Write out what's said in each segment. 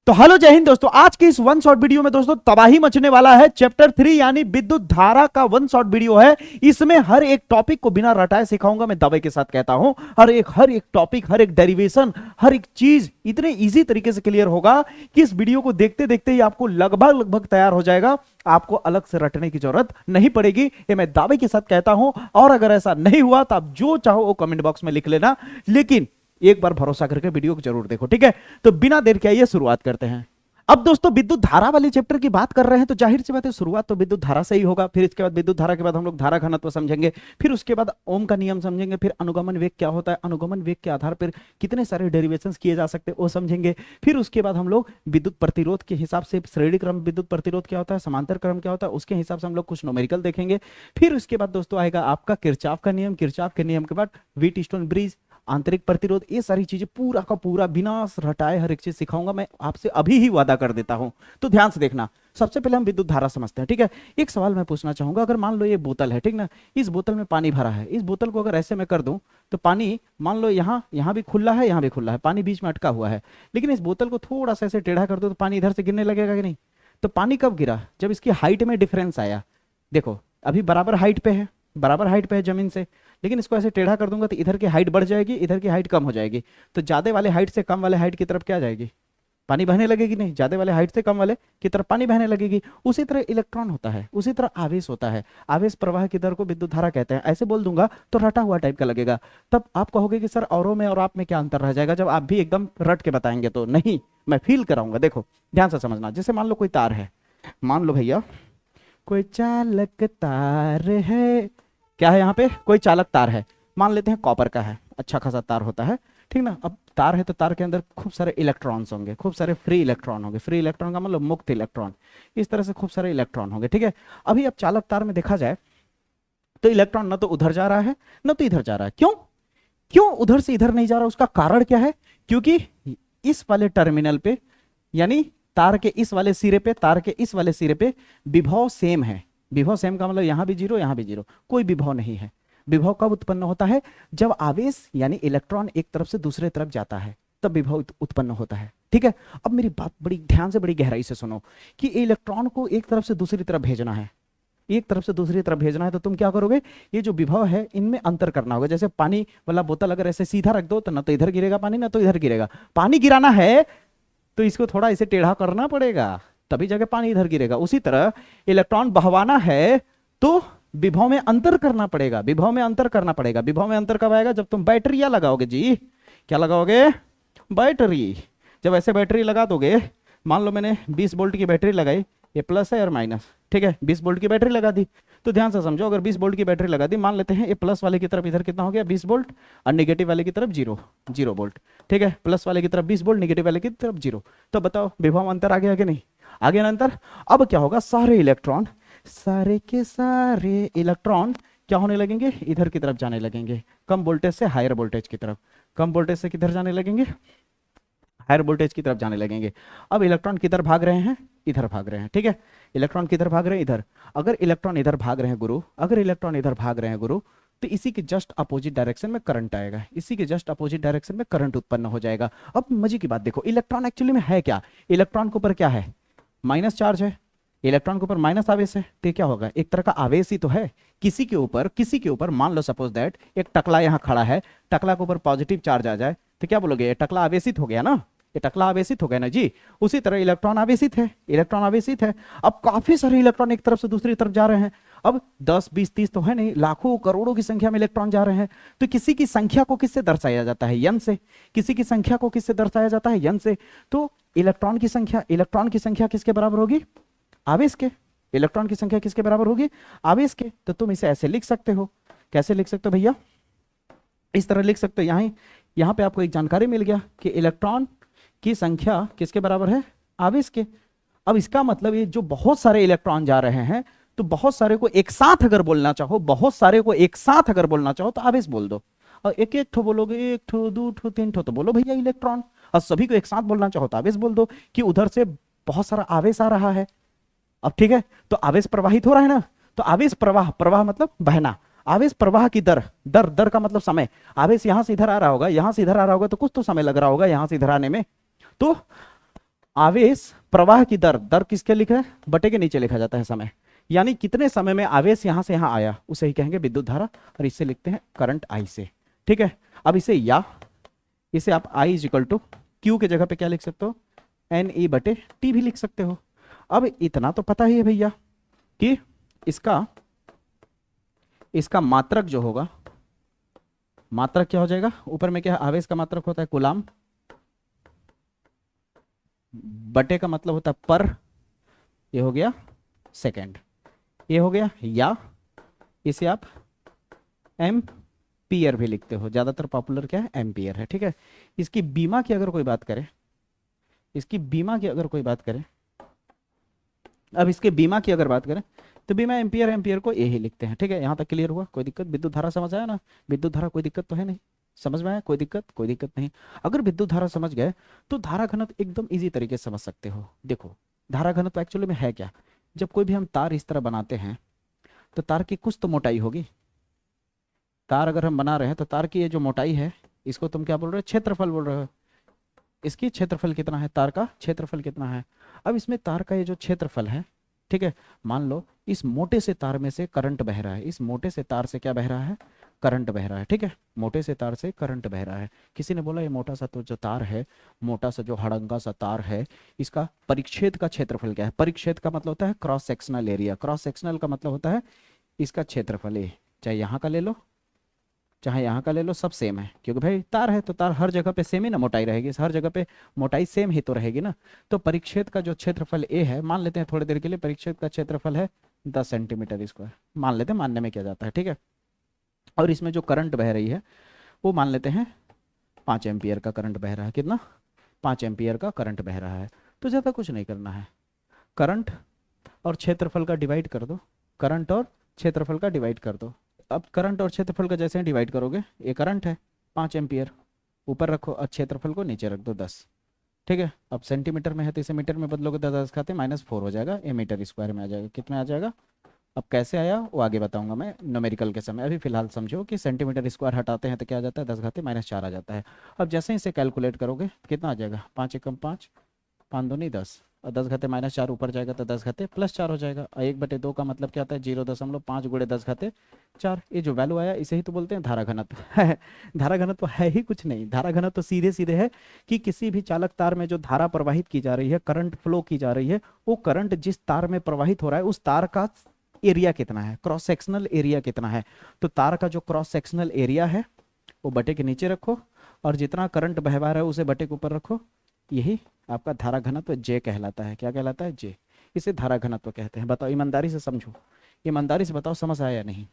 तो हेलो जय हिंद दोस्तों, आज की इस वन शॉट वीडियो में दोस्तों तबाही मचने वाला है। चैप्टर 3 यानी विद्युत धारा का वन शॉट वीडियो है। इसमें हर एक टॉपिक को बिना रटाए सिखाऊंगा, मैं दावे के साथ कहता हूं। हर एक टॉपिक, हर एक डेरिवेशन, हर एक चीज इतने इजी तरीके से क्लियर होगा कि इस वीडियो को देखते देखते ही आपको लगभग तैयार हो जाएगा। आपको अलग से रटने की जरूरत नहीं पड़ेगी, ये मैं दावे के साथ कहता हूं। और अगर ऐसा नहीं हुआ तो आप जो चाहो वो कमेंट बॉक्स में लिख लेना, लेकिन एक बार भरोसा करके वीडियो को जरूर देखो, ठीक है। तो बिना देर के आइए शुरुआत करते हैं। अब दोस्तों विद्युत धारा वाले चैप्टर की बात कर रहे हैं, तो जाहिर सी बात है शुरुआत तो विद्युत धारा से ही होगा। फिर इसके बाद विद्युत धारा के बाद हम लोग धारा घनत्व समझेंगे, फिर उसके बाद ओम का नियम समझेंगे, फिर अनुगमन वेग क्या होता है, अनुगमन वेग के आधार पर कितने सारे डेरिवेशंस किए जा सकते हैं वो समझेंगे। फिर उसके बाद हम लोग विद्युत प्रतिरोध के हिसाब से श्रेणी क्रम विद्युत प्रतिरोध क्या होता है, समांतर क्रम क्या होता है, उसके हिसाब से हम लोग कुछ न्यूमेरिकल देखेंगे। फिर उसके बाद दोस्तों आएगा आपका किरचॉफ का नियम, किरचॉफ के नियम के बाद व्हीटस्टोन ब्रिज, आंतरिक प्रतिरोध, ये सारी चीजें पूरा का पूरा बिना रटाए हर एक चीज सिखाऊंगा, मैं आपसे अभी ही वादा कर देता हूं। तो ध्यान से देखना। सबसे पहले हम विद्युत धारा समझते हैं, ठीक है। एक सवाल मैं पूछना चाहूंगा, अगर मान लो ये बोतल है, ठीक ना, इस बोतल में पानी भरा है। इस बोतल को अगर ऐसे मैं कर दूं तो पानी मान लो यहाँ भी खुला है, यहाँ भी खुला है, पानी बीच में अटका हुआ है। लेकिन इस बोतल को थोड़ा सा ऐसे टेढ़ा कर दो तो पानी इधर से गिरने लगेगा कि नहीं? तो पानी कब गिरा? जब इसकी हाइट में डिफरेंस आया। देखो अभी बराबर हाइट पे है, बराबर हाइट पे है जमीन से, लेकिन इसको ऐसे टेढ़ा कर दूंगा तो इधर की हाइट बढ़ जाएगी, इधर की हाइट कम हो जाएगी। तो ज्यादा वाले हाइट से कम वाले हाइट की तरफ क्या जाएगी? पानी बहने लगेगी। नहीं, ज्यादा वाले हाइट से कम वाले की तरफ पानी बहने लगेगी। उसी तरह इलेक्ट्रॉन होता है, उसी तरह आवेश होता है। आवेश प्रवाह की दर को विद्युत धारा कहते हैं। ऐसे बोल दूंगा तो रटा हुआ टाइप का लगेगा। तब आप कहोगे कि सर औरों में और आप में क्या अंतर रह जाएगा जब आप भी एकदम रट के बताएंगे? तो नहीं, मैं फील कराऊंगा। देखो ध्यान से समझना। जैसे मान लो कोई तार है, मान लो भैया कोई चालक तार है। क्या है यहाँ पे? कोई चालक तार है, मान लेते हैं कॉपर का है, अच्छा खासा तार होता है, ठीक ना। अब तार है तो तार के अंदर खूब सारे इलेक्ट्रॉन्स होंगे, खूब सारे फ्री इलेक्ट्रॉन होंगे। फ्री इलेक्ट्रॉन का मतलब मुक्त इलेक्ट्रॉन, इस तरह से खूब सारे इलेक्ट्रॉन होंगे, ठीक है। अभी अब चालक तार में देखा जाए तो इलेक्ट्रॉन न तो उधर जा रहा है न तो इधर जा रहा है। क्यों क्यों उधर से इधर नहीं जा रहा? उसका कारण क्या है? क्योंकि इस वाले टर्मिनल पे, यानी तार के इस वाले सिरे पे, तार के इस वाले सिरे पे विभव सेम है। विभव सेम का मतलब यहां भी जीरो, यहां भी जीरो, कोई विभव नहीं है। विभव कब उत्पन्न होता है? जब आवेश यानी इलेक्ट्रॉन एक तरफ से दूसरे तरफ जाता है, तब विभव उत्पन्न होता है, ठीक है। अब मेरी बात बड़ी ध्यान से, बड़ी गहराई से सुनो कि इलेक्ट्रॉन को एक तरफ से दूसरी तरफ भेजना है, एक तरफ से दूसरी तरफ भेजना है, तो तुम क्या करोगे? ये जो विभव है इनमें अंतर करना होगा। जैसे पानी वाला बोतल अगर ऐसे सीधा रख दो तो ना तो इधर गिरेगा पानी, ना तो इधर गिरेगा। पानी गिराना है तो इसको थोड़ा इसे टेढ़ा करना पड़ेगा, तभी जाके पानी इधर गिरेगा। उसी तरह इलेक्ट्रॉन बहवाना है तो विभव में अंतर करना पड़ेगा, विभव में अंतर करना पड़ेगा। विभव में अंतर कब आएगा? जब तुम बैटरियां लगाओगे जी। क्या लगाओगे? बैटरी। जब ऐसे बैटरी लगा दोगे, मान लो मैंने 20 वोल्ट की बैटरी लगाई, ये प्लस है और माइनस, ठीक है। 20 वोल्ट की बैटरी लगा दी, तो ध्यान से समझो, अगर 20 वोल्ट की बैटरी लगा दी, मान लेते हैं ये प्लस वाले की तरफ इधर कितना हो गया? 20 वोल्ट, और नेगेटिव वाले की तरफ जीरो वोल्ट, ठीक है। प्लस वाले की तरफ 20 वोल्ट, नेगेटिव वाले की तरफ जीरो। तो बताओ विभव अंतर आ गया कि नहीं? आ गया अंतर। अब क्या होगा? सारे इलेक्ट्रॉन, सारे के सारे इलेक्ट्रॉन क्या होने लगेंगे? इधर की तरफ जाने लगेंगे, कम वोल्टेज से हायर वोल्टेज की तरफ। कम वोल्टेज से किधर जाने लगेंगे? हायर वोल्टेज की तरफ जाने लगेंगे। अब इलेक्ट्रॉन किधर भाग रहे हैं? इधर भाग रहे हैं, ठीक है। इलेक्ट्रॉन किधर भाग रहे हैं? इधर। अगर इलेक्ट्रॉन इधर भाग रहे हैं गुरु, अगर इलेक्ट्रॉन इधर भाग रहे हैं गुरु, तो इसी के जस्ट अपोजिट डायरेक्शन में करंट आएगा, इसी के जस्ट अपोजिट डायरेक्शन में करंट उत्पन्न हो जाएगा। अब मजे की बात देखो, इलेक्ट्रॉन एक्चुअली में है क्या? इलेक्ट्रॉन के ऊपर क्या है? माइनस चार्ज है, इलेक्ट्रॉन के ऊपर माइनस आवेश है। तो क्या होगा? एक तरह का आवेश ही तो है। किसी के ऊपर मान लो सपोज दैट एक टकला यहाँ खड़ा है, टकला के ऊपर पॉजिटिव चार्ज आ जाए तो क्या बोलोगे? ये टकला आवेशित हो गया ना, ये टकला आवेशित हो गया ना जी। उसी तरह इलेक्ट्रॉन आवेशित है, इलेक्ट्रॉन आवेशित है। अब काफी सारे इलेक्ट्रॉन एक तरफ से दूसरी तरफ जा रहे हैं। अब 10 20 30 तो है नहीं, लाखों करोड़ों की संख्या में इलेक्ट्रॉन जा रहे हैं। तो किसी की संख्या को किससे दर्शाया जाता है? यन से। किसी की संख्या को किससे दर्शाया जाता है? यन से। तो इलेक्ट्रॉन की संख्या किसके बराबर होगी? आवेश के। इलेक्ट्रॉन की संख्या किसके बराबर होगी? आवेश के। तो तुम इसे ऐसे लिख सकते हो। कैसे लिख सकते हो भैया? इस तरह लिख सकते हो। यहाँ पे आपको एक जानकारी मिल गया कि इलेक्ट्रॉन की संख्या किसके बराबर है? आवेश के। अब इसका मतलब ये जो बहुत सारे इलेक्ट्रॉन जा रहे हैं, तो बहुत सारे को एक साथ अगर बोलना चाहो, बहुत सारे को एक साथ अगर बोलना चाहो तो आवेश बोल दो। और एक एक ठो बोलोगे, एक ठो, दो ठो, तीन ठो, तो बोलो भैया इलेक्ट्रॉन। और सभी को एक साथ बोलना चाहो तो आवेश बोल दो कि उधर से बहुत सारा आवेश आ रहा है। अब ठीक है, तो आवेश प्रवाहित हो रहा है ना, तो आवेश प्रवाह, प्रवाह मतलब बहना, आवेश प्रवाह की दर, दर का मतलब समय। आवेश यहां से इधर आ रहा होगा, यहां से इधर आ रहा होगा, तो कुछ तो समय लग रहा होगा यहां से इधर आने में। तो आवेश प्रवाह की दर, दर किसके लिखा है, बटे के नीचे लिखा जाता है समय, यानी कितने समय में आवेश यहां से यहां आया उसे ही कहेंगे विद्युत धारा, और इससे लिखते हैं करंट आई से। ठीक है, अब इसे आप I is equal to Q के जगह पे क्या लिख सकते हो, एन ई बटे टी भी लिख सकते हो। अब इतना तो पता ही है भैया कि इसका मात्रक जो होगा, मात्रक क्या हो जाएगा, ऊपर में क्या है, आवेश का मात्रक होता है कूलाम, बटे का मतलब होता है पर, ये हो गया सेकेंड, ये हो गया, या इसे आप एम्पियर भी लिखते हो, ज्यादातर पॉपुलर क्या है एम्पियर है। ठीक है, इसकी बीमा की अगर कोई बात करे, इसकी बीमा की अगर कोई बात करे, अब इसके बीमा की अगर बात करें तो बीमा एम्पियर, एम्पियर को ए ही लिखते हैं। ठीक है, यहाँ तक क्लियर हुआ, कोई दिक्कत, विद्युत धारा समझ आया ना, विद्युत धारा कोई दिक्कत तो है नहीं, समझ में आया, कोई दिक्कत, कोई दिक्कत नहीं। अगर विद्युत धारा समझ गए तो धारा घनत्व एकदम इजी तरीके से समझ सकते हो। देखो धारा घनत्व एक्चुअली में है क्या, जब कोई भी हम तार इस तरह बनाते हैं तो तार की कुछ तो मोटाई होगी, तार अगर हम बना रहे हैं तो तार की ये जो मोटाई है इसको तुम क्या बोल रहे हो, क्षेत्रफल बोल रहे हो, इसकी क्षेत्रफल कितना है, तार का क्षेत्रफल कितना है। अब इसमें तार का ये जो क्षेत्रफल है, ठीक है, मान लो इस मोटे से तार में से करंट बह रहा है, इस मोटे से तार से क्या बह रहा है, करंट बह रहा है। ठीक है, मोटे से तार से करंट बह रहा है। किसी ने बोला ये मोटा सा तो जो तार है, मोटा सा जो हड़ंगा सा तार है, इसका परिच्छेद का क्षेत्रफल क्या है, परिच्छेद का मतलब होता है cross sectional area, cross sectional का मतलब होता है इसका क्षेत्रफल। ए चाहे यहाँ का ले लो चाहे यहाँ का ले लो, सब सेम है, क्योंकि भाई तार है तो तार हर जगह पे सेम ही ना मोटाई रहेगी, हर जगह पे मोटाई सेम ही तो रहेगी ना। तो परिच्छेद का जो क्षेत्रफल ए है, मान लेते हैं थोड़ी देर के लिए परिच्छेद का क्षेत्रफल है 10 सेंटीमीटर स्क्वायर, मान लेते हैं, मानने में क्या जाता है। ठीक है, और इसमें जो करंट बह रही है वो मान लेते हैं 5 एम्पियर का करंट बह रहा है, कितना, 5 एम्पियर का करंट बह रहा है। तो ज़्यादा कुछ नहीं करना है, करंट और क्षेत्रफल का डिवाइड कर दो, करंट और क्षेत्रफल का डिवाइड कर दो। अब करंट और क्षेत्रफल का जैसे डिवाइड करोगे, ये करंट है 5 एम्पियर, ऊपर रखो और क्षेत्रफल को नीचे रख दो 10। ठीक है, अब सेंटीमीटर में है तो इसे मीटर में बदलोगे तो 10 खाते -4 हो जाएगा, ये मीटर स्क्वायर में आ जाएगा, कितने आ जाएगा। अब कैसे आया वो आगे बताऊंगा मैं न्यूमेरिकल के समय, अभी फिलहाल समझो कि सेंटीमीटर स्क्वायर हटाते हैं तो क्या आ जाता है, 10 घाते -4 आ जाता है। अब जैसे इसे कैलकुलेट करोगे कितना आ जाएगा, 5 एकम 5, 5 दूनी 10, और 10 घाते -4 ऊपर जाएगा तो 10 घाते +4 हो जाएगा, और 1/2 का मतलब क्या होता है 0.5 गुणे 10 घाते 4। ये जो वैल्यू आया इसे ही तो बोलते हैं धारा घनत्व। धारा घनत्व है ही कुछ नहीं, धारा घनत्व तो सीधे सीधे है कि किसी भी चालक तार में जो धारा प्रवाहित की जा रही है, करंट फ्लो की जा रही है, वो करंट जिस तार में प्रवाहित हो रहा है उस तार का एरिया कितना है, क्रॉस सेक्शनल एरिया कितना है। तो तार का जो क्रॉस सेक्शनल एरिया है वो बटे के नीचे रखो, और जितना करंट बहवा रहा है उसे बटे के ऊपर रखो, यही आपका धारा घनत्व जे कहलाता है। क्या कहलाता है, जे, इसे धारा घनत्व कहते हैं। बताओ ईमानदारी से समझो, ईमानदारी से बताओ समझ आया या नहीं,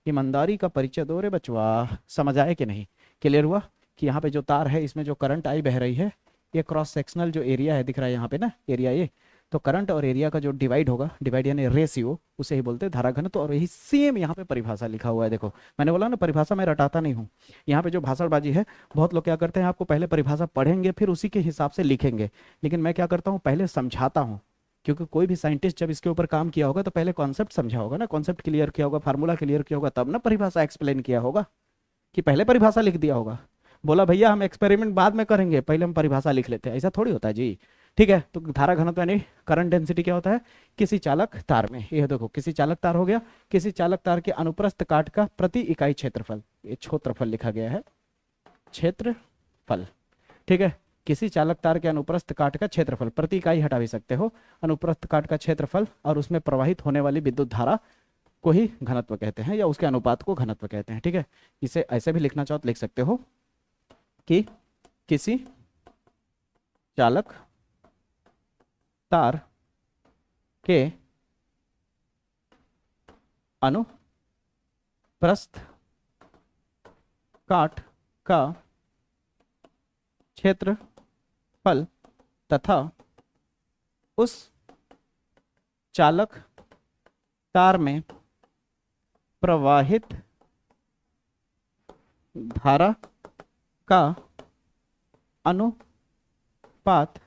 ईमानदारी का परिचय दो रे बचवा, समझ आया कि नहीं, क्लियर हुआ कि यहाँ पे जो तार है इसमें जो करंट आई बह रही है, ये क्रॉस सेक्शनल जो एरिया है दिख रहा है यहाँ पे ना, एरिया ये, तो करंट और एरिया का जो डिवाइड होगा, डिवाइड यानी रेशियो, उसे ही बोलते हैं धारा घनत्व। और यही सेम यहाँ पे परिभाषा लिखा हुआ है, देखो मैंने बोला ना परिभाषा मैं रटाता नहीं हूँ, यहाँ पे जो भाषणबाजी है बहुत लोग क्या करते हैं, आपको पहले परिभाषा पढ़ेंगे फिर उसी के हिसाब से लिखेंगे, लेकिन मैं क्या करता हूँ पहले समझाता हूँ, क्योंकि कोई भी साइंटिस्ट जब इसके ऊपर काम किया होगा तो पहले कॉन्सेप्ट समझा होगा ना, कॉन्सेप्ट क्लियर किया होगा, फार्मूला क्लियर किया होगा, तब ना परिभाषा एक्सप्लेन किया होगा, कि पहले परिभाषा लिख दिया होगा, बोला भैया हम एक्सपेरिमेंट बाद में करेंगे पहले हम परिभाषा लिख लेते हैं, ऐसा थोड़ी होता है जी। ठीक है, तो धारा घनत्व यानी करंट डेंसिटी क्या होता है किसी चालक तार में, ये देखो किसी चालक तार हो गया, किसी चालक तार के अनुप्रस्थ काट का प्रति इकाई क्षेत्रफल, ये क्षेत्रफल लिखा गया है, क्षेत्रफल। ठीक है, किसी चालक तार के अनुप्रस्थ काट का क्षेत्रफल, प्रति इकाई हटा भी सकते हो, अनुप्रस्थ काट का क्षेत्रफल, और उसमें प्रवाहित होने वाली विद्युत धारा को ही घनत्व कहते हैं, या उसके अनुपात को घनत्व कहते हैं। ठीक है, इसे ऐसे भी लिखना चाहो तो लिख सकते हो कि किसी चालक तार के अनुप्रस्थ काट का क्षेत्रफल तथा उस चालक तार में प्रवाहित धारा का अनुपात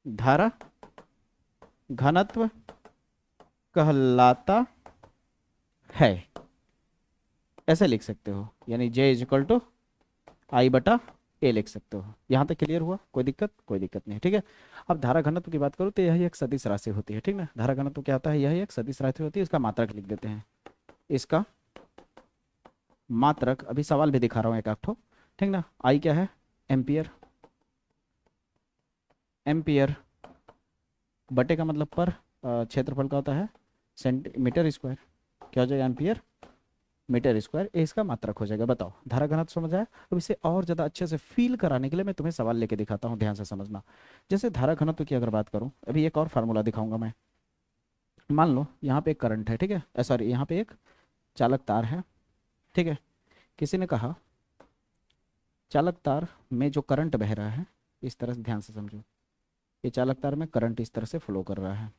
धारा घनत्व कहलाता है। ऐसे लिख सकते हो, यानी J = I/R ए लिख सकते हो। यहाँ तक क्लियर हुआ? कोई दिक्कत? कोई दिक्कत नहीं, ठीक है। अब धारा घनत्व की बात करूँ तो यही एक सदिश राशि होती है, ठीक ना। धारा घनत्व क्या होता है? यही एक सदिश राशि होती है। इसका मात्रक लिख देते हैं, इसका मात्रक अभी सवाल भी दिखा रहा हूँ एक आध ठो, ठीक ना। आई क्या है? एम्पियर। एम्पियर बटे का मतलब पर, क्षेत्रफल का होता है सेंटीमीटर स्क्वायर। क्या हो जाएगा? Ampere metre square. ए इसका मात्रक हो जाएगा। बताओ धारा घनत्व समझ आया? अब इसे और ज़्यादा अच्छे से फील कराने के लिए मैं तुम्हें सवाल लेके दिखाता हूँ, ध्यान से समझना। जैसे धारा घनत्व की अगर बात करूँ, अभी एक और फार्मूला दिखाऊंगा मैं। मान लो यहाँ पे एक करंट है, ठीक है, सॉरी यहाँ पे एक चालक तार है, ठीक है। किसी ने कहा चालक तार में जो करंट बह रहा है, इस तरह से ध्यान से समझो, ये चालक तार में करंट इस तरह से फ्लो कर रहा है।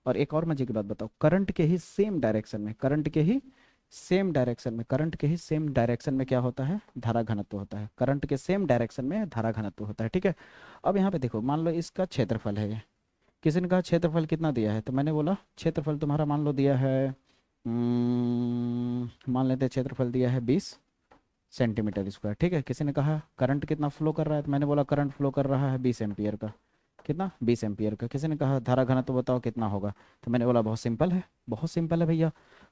और एक और मजे की बात बताओ, करंट के ही सेम डायरेक्शन में, करंट के ही सेम डायरेक्शन में, करंट के ही सेम डायरेक्शन में क्या होता है? धारा घनत्व होता है। करंट के सेम डायरेक्शन में धारा घनत्व होता है, ठीक है। अब यहाँ पे देखो, मान लो इसका क्षेत्रफल है ये। किसी ने कहा क्षेत्रफल कितना दिया है, तो मैंने बोला क्षेत्रफल तुम्हारा मान लो दिया है, मान लेते हैं क्षेत्रफल दिया है 20 सेंटीमीटर स्क्वायर, ठीक है। किसी ने कहा करंट कितना फ्लो कर रहा है, तो मैंने बोला करंट फ्लो कर रहा है 20 एम्पियर का। कितना? 20 एम्पियर का। किसी ने कहा धारा घनत्व बताओ कितना होगा, तो मैंने बोला बहुत सिंपल है, बहुत सिंपल है भैया।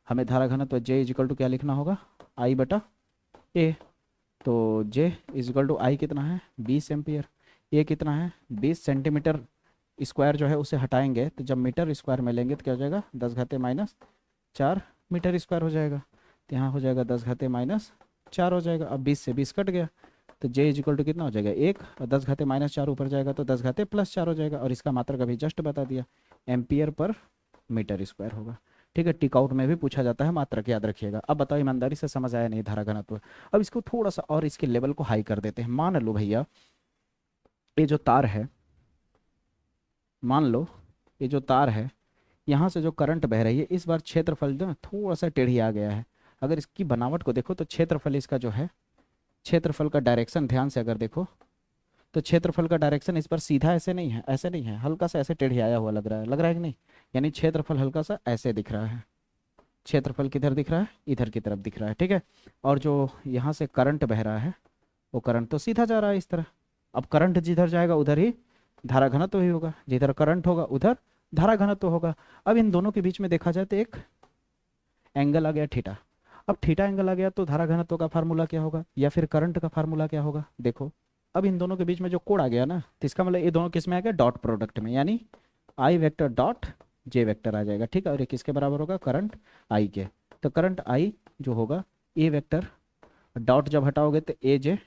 हमें धारा घनत्व J इजिकल टू क्या लिखना होगा? I बटा A। तो J इजिकल टू I कितना है? 20 एम्पियर। A कितना है? 20 सेंटीमीटर स्क्वायर जो है उसे हटाएंगे, तो जब मीटर स्क्वायर में लेंगे तो क्या हो जाएगा? 10 घाते माइनस 4 मीटर स्क्वायर हो जाएगा। तो यहाँ हो जाएगा 10 घाते माइनस 4 हो जाएगा। अब 20 से 20 कट गया, तो J इजिकल टू कितना हो जाएगा? 1, और 10 घाते माइनस 4 ऊपर जाएगा तो 10 घाते प्लस 4 हो जाएगा। और इसका मात्रक अभी जस्ट बता दिया, एम्पियर पर मीटर स्क्वायर होगा, ठीक है। टिक आउट में भी पूछा जाता है, मात्रक याद रखिएगा। अब बताओ ईमानदारी से समझ आया नहीं धारा घनत्व? अब इसको थोड़ा सा और इसके लेवल को हाई कर देते हैं। मान लो भैया ये जो तार है, मान लो ये जो तार है, यहाँ से जो करंट बह रही है, इस बार क्षेत्रफल जो थोड़ा सा टेढ़ी आ गया है। अगर इसकी बनावट को देखो तो क्षेत्रफल इसका जो है, क्षेत्रफल का डायरेक्शन ध्यान से अगर देखो तो क्षेत्रफल का डायरेक्शन इस पर सीधा ऐसे नहीं है, ऐसे नहीं है, हल्का सा ऐसे टेढ़ी आया हुआ लग रहा है, लग रहा है कि नहीं? यानी क्षेत्रफल हल्का सा ऐसे दिख रहा है। क्षेत्रफल किधर दिख रहा है? इधर की तरफ दिख रहा है, ठीक है। और जो यहाँ से करंट बह रहा है, वो करंट तो सीधा जा रहा है इस तरह। अब करंट जिधर जाएगा उधर ही धारा घनत्व ही होगा, जिधर करंट होगा उधर धारा घनत्व होगा। अब इन दोनों के बीच में देखा जाए तो एक एंगल आ गया थीटा। अब थीटा एंगल आ गया तो धारा घनत्व का फार्मूला क्या होगा, या फिर करंट का फार्मूला क्या होगा? देखो अब इन दोनों के बीच में जो कोण आ गया ना, तो इसका मतलब ये दोनों किस में आ गया? डॉट प्रोडक्ट में, यानी आई वेक्टर डॉट जे वेक्टर आ जाएगा, ठीक है। और ये किसके बराबर होगा? करंट आई के। तो करंट आई जो होगा, ए वेक्टर डॉट जब हटाओगे तो ए जे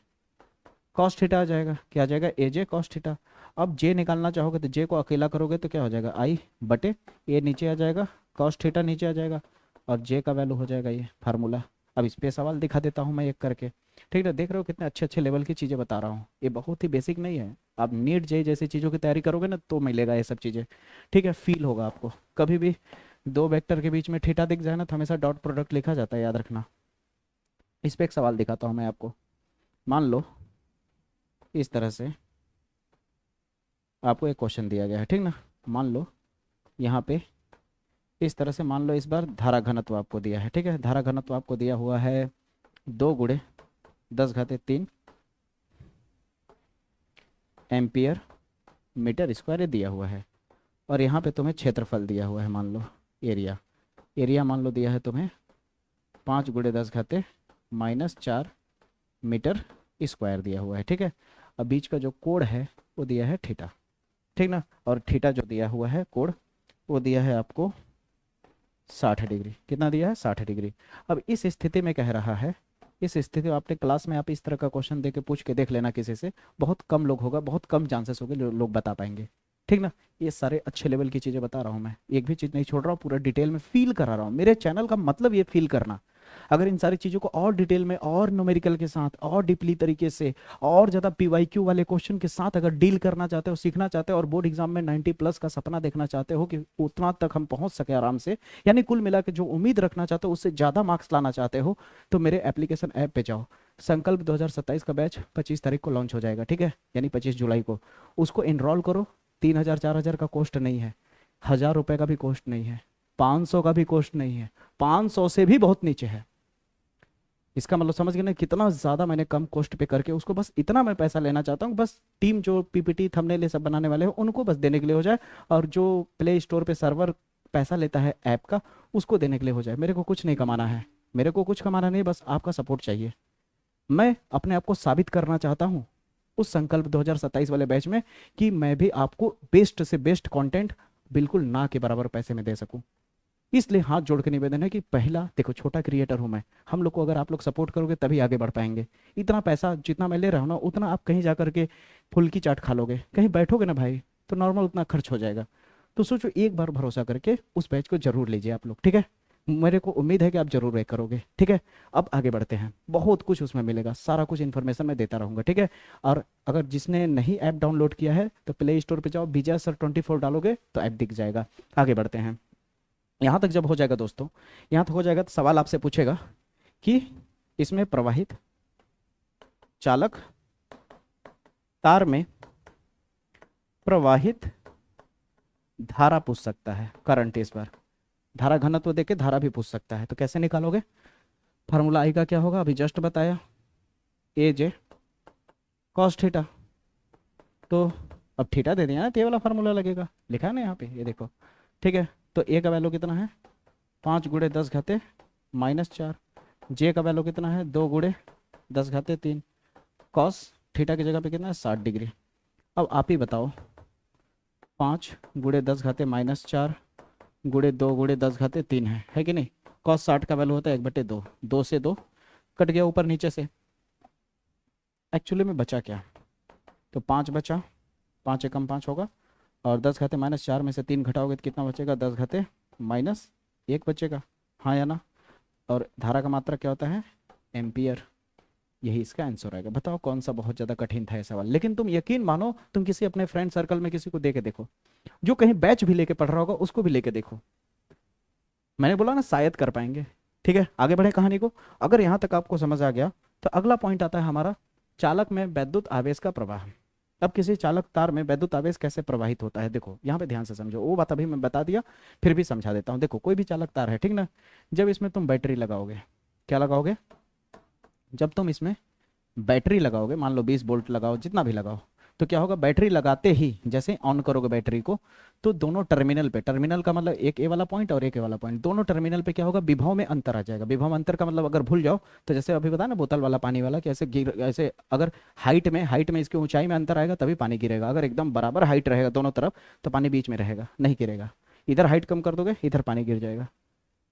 कॉस थीटा आ जाएगा। क्या आ जाएगा? ए जे कॉस थीटा। अब जे निकालना चाहोगे तो जे को अकेला करोगे तो क्या हो जाएगा? आई बटे ए नीचे आ जाएगा, कॉस थीटा नीचे आ जाएगा, और जे का वैल्यू हो जाएगा ये फार्मूला। अब इस पे सवाल दिखा देता हूँ मैं एक करके, ठीक है। देख रहे हो कितने अच्छे अच्छे लेवल की चीज़ें बता रहा हूँ, ये बहुत ही बेसिक नहीं है। आप नीट जे जैसी चीज़ों की तैयारी करोगे ना तो मिलेगा ये सब चीज़ें, ठीक है। फील होगा आपको। कभी भी दो वेक्टर के बीच में थीटा दिख जाए ना तो हमेशा डॉट प्रोडक्ट लिखा जाता है, याद रखना। इस पर एक सवाल दिखाता हूँ मैं आपको। मान लो इस तरह से आपको एक क्वेश्चन दिया गया है, ठीक ना। मान लो यहाँ पे इस तरह से, मान लो इस बार धारा घनत्व आपको दिया है, ठीक है। धारा घनत्व आपको दिया हुआ है 2 गुणे 10 घाते 3 एम्पियर मीटर स्क्वायर दिया हुआ है। और यहाँ पे तुम्हें क्षेत्रफल दिया हुआ है, मान लो एरिया, एरिया मान लो दिया है तुम्हें 5 गुणे 10 घाते माइनस 4 मीटर स्क्वायर दिया हुआ है, ठीक है। अब बीच का जो कोण है वो दिया है थीटा, ठीक ना। और थीटा जो दिया हुआ है कोण, वो दिया है आपको 60 डिग्री। कितना दिया है? 60 डिग्री। अब इस स्थिति में कह रहा है, इस स्थिति में आपने क्लास में आप इस तरह का क्वेश्चन दे के पूछ के देख लेना किसी से, बहुत कम लोग होगा, बहुत कम चांसेस होंगे लोग बता पाएंगे, ठीक ना। ये सारे अच्छे लेवल की चीज़ें बता रहा हूँ मैं, एक भी चीज़ नहीं छोड़ रहा हूँ, पूरा डिटेल में फील करा रहा हूँ। मेरे चैनल का मतलब ये फील करना। अगर इन सारी चीज़ों को और डिटेल में और न्यूमेरिकल के साथ और डीपली तरीके से और ज़्यादा पीवाईक्यू वाले क्वेश्चन के साथ अगर डील करना चाहते हो, सीखना चाहते हो, और बोर्ड एग्जाम में 90+ का सपना देखना चाहते हो कि उतना तक हम पहुंच सके आराम से, यानी कुल मिला के जो उम्मीद रखना चाहते हो उससे ज़्यादा मार्क्स लाना चाहते हो, तो मेरे एप्लीकेशन ऐप पे जाओ। संकल्प 2027 का बैच 25 तारीख को लॉन्च हो जाएगा, ठीक है, यानी 25 जुलाई को। उसको इनरोल करो। 3000 4000 का कॉस्ट नहीं है, 1000 रुपये का भी कॉस्ट नहीं है, 500 का भी कॉस्ट नहीं है, 500 से भी बहुत नीचे है। इसका मतलब समझ गए ना कितना ज़्यादा मैंने कम कॉस्ट पे करके उसको बस इतना मैं पैसा लेना चाहता हूँ, बस टीम जो पीपीटी थंबनेल ये सब बनाने वाले हैं उनको बस देने के लिए हो जाए, और जो प्ले स्टोर पे सर्वर पैसा लेता है ऐप का उसको देने के लिए हो जाए। मेरे को कुछ नहीं कमाना है, मेरे को कुछ कमाना नहीं, बस आपका सपोर्ट चाहिए। मैं अपने आप को साबित करना चाहता हूँ उस संकल्प 2027 वाले बैच में कि मैं भी आपको बेस्ट से बेस्ट कंटेंट बिल्कुल ना के बराबर पैसे में दे सकूं। इसलिए हाथ जोड़ के निवेदन है कि पहला देखो, छोटा क्रिएटर हूं मैं, हम लोग को अगर आप लोग सपोर्ट करोगे तभी आगे बढ़ पाएंगे। इतना पैसा जितना मैं ले रहा हूं ना उतना आप कहीं जा करके फुल्की चाट खा लोगे, कहीं बैठोगे ना भाई तो नॉर्मल उतना खर्च हो जाएगा। तो सोचो एक बार भरोसा करके उस बैच को जरूर लीजिए आप लोग, ठीक है। मेरे को उम्मीद है कि आप जरूर वे करोगे, ठीक है। अब आगे बढ़ते हैं, बहुत कुछ उसमें मिलेगा, सारा कुछ इन्फॉर्मेशन मैं देता रहूंगा, ठीक है। और अगर जिसने नहीं ऐप डाउनलोड किया है तो प्ले स्टोर पे जाओ, विजय सर 24 डालोगे तो ऐप दिख जाएगा। आगे बढ़ते हैं। यहाँ तक जब हो जाएगा दोस्तों, यहाँ तक हो जाएगा तो सवाल आपसे पूछेगा कि इसमें प्रवाहित चालक तार में प्रवाहित धारा पूछ सकता है, करंट। इस बार धारा घनत्व देके धारा भी पूछ सकता है, तो कैसे निकालोगे? फार्मूला आई का क्या होगा अभी जस्ट बताया, ए जे कॉस थीटा। तो अब थीटा दे दिया ना, तो ये वाला फार्मूला लगेगा, लिखा है ना यहाँ पे, ये देखो, ठीक है। तो ए का वैल्यू कितना है 5 गुणे 10 घाते -4, जे का वैल्यू कितना है 2 गुणे 10 घाते 3, कॉस थीटा की जगह पे कितना है 60 डिग्री। अब आप ही बताओ, 5 गुणे 10 घाते -4 गुणे 2 गुणे 10 घाते 3 है कि नहीं। कॉस 60 का वैल्यू होता है 1/2, 2 से 2 कट गया ऊपर नीचे से। एक्चुअली में बचा क्या, तो 5 बचा, 5 एकम 5 होगा, और 10 घाते -4 में से 3 घटाओगे तो कितना बचेगा, 10 घाते -1 बचेगा, हाँ या ना। और धारा का मात्रा क्या होता है, एम्पियर। यही इसका आंसर आएगा। बताओ कौन सा बहुत ज़्यादा कठिन था ये सवाल। लेकिन तुम यकीन मानो, तुम किसी अपने फ्रेंड सर्कल में किसी को दे के देखो, जो कहीं बैच भी लेके पढ़ रहा होगा उसको भी लेके देखो, मैंने बोला ना शायद कर पाएंगे, ठीक है। आगे बढ़े कहानी को। अगर यहाँ तक आपको समझ आ गया तो अगला पॉइंट आता है हमारा, चालक में वैद्युत आवेश का प्रवाह। अब किसी चालक तार में वैद्युत आवेश कैसे प्रवाहित होता है, देखो यहाँ पे ध्यान से समझो, वो बात अभी मैं बता दिया फिर भी समझा देता हूँ। देखो कोई भी चालक तार है, ठीक ना, जब इसमें तुम बैटरी लगाओगे, क्या लगाओगे, जब तुम इसमें बैटरी लगाओगे, मान लो 20 वोल्ट लगाओ, जितना भी लगाओ, तो क्या होगा, बैटरी लगाते ही जैसे ऑन करोगे बैटरी को, तो दोनों टर्मिनल पे, टर्मिनल का मतलब एक ए वाला पॉइंट और एक ए वाला पॉइंट, दोनों टर्मिनल पे क्या होगा, विभव में अंतर आ जाएगा। विभव अंतर का मतलब अगर भूल जाओ तो जैसे अभी बताया ना बोतल वाला पानी वाला, कि ऐसे गिर, ऐसे अगर हाइट में इसकी ऊंचाई में अंतर आएगा तभी पानी गिरेगा। अगर एकदम बराबर हाइट रहेगा दोनों तरफ तो पानी बीच में रहेगा, नहीं गिरेगा। इधर हाइट कम कर दोगे इधर पानी गिर जाएगा।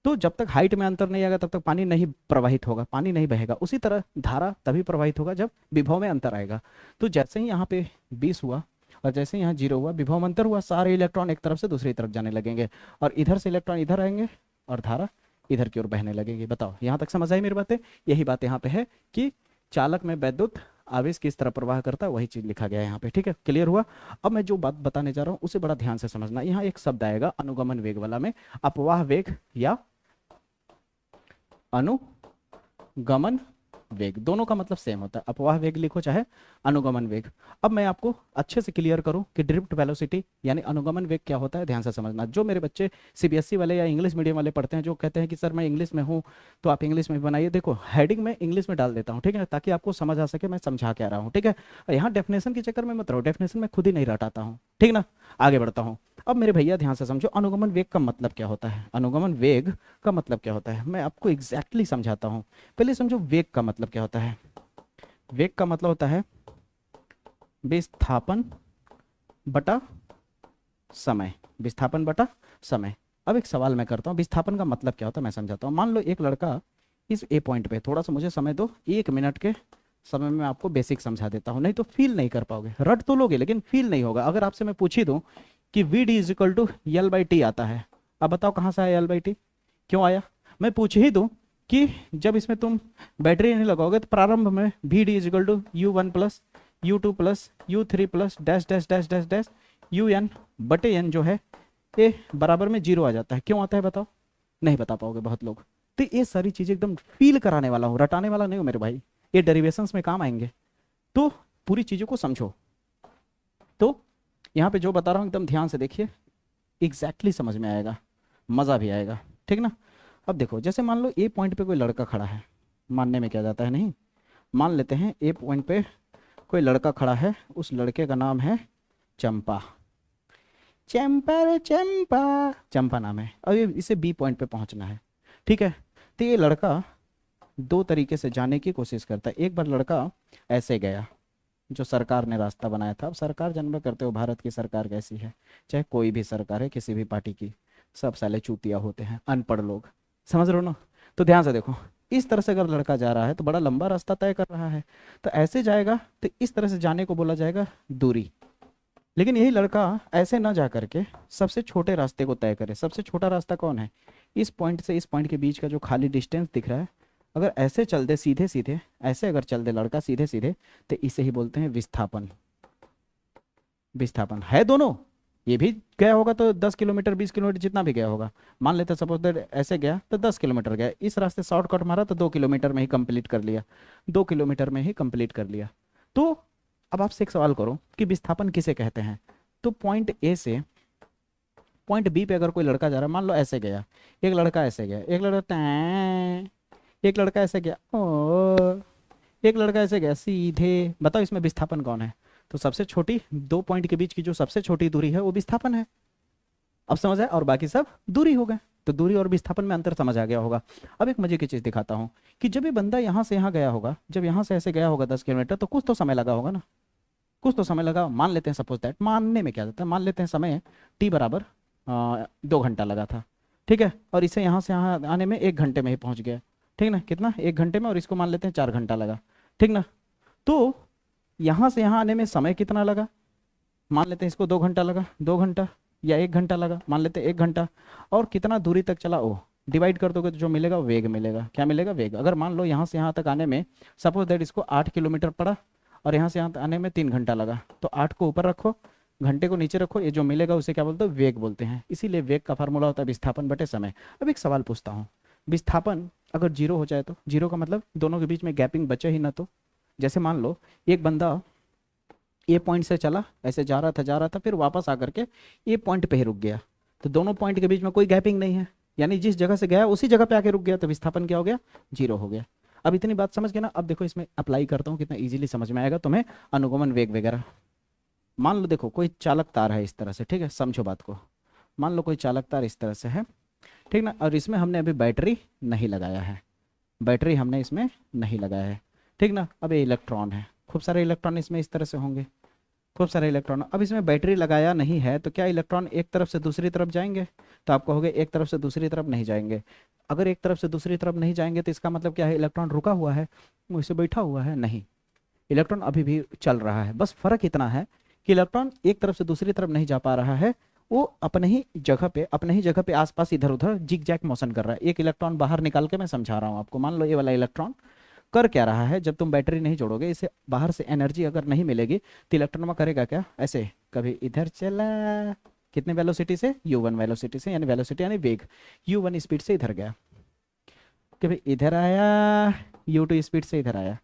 तो जब तक हाइट में अंतर नहीं आएगा तब तक पानी नहीं प्रवाहित होगा, पानी नहीं बहेगा। उसी तरह धारा तभी प्रवाहित होगा जब विभव में अंतर आएगा। तो जैसे ही यहाँ पे 20 हुआ और जैसे ही यहाँ 0 हुआ, विभव में अंतर हुआ, सारे इलेक्ट्रॉन एक तरफ से दूसरी तरफ जाने लगेंगे, और इधर से इलेक्ट्रॉन इधर आएंगे और धारा इधर की ओर बहने लगेगी। बताओ यहाँ तक समझ आई मेरी बातें? यही बात यहाँ पे है कि चालक में वैद्युत आवेश किस तरह प्रवाह करता है, वही चीज लिखा गया है यहाँ पे, ठीक है। क्लियर हुआ? अब मैं जो बात बताने जा रहा हूँ उसे बड़ा ध्यान से समझना। यहाँ एक शब्द आएगा अनुगमन वेग वाला में, अपवाह वेग या अनुगमन वेग, दोनों का मतलब सेम होता है। अपवाह वेग लिखो चाहे अनुगमन वेग। अब मैं आपको अच्छे से क्लियर करूं कि ड्रिफ्ट वेलोसिटी यानी अनुगमन वेग क्या होता है, ध्यान से समझना। जो मेरे बच्चे सीबीएसई वाले या इंग्लिश मीडियम वाले पढ़ते हैं, जो कहते हैं कि सर मैं इंग्लिश में हूं तो आप इंग्लिश में भी बनाइए, देखो हेडिंग में इंग्लिश में डाल देता हूं, ठीक है, ताकि आपको समझ आ सके मैं समझा क्या रहा हूँ, ठीक है। यहाँ डेफिनेशन के चक्कर में मत रहो, डेफिनेशन में खुद ही नहीं रटाता हूँ, ठीक ना। आगे बढ़ता हूँ। अब मेरे भैया ध्यान से समझो, अनुगमन वेग का मतलब क्या होता है, अनुगमन वेग का मतलब क्या होता है, मैं आपको एग्जैक्टली समझाता हूँ। पहले समझो वेग का मतलब क्या होता है। वेग का मतलब होता है विस्थापन बटा समय, विस्थापन बटा समय। अब एक सवाल मैं करता हूँ, विस्थापन का मतलब क्या होता है मैं समझाता हूँ। मान लो एक लड़का इस ए पॉइंट पे, थोड़ा सा मुझे समय दो, 1 मिनट के समय में आपको बेसिक समझा देता हूँ, नहीं तो फील नहीं कर पाओगे। रट तो लोगे लेकिन फील नहीं होगा। अगर आपसे मैं पूछ ही दूँ कि VD = L/T आता है, अब बताओ कहाँ से आया L/T, क्यों आया। मैं पूछ ही दूँ कि जब इसमें तुम बैटरी नहीं लगाओगे तो प्रारंभ में VD = U1 + U2 + U3 + dash dash dash dash dash UN/N जो है ये बराबर में 0 आ जाता है। क्यों आता है बताओ, नहीं बता पाओगे बहुत लोग। तो ये सारी चीजें एकदम फील कराने वाला हूँ, रटाने वाला नहीं हूँ मेरे भाई, ये डेरिवेशंस में काम आएंगे। तो पूरी चीजों को समझो। तो यहाँ पे जो बता रहा हूँ एकदम ध्यान से देखिए, एग्जैक्टली समझ में आएगा, मजा भी आएगा, ठीक ना। अब देखो जैसे मान लो ए पॉइंट पे कोई लड़का खड़ा है, मानने में क्या जाता है, नहीं। मान लेते हैं ए पॉइंट पे कोई लड़का खड़ा है, उस लड़के का नाम है चंपा। चंपा रे चंपा, चंपा नाम है। अब इसे बी पॉइंट पे पहुंचना है, ठीक है। तो ये लड़का दो तरीके से जाने की कोशिश करता है। एक बार लड़का ऐसे गया, जो सरकार ने रास्ता बनाया था। अब सरकार जानबे करते हो भारत की सरकार कैसी है, चाहे कोई भी सरकार है किसी भी पार्टी की, सब साले चूतिया होते हैं, अनपढ़ लोग, समझ रहे हो ना। तो ध्यान से देखो, इस तरह से अगर लड़का जा रहा है तो बड़ा लंबा रास्ता तय कर रहा है, तो ऐसे जाएगा तो इस तरह से जाने को बोला जाएगा दूरी। लेकिन यही लड़का ऐसे ना जा करके सबसे छोटे रास्ते को तय करे। सबसे छोटा रास्ता कौन है, इस पॉइंट से इस पॉइंट के बीच का जो खाली डिस्टेंस दिख रहा है, अगर ऐसे चल दे सीधे सीधे, ऐसे अगर चल दे लड़का सीधे सीधे, तो इसे ही बोलते हैं विस्थापन। विस्थापन है दोनों, ये भी गया होगा तो 10 किलोमीटर 20 किलोमीटर जितना भी गया होगा, मान लेते हैं सपोज दैट ऐसे गया तो 10 किलोमीटर गया, इस रास्ते शॉर्टकट मारा तो 2 किलोमीटर में ही कंप्लीट कर लिया, 2 किलोमीटर में ही कंप्लीट कर लिया। तो अब आपसे एक सवाल करो कि विस्थापन किसे कहते हैं। तो पॉइंट ए से पॉइंट बी पे अगर कोई लड़का जा रहा है, मान लो ऐसे गया, एक लड़का ऐसे गया, एक लड़का एक लड़का ऐसे गया, ओ एक लड़का ऐसे गया सीधे, बताओ इसमें विस्थापन कौन है। तो सबसे छोटी दो पॉइंट के बीच की जो सबसे छोटी दूरी है वो विस्थापन है। अब समझ आया, और बाकी सब दूरी हो गए। तो दूरी और विस्थापन में अंतर समझ आ गया होगा। अब एक मजे की चीज दिखाता हूँ कि जब ये बंदा यहाँ से यहाँ गया होगा, जब यहाँ से ऐसे गया होगा 10 किलोमीटर, तो कुछ तो समय लगा होगा ना, कुछ तो समय लगा। मान लेते हैं सपोज दैट, मानने में क्या जाता है, मान लेते हैं समय t बराबर 2 घंटा लगा था, ठीक है। और इसे यहाँ से यहाँ आने में 1 घंटे में ही पहुँच गया, ठीक ना, कितना 1 घंटे में, और इसको मान लेते हैं 4 घंटा लगा, ठीक ना। तो यहाँ से यहाँ आने में समय कितना लगा, मान लेते हैं इसको 2 घंटा लगा, 2 घंटा या 1 घंटा लगा, मान लेते हैं 1 घंटा। और कितना दूरी तक चला, ओ डिवाइड कर दोगे तो जो मिलेगा वेग मिलेगा। क्या मिलेगा, वेग। अगर मान लो यहाँ से यहाँ तक आने में सपोज दैट इसको 8 किलोमीटर पड़ा और यहाँ से यहाँ आने में 3 घंटा लगा, तो 8 को ऊपर रखो, घंटे को नीचे रखो, ये जो मिलेगा उसे क्या बोलते हैं, वेग बोलते हैं। इसीलिए वेग का फार्मूला होता है विस्थापन बटे समय। अब एक सवाल पूछता हूँ, विस्थापन अगर 0 हो जाए तो, 0 का मतलब दोनों के बीच में गैपिंग बचे ही ना। तो जैसे मान लो एक बंदा ए पॉइंट से चला, ऐसे जा रहा था, फिर वापस आकर के ए पॉइंट पे ही रुक गया, तो दोनों पॉइंट के बीच में कोई गैपिंग नहीं है, यानी जिस जगह से गया उसी जगह पे आके रुक गया, तो विस्थापन क्या हो गया, 0 हो गया। अब इतनी बात समझ गए ना। अब देखो इसमें अप्लाई करता हूँ, कितना इजीली समझ में आएगा तुम्हें, अनुगमन वेग वगैरह। मान लो देखो कोई चालक तार है इस तरह से, ठीक है, समझो बात को। मान लो कोई चालक तार इस तरह से है, ठीक ना, और इसमें हमने अभी बैटरी नहीं लगाया है, बैटरी हमने इसमें नहीं लगाया है, ठीक ना। अब ये इलेक्ट्रॉन है, खूब सारे इलेक्ट्रॉन इसमें इस तरह से होंगे, खूब सारे इलेक्ट्रॉन। अब इसमें बैटरी लगाया नहीं है तो क्या इलेक्ट्रॉन एक तरफ से दूसरी तरफ जाएंगे, तो आप कहोगे एक तरफ से दूसरी तरफ नहीं जाएंगे। अगर एक तरफ से दूसरी तरफ नहीं जाएंगे तो इसका मतलब क्या है, इलेक्ट्रॉन रुका हुआ है, वैसे बैठा हुआ है, नहीं, इलेक्ट्रॉन अभी भी चल रहा है। बस फर्क इतना है कि इलेक्ट्रॉन एक तरफ से दूसरी तरफ नहीं जा पा रहा है, वो अपने ही जगह पे आसपास इधर उधर जिग जैग मोशन कर रहा है। एक इलेक्ट्रॉन बाहर निकाल के मैं समझा रहा हूँ आपको। मान लो ये वाला इलेक्ट्रॉन कर क्या रहा है, जब तुम बैटरी नहीं जोड़ोगे, इसे बाहर से एनर्जी अगर नहीं मिलेगी तो इलेक्ट्रॉन में करेगा क्या, ऐसे कभी इधर चला, कितने वेलोसिटी से, u1 वेलोसिटी से, यानी वेलोसिटी यानी वेग, u1 स्पीड से इधर गया, कभी इधर आया, u2 स्पीड से इधर आया,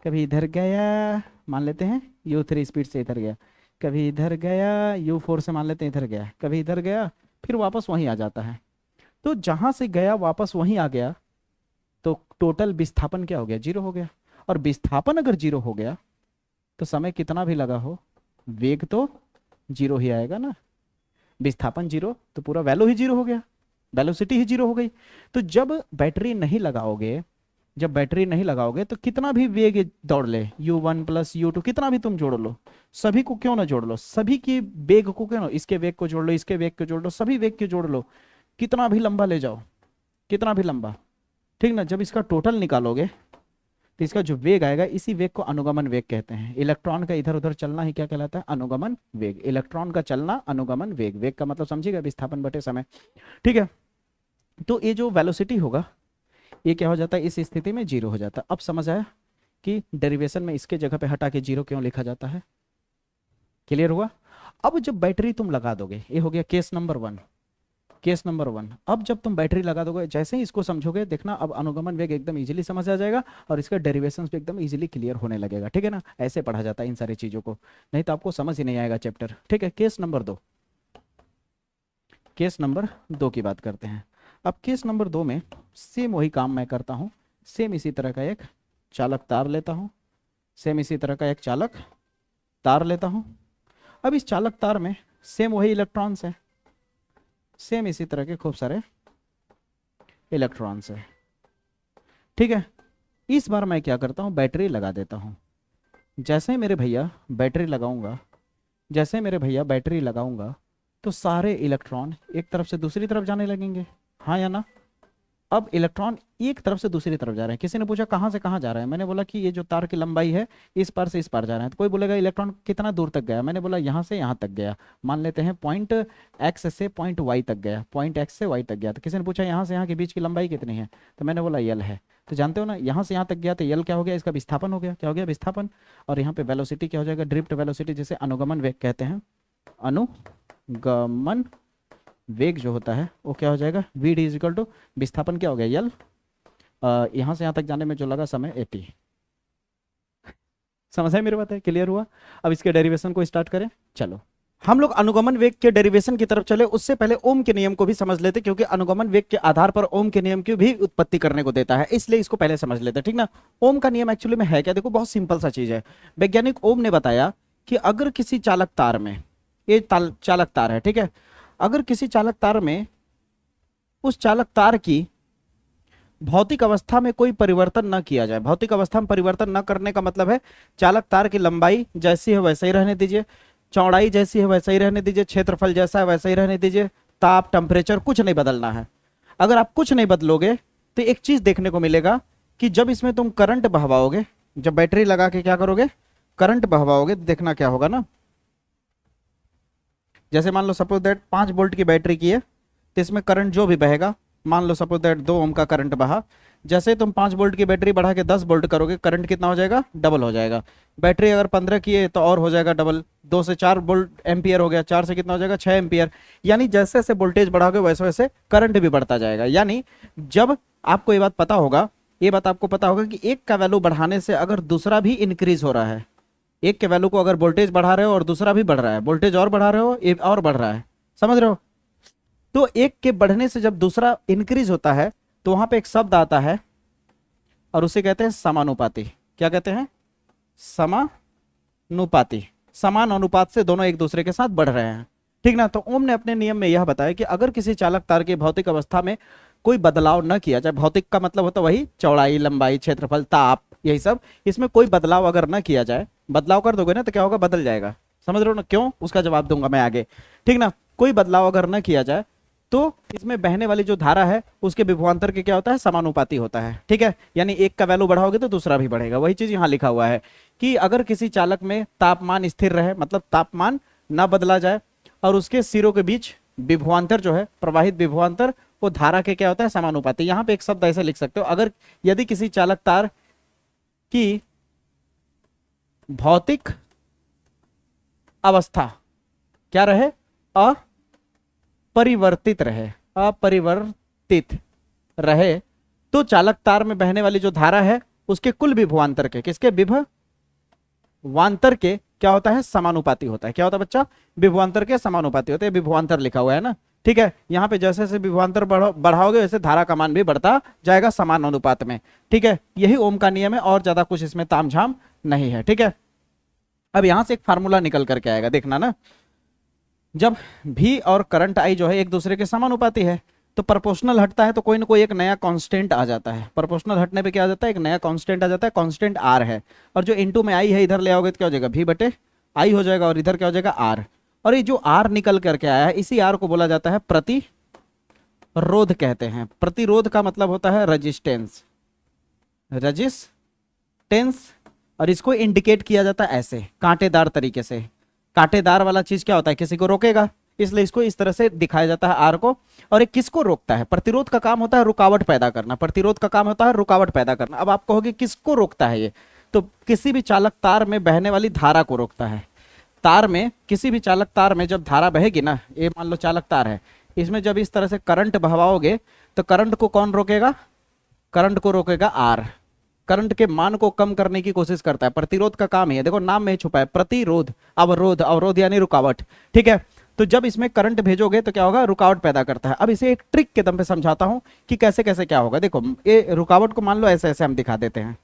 कभी इधर गया, मान लेते हैं u3 स्पीड से इधर गया, कभी इधर गया, u4 से मान लेते हैं इधर गया, कभी इधर गया, फिर वापस वहीं आ जाता है। तो जहां से गया वापस वहीं आ गया, तो टोटल विस्थापन क्या हो गया, 0 हो गया। और विस्थापन अगर 0 हो गया तो समय कितना भी लगा हो, वेग तो 0 ही आएगा ना। विस्थापन 0 तो पूरा वैल्यू ही 0 हो गया, वेलोसिटी ही 0 हो गई। तो जब बैटरी नहीं लगाओगे तो कितना भी वेग दौड़ ले, u1 प्लस u2 कितना भी तुम जोड़ लो, सभी को क्यों ना जोड़ लो, सभी की वेग को क्यों ना, इसके वेग को जोड़ लो, इसके वेग को जोड़ लो, सभी वेग को जोड़ लो, कितना भी लंबा ले जाओ, कितना भी लंबा, ठीक ना। जब इसका टोटल निकालोगे तो इसका जो वेग आएगा, इसी वेग को अनुगमन वेग कहते हैं। इलेक्ट्रॉन का इधर उधर चलना ही क्या कहलाता है, अनुगमन वेग। इलेक्ट्रॉन का चलना अनुगमन वेग, वेग का मतलब समझिएगा विस्थापन बटे समय, ठीक है। तो ये जो वेलोसिटी होगा ये क्या हो जाता है, इस स्थिति में 0 हो जाता है। अब समझ आया कि डेरिवेशन में इसके जगह पे हटा के 0 क्यों लिखा जाता है, क्लियर हुआ। अब जब बैटरी तुम लगा दोगे, ये हो गया केस नंबर 1, केस नंबर 1। अब जब तुम बैटरी लगा दोगे, जैसे ही इसको समझोगे, देखना अब अनुगमन वेग एकदम इजीली समझ आ जाएगा और इसका डेरिवेशंस भी एकदम इजीली क्लियर होने लगेगा, ठीक है ना। ऐसे पढ़ा जाता है इन सारी चीजों को, नहीं तो आपको समझ ही नहीं आएगा चैप्टर, ठीक है। केस नंबर 2, केस नंबर 2 की बात करते हैं। अब केस नंबर 2 में सेम वही काम मैं करता हूं सेम इसी तरह का एक चालक तार लेता हूं, सेम इसी तरह का एक चालक तार लेता हूं। अब इस चालक तार में सेम वही इलेक्ट्रॉन्स है, सेम इसी तरह के खूब सारे इलेक्ट्रॉन्स है, ठीक है। इस बार मैं क्या करता हूं, बैटरी लगा देता हूं। जैसे मेरे भैया बैटरी लगाऊंगा, जैसे मेरे भैया बैटरी लगाऊंगा तो सारे इलेक्ट्रॉन एक तरफ से दूसरी तरफ जाने लगेंगे, हाँ या ना। अब इलेक्ट्रॉन एक तरफ से दूसरी तरफ जा रहे हैं। किसी ने पूछा कहाँ से कहाँ जा रहे हैं, मैंने बोला कि ये जो तार की लंबाई है इस पार से इस पार जा रहे हैं। तो कोई बोलेगा इलेक्ट्रॉन कितना दूर तक गया, मैंने बोला यहाँ से यहाँ तक गया, मान लेते हैं पॉइंट एक्स से पॉइंट वाई तक गया, पॉइंट एक्स से वाई तक गया। तो किसी ने पूछा यहाँ से यहाँ के बीच की लंबाई कितनी है, तो मैंने बोला यल है। तो जानते हो ना, यहाँ से यहाँ तक गया तो यल क्या हो गया, इसका विस्थापन हो गया। क्या हो गया, विस्थापन। और यहाँ पे वेलोसिटी क्या हो जाएगा, ड्रिफ्ट वेलोसिटी, जिसे अनुगमन वेग कहते हैं। अनुगमन वेग जो होता है वो क्या हो जाएगा, V D is equal to विस्थापन क्या हो गया, यल। यहाँ से यहाँ तक जाने में जो लगा समय 80। समझ है मेरी बात है, क्लियर हुआ। अब इसके डेरिवेशन को स्टार्ट करें। चलो हम लोग अनुगमन वेग के डेरिवेशन की तरफ चले, उससे पहले ओम के नियम को भी समझ लेते, क्योंकि अनुगमन वेग के आधार पर ओम के नियम की भी उत्पत्ति करने को देता है, इसलिए इसको पहले समझ लेते, ठीक ना। ओम का नियम एक्चुअली में है क्या, देखो बहुत सिंपल सा चीज है। वैज्ञानिक ओम ने बताया कि अगर किसी चालक तार में, ये चालक तार है, ठीक है, अगर किसी चालक तार में उस चालक तार की भौतिक अवस्था में कोई परिवर्तन न किया जाए, भौतिक अवस्था में परिवर्तन न करने का मतलब है चालक तार की लंबाई जैसी है वैसे ही रहने दीजिए, चौड़ाई जैसी है वैसा ही रहने दीजिए, क्षेत्रफल जैसा है वैसा ही रहने दीजिए, ताप टेम्परेचर कुछ नहीं बदलना है। अगर आप कुछ नहीं बदलोगे तो एक चीज देखने को मिलेगा कि जब इसमें तुम करंट बहवाओगे, जब बैटरी लगा के क्या करोगे, करंट बहवाओगे, तो देखना क्या होगा ना, जैसे मान लो सपोज दैट 5 वोल्ट की बैटरी की है, तो इसमें करंट जो भी बहेगा, मान लो सपोज दैट 2 ओम का करंट बहा, जैसे तुम 5 वोल्ट की बैटरी बढ़ा के 10 वोल्ट करोगे, करंट कितना हो जाएगा, डबल हो जाएगा। बैटरी अगर 15 की है तो और हो जाएगा डबल, 2 से 4 वोल्ट एम्पियर हो गया, 4 से कितना हो जाएगा, 6 एम्पियर। यानी जैसे जैसे वोल्टेज बढ़ाओगे वैसे वैसे करंट भी बढ़ता जाएगा। यानी जब आपको ये बात पता होगा, ये बात आपको पता होगा कि एक का वैल्यू बढ़ाने से अगर दूसरा भी इंक्रीज हो रहा है, एक के वैल्यू को अगर वोल्टेज बढ़ा रहे हो और दूसरा भी बढ़ रहा है, वोल्टेज और बढ़ा रहे हो एक और बढ़ रहा है, समझ रहे हो, तो एक के बढ़ने से जब दूसरा इंक्रीज होता है तो वहां पे एक शब्द आता है और उसे कहते हैं समानुपाती। क्या कहते हैं, समानुपाती। समान अनुपात से दोनों एक दूसरे के साथ बढ़ रहे हैं, ठीक ना। तो ओम ने अपने नियम में यह बताया कि अगर किसी चालक तार की भौतिक अवस्था में कोई बदलाव न किया जाए, भौतिक का मतलब होता है वही चौड़ाई, लंबाई, क्षेत्रफल, ताप, यही सब, इसमें कोई बदलाव अगर न किया जाए, बदलाव कर दोगे ना तो क्या होगा, बदल जाएगा। समझ रहे हो ना, क्यों, उसका जवाब दूंगा मैं आगे, ठीक ना। कोई बदलाव अगर न किया जाए तो इसमें बहने वाली जो धारा है उसके विभवांतर के क्या होता है, समानुपाती होता है, ठीक है। यानी एक का वैल्यू बढ़ाओगे तो दूसरा भी बढ़ेगा। वही चीज यहाँ लिखा हुआ है कि अगर किसी चालक में तापमान स्थिर रहे, मतलब तापमान ना बदला जाए, और उसके सिरों के बीच विभवांतर जो है, प्रवाहित विभवांतर, वो धारा के क्या होता है, समानुपाती। यहाँ पे एक शब्द ऐसे लिख सकते हो, अगर यदि किसी चालक तार की भौतिक अवस्था क्या रहे, अपरिवर्तित रहे, अपरिवर्तित रहे, तो चालक तार में बहने वाली जो धारा है उसके कुल विभवांतर के, किसके, विभवांतर के क्या होता है, समानुपाती होता है। क्या होता है बच्चा, विभवांतर के समानुपाती होते हैं। विभवांतर लिखा हुआ है ना, ठीक है। यहाँ पे जैसे जैसे विभवांतर बढ़ाओगे वैसे धारा का मान भी बढ़ता जाएगा समान अनुपात में, ठीक है। यही ओम का नियम है और ज्यादा कुछ इसमें तामझाम नहीं है, ठीक है। अब यहां से एक फार्मूला निकल करके आएगा, देखना ना, जब भी और करंट आई जो है एक दूसरे के समानुपाती है तो प्रोपोर्शनल हटता है तो कोई ना कोई एक नया कांस्टेंट आ जाता है। प्रोपोर्शनल हटने पे क्या आ जाता है, एक नया कांस्टेंट आ जाता है, कांस्टेंट आर है। और जो इनटू में आई है इधर ले आओगे तो क्या हो जाएगा, भी बटे आई हो जाएगा, और इधर क्या हो जाएगा, आर। और ये जो आर निकल करके आया है, इसी आर को बोला जाता है प्रतिरोध कहते हैं। प्रतिरोध का मतलब होता है रजिस्टेंस, रजिस्टेंस। और इसको इंडिकेट किया जाता है ऐसे कांटेदार तरीके से। कांटेदार वाला चीज क्या होता है, किसी को रोकेगा, इसलिए इसको इस तरह से दिखाया जाता है आर को। और ये किसको रोकता है, प्रतिरोध का काम होता है रुकावट पैदा करना, प्रतिरोध का काम होता है रुकावट पैदा करना। अब आप कहोगे किसको रोकता है ये, तो किसी भी चालक तार में बहने वाली धारा को रोकता है। तार में, किसी भी चालक तार में जब धारा बहेगी ना, ये मान लो चालक तार है, इसमें जब इस तरह से करंट बहवाओगे तो करंट को कौन रोकेगा, करंट को रोकेगा आर। करंट के मान को कम करने की कोशिश करता है, प्रतिरोध का काम ही है। देखो नाम में ही छुपा है, प्रतिरोध, अवरोध, अवरोध यानी रुकावट, ठीक है। तो जब इसमें करंट भेजोगे तो क्या होगा, रुकावट पैदा करता है। अब इसे एक ट्रिक के दम पे समझाता हूं कि कैसे कैसे क्या होगा। देखो ये रुकावट को मान लो ऐसे ऐसे हम दिखा देते हैं,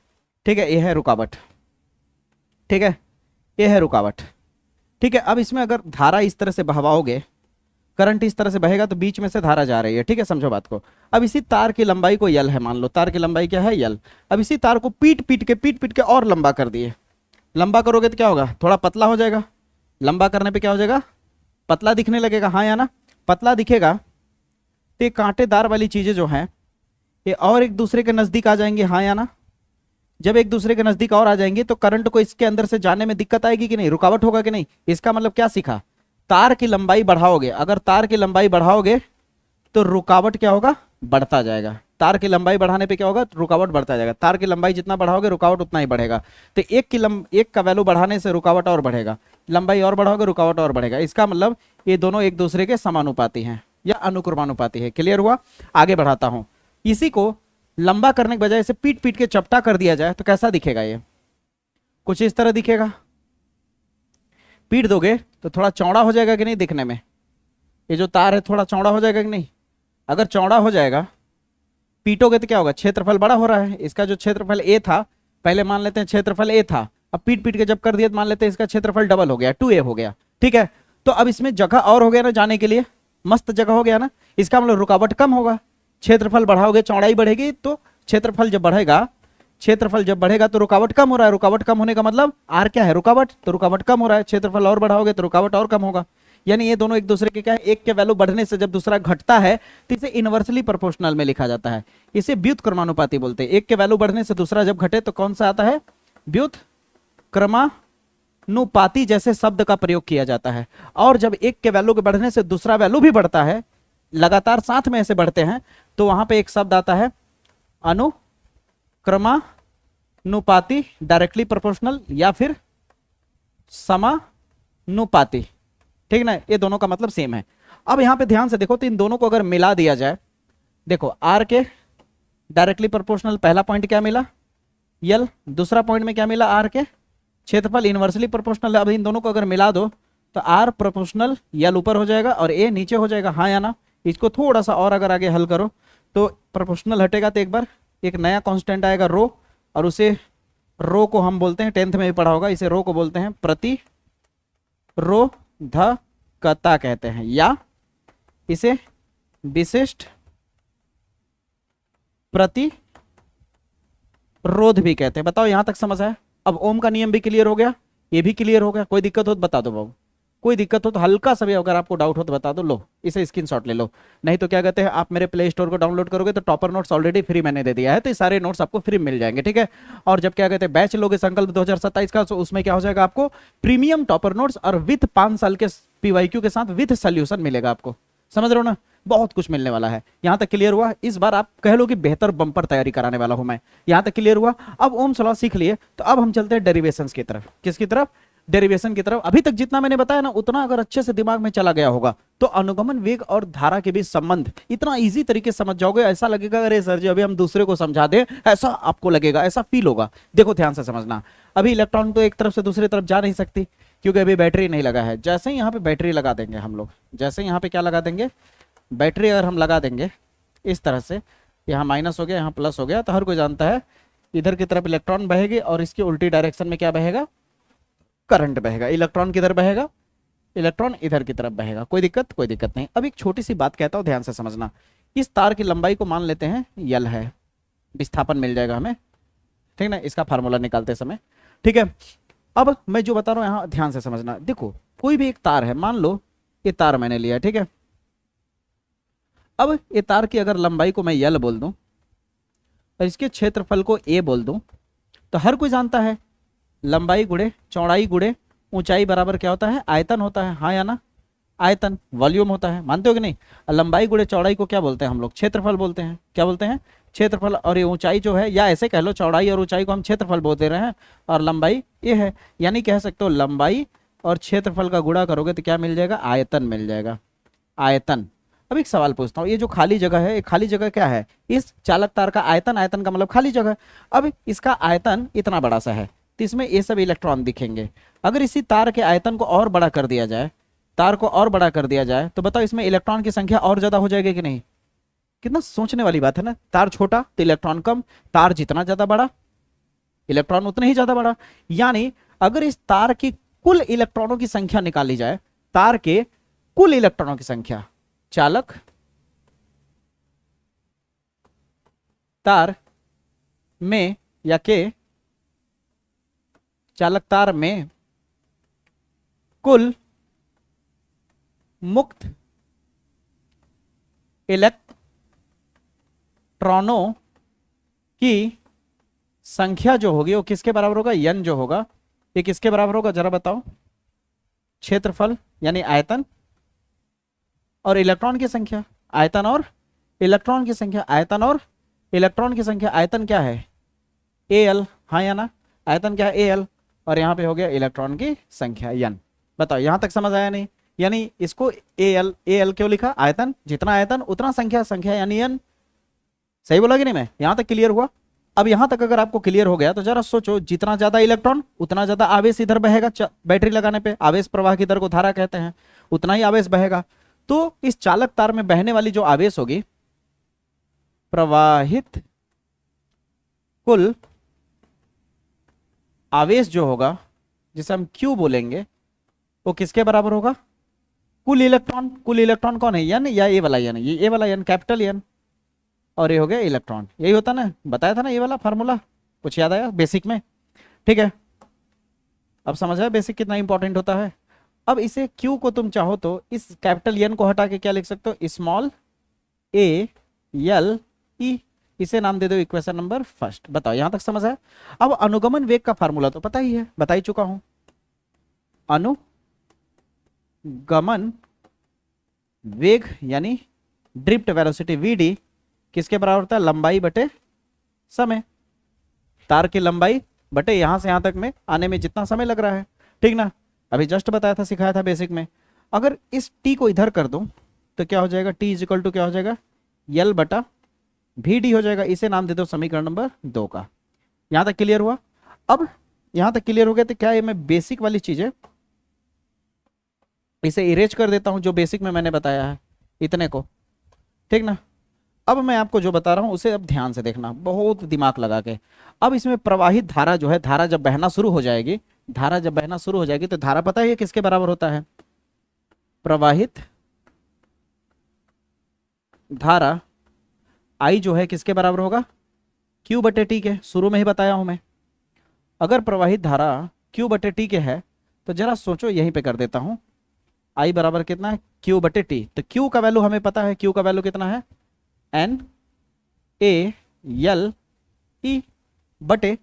ठीक है, ये है रुकावट, ठीक है, ये है रुकावट, ठीक है। अब इसमें अगर धारा इस तरह से बहवाओगे, करंट इस तरह से बहेगा तो बीच में से धारा जा रही है, ठीक है, समझो बात को। अब इसी तार की लंबाई को यल है, मान लो तार की लंबाई क्या है, यल। अब इसी तार को पीट पीट के और लंबा कर दिए। लंबा करोगे तो क्या होगा, थोड़ा पतला हो जाएगा। लंबा करने पे क्या हो जाएगा, पतला दिखने लगेगा, हाँ या ना। पतला दिखेगा तो ये कांटेदार वाली चीजें जो हैं ये और एक दूसरे के नजदीक आ जाएंगे, हाँ या ना। जब एक दूसरे के नजदीक और आ जाएंगे तो करंट को इसके अंदर से जाने में दिक्कत आएगी कि नहीं, रुकावट होगा कि नहीं। इसका मतलब क्या सीखा, तार की लंबाई बढ़ाओगे, अगर तार की लंबाई बढ़ाओगे तो रुकावट क्या होगा, बढ़ता जाएगा। तार की लंबाई बढ़ाने पे क्या होगा, रुकावट बढ़ता जाएगा। तार की लंबाई जितना बढ़ाओगे रुकावट उतना ही बढ़ेगा। तो एक का वैल्यू बढ़ाने से रुकावट और बढ़ेगा, लंबाई और बढ़ाओगे रुकावट और बढ़ेगा। इसका मतलब ये दोनों एक दूसरे के समानुपाती हैं या अनुक्रमानुपाती है। क्लियर हुआ, आगे बढ़ाता हूं। इसी को लंबा करने के बजाय इसे पीट पीट के चपटा कर दिया जाए तो कैसा दिखेगा, ये कुछ इस तरह दिखेगा। पीट दोगे तो थोड़ा चौड़ा हो जाएगा कि नहीं दिखने में, ये जो तार है थोड़ा चौड़ा हो जाएगा कि नहीं। अगर चौड़ा हो जाएगा, पीटोगे तो क्या होगा, क्षेत्रफल बड़ा हो रहा है। इसका जो क्षेत्रफल ए था, पहले मान लेते हैं क्षेत्रफल ए था, अब पीट पीट के जब कर दिया तो मान लेते हैं इसका क्षेत्रफल डबल हो गया, 2a हो गया, ठीक है। तो अब इसमें जगह और हो गया ना जाने के लिए, मस्त जगह हो गया ना। इसका मतलब रुकावट कम होगा, क्षेत्रफल बढ़ाओगे चौड़ाई बढ़ेगी तो क्षेत्रफल जब बढ़ेगा, क्षेत्रफल जब बढ़ेगा तो रुकावट कम हो रहा है। रुकावट कम होने का मतलब आर क्या है, रुकावट, तो रुकावट कम हो रहा है। क्षेत्रफल और बढ़ाओगे तो रुकावट और कम होगा। यानी ये दोनों एक दूसरे के क्या है, एक के वैल्यू बढ़ने से जब दूसरा घटता है तो इसे इनवर्सली प्रोपोर्शनल में लिखा जाता है। इसे व्युत्क्रमानुपाती बोलते हैं। एक के वैल्यू बढ़ने से दूसरा जब घटे तो कौन सा आता है, व्युत्क्रमानुपाती जैसे शब्द का प्रयोग किया जाता है। और जब एक के वैल्यू के बढ़ने से दूसरा वैल्यू भी बढ़ता है, लगातार साथ में ऐसे बढ़ते हैं, तो वहां पे एक शब्द आता है अनुक्रमानुपाती, डायरेक्टली प्रोपोर्शनल या फिर समानुपाती, ठीक ना। ये दोनों का मतलब सेम है। अब यहां पे ध्यान से देखो तो इन दोनों को अगर मिला दिया जाए, देखो आर के डायरेक्टली प्रोपोर्शनल पहला पॉइंट क्या मिला, यल, दूसरा पॉइंट में क्या मिला, आर के क्षेत्रफल इनवर्सली प्रोपोर्शनल है। अब इन दोनों को अगर मिला दो तो आर प्रोपोर्शनल यल ऊपर हो जाएगा और ए नीचे हो जाएगा, हाँ या ना। इसको थोड़ा सा और अगर आगे हल करो तो प्रोपोर्शनल हटेगा तो एक बार एक नया कांस्टेंट आएगा रो, और उसे रो को हम बोलते हैं, 10th में भी पढ़ा होगा, इसे रो को बोलते हैं प्रतिरोधकता कहते हैं, या इसे विशिष्ट प्रतिरोध भी कहते हैं। बताओ यहां तक समझ आया। अब ओम का नियम भी क्लियर हो गया, ये भी क्लियर हो गया। कोई दिक्कत हो तो बता दो बाबू, कोई दिक्कत हो तो हल्का सा भी अगर आपको डाउट हो तो बता दो। लो इसे स्क्रीनशॉट ले लो, नहीं तो क्या कहते हैं, आप मेरे प्ले स्टोर को डाउनलोड करोगे तो टॉपर नोट्स ऑलरेडी फ्री मैंने दे दिया है, तो ये सारे नोट्स आपको फ्री मिल जाएंगे, ठीक है। और जब क्या कहते हैं बैच लोगे संकल्प 2027 का, तो उसमें क्या हो जाएगा, आपको प्रीमियम टॉपर नोट्स और विथ 5 साल के पीवाईक्यू के साथ विथ सोल्यूशन मिलेगा आपको। समझ रहे हो ना, बहुत कुछ मिलने वाला है। यहां तक क्लियर हुआ। इस बार आप कह लो कि बेहतर बम्पर तैयारी कराने वाला हूं मैं। यहां तक क्लियर हुआ। अब ओम्स लॉ सीख लिए तो अब हम चलते हैं डेरिवेशंस की तरफ। किसकी तरफ, डेरिवेशन की तरफ। अभी तक जितना मैंने बताया ना, उतना अगर अच्छे से दिमाग में चला गया होगा तो अनुगमन वेग और धारा के बीच संबंध इतना इजी तरीके से समझ जाओगे। ऐसा लगेगा अरे सर जी अभी हम दूसरे को समझा दें, ऐसा आपको लगेगा, ऐसा फील होगा। देखो ध्यान से समझना, अभी इलेक्ट्रॉन तो एक तरफ से दूसरी तरफ जा नहीं सकती क्योंकि अभी बैटरी नहीं लगा है। जैसे ही यहाँ पे बैटरी लगा देंगे हम लोग, जैसे यहाँ पे क्या लगा देंगे, बैटरी अगर हम लगा देंगे इस तरह से, यहाँ माइनस हो गया यहाँ प्लस हो गया, तो हर कोई जानता है इधर की तरफ इलेक्ट्रॉन बहेगी और इसकी उल्टी डायरेक्शन में क्या बहेगा, करंट बहेगा। इलेक्ट्रॉन किधर बहेगा, इलेक्ट्रॉन इधर की तरफ बहेगा। कोई दिक्कत, कोई दिक्कत नहीं। अब एक छोटी सी बात कहता हूं, ध्यान से समझना। इस तार की लंबाई को मान लेते हैं यल है, विस्थापन मिल जाएगा हमें, ठीक ना, इसका फार्मूला निकालते समय, ठीक है। अब मैं जो बता रहा हूं यहां ध्यान से समझना। देखो कोई भी एक तार है, मान लो ये तार मैंने लिया, ठीक है। अब ये तार की अगर लंबाई को मैं यल बोल दूं और इसके क्षेत्रफल को ए बोल दूं, तो हर कोई जानता है लंबाई गुणे चौड़ाई गुणे ऊंचाई बराबर क्या होता है, आयतन होता है, हाँ या ना। आयतन वॉल्यूम होता है, मानते हो कि नहीं। लंबाई गुणे चौड़ाई को क्या बोलते हैं हम लोग, क्षेत्रफल बोलते हैं। क्या बोलते हैं, क्षेत्रफल। और ये ऊंचाई जो है, या ऐसे कह लो चौड़ाई और ऊंचाई को हम क्षेत्रफल बोल दे रहे हैं, और लंबाई ये है। यानी कह सकते हो लंबाई और क्षेत्रफल का गुणा करोगे तो क्या मिल जाएगा, आयतन मिल जाएगा, आयतन। अब एक सवाल पूछता हूँ, ये जो खाली जगह है, ये खाली जगह क्या है, इस चालक तार का आयतन, आयतन का मतलब खाली जगह। अब इसका आयतन इतना बड़ा सा है तो इसमें ये सब इलेक्ट्रॉन दिखेंगे। अगर इसी तार के आयतन को और बड़ा कर दिया जाए तार को और बड़ा कर दिया जाए तो बताओ इसमें इलेक्ट्रॉन की संख्या और ज्यादा हो जाएगी कि नहीं? कितना सोचने वाली बात है ना। तार छोटा तो इलेक्ट्रॉन कम, तार जितना ज्यादा बड़ा इलेक्ट्रॉन उतना ही ज्यादा बड़ा। यानी अगर इस तार की कुल इलेक्ट्रॉनों की संख्या निकाली जाए, तार के कुल इलेक्ट्रॉनों की संख्या चालक तार में या के चालक तार में कुल मुक्त इलेक्ट्रॉनों की संख्या जो होगी वो किसके बराबर होगा? n जो होगा ये किसके बराबर होगा जरा बताओ? क्षेत्रफल यानी आयतन और इलेक्ट्रॉन की संख्या। आयतन और इलेक्ट्रॉन की संख्या, आयतन और इलेक्ट्रॉन की संख्या। आयतन क्या है? Al, हाँ या ना? आयतन क्या है? Al, और यहां पे हो गया इलेक्ट्रॉन की संख्या n। बताओ यहां तक समझ आया नहीं? यानी इसको Al क्यों लिखा? आयतन, जितना आयतन उतना संख्या, संख्या यानी n। सही बोला कि नहीं मैं? यहां तक क्लियर हुआ? अब यहां तक अगर आपको क्लियर हो गया तो जरा सोचो, जितना ज्यादा इलेक्ट्रॉन उतना ज्यादा आवेश इधर बहेगा। बैटरी लगाने पे आवेश प्रवाह की दर को धारा कहते हैं, उतना ही आवेश बहेगा। तो इस चालक तार में बहने वाली जो आवेश होगी, प्रवाहित कुल आवेश जो होगा जिसे हम Q बोलेंगे, वो किसके बराबर होगा? कुल इलेक्ट्रॉन। कुल इलेक्ट्रॉन कौन है? n या ए वाला n? ये ए वाला n, कैपिटल n, और ये हो गया इलेक्ट्रॉन। यही होता ना, बताया था ना ये वाला फार्मूला, कुछ याद आया बेसिक में? ठीक है, अब समझ आया बेसिक कितना इंपॉर्टेंट होता है। अब इसे Q को तुम चाहो तो इस कैपिटल n को हटा के क्या लिख सकते हो? स्मॉल a l e, इसे नाम दे दो इक्वेशन नंबर फर्स्ट। बताओ यहां तक समझ आया? अब अनुगमन वेग का फार्मूला तो पता ही है, बता ही चुका हूं। अनुगमन वेग यानी ड्रिफ्ट वेलोसिटी vd किसके बराबर होता है? लंबाई बटे समय। तार की लंबाई बटे यहां से यहां तक में आने में जितना समय लग रहा है, ठीक ना? अभी जस्ट बताया था, सिखाया था बेसिक में। अगर इस t को इधर कर दूं तो क्या हो जाएगा? t इज इक्वल टू क्या हो जाएगा? l बटा vd हो जाएगा। इसे नाम दे दो समीकरण नंबर 2 का। यहां तक क्लियर हुआ? अब यहां तक क्लियर हो गया तो क्या है, मैं बेसिक वाली चीजें इसे इरेज कर देता हूं जो बेसिक में मैंने बताया है, इतने को, ठीक ना? अब मैं आपको जो बता रहा हूं उसे अब ध्यान से देखना, बहुत दिमाग लगा के। अब इसमें प्रवाहित धारा जो है, धारा जब बहना शुरू हो जाएगी, धारा जब बहना शुरू हो जाएगी तो धारा पता है ये किसके बराबर होता है? प्रवाहित धारा I जो है किसके बराबर होगा? Q बटे T के। शुरू में ही बताया हूं मैं। अगर प्रवाहित धारा Q बटे T के है तो जरा सोचो, यहीं पे कर देता हूं। I बराबर कितना है? Q बटे T। तो Q का वैल्यू हमें पता है, Q का वैल्यू कितना है? N A L E बटे,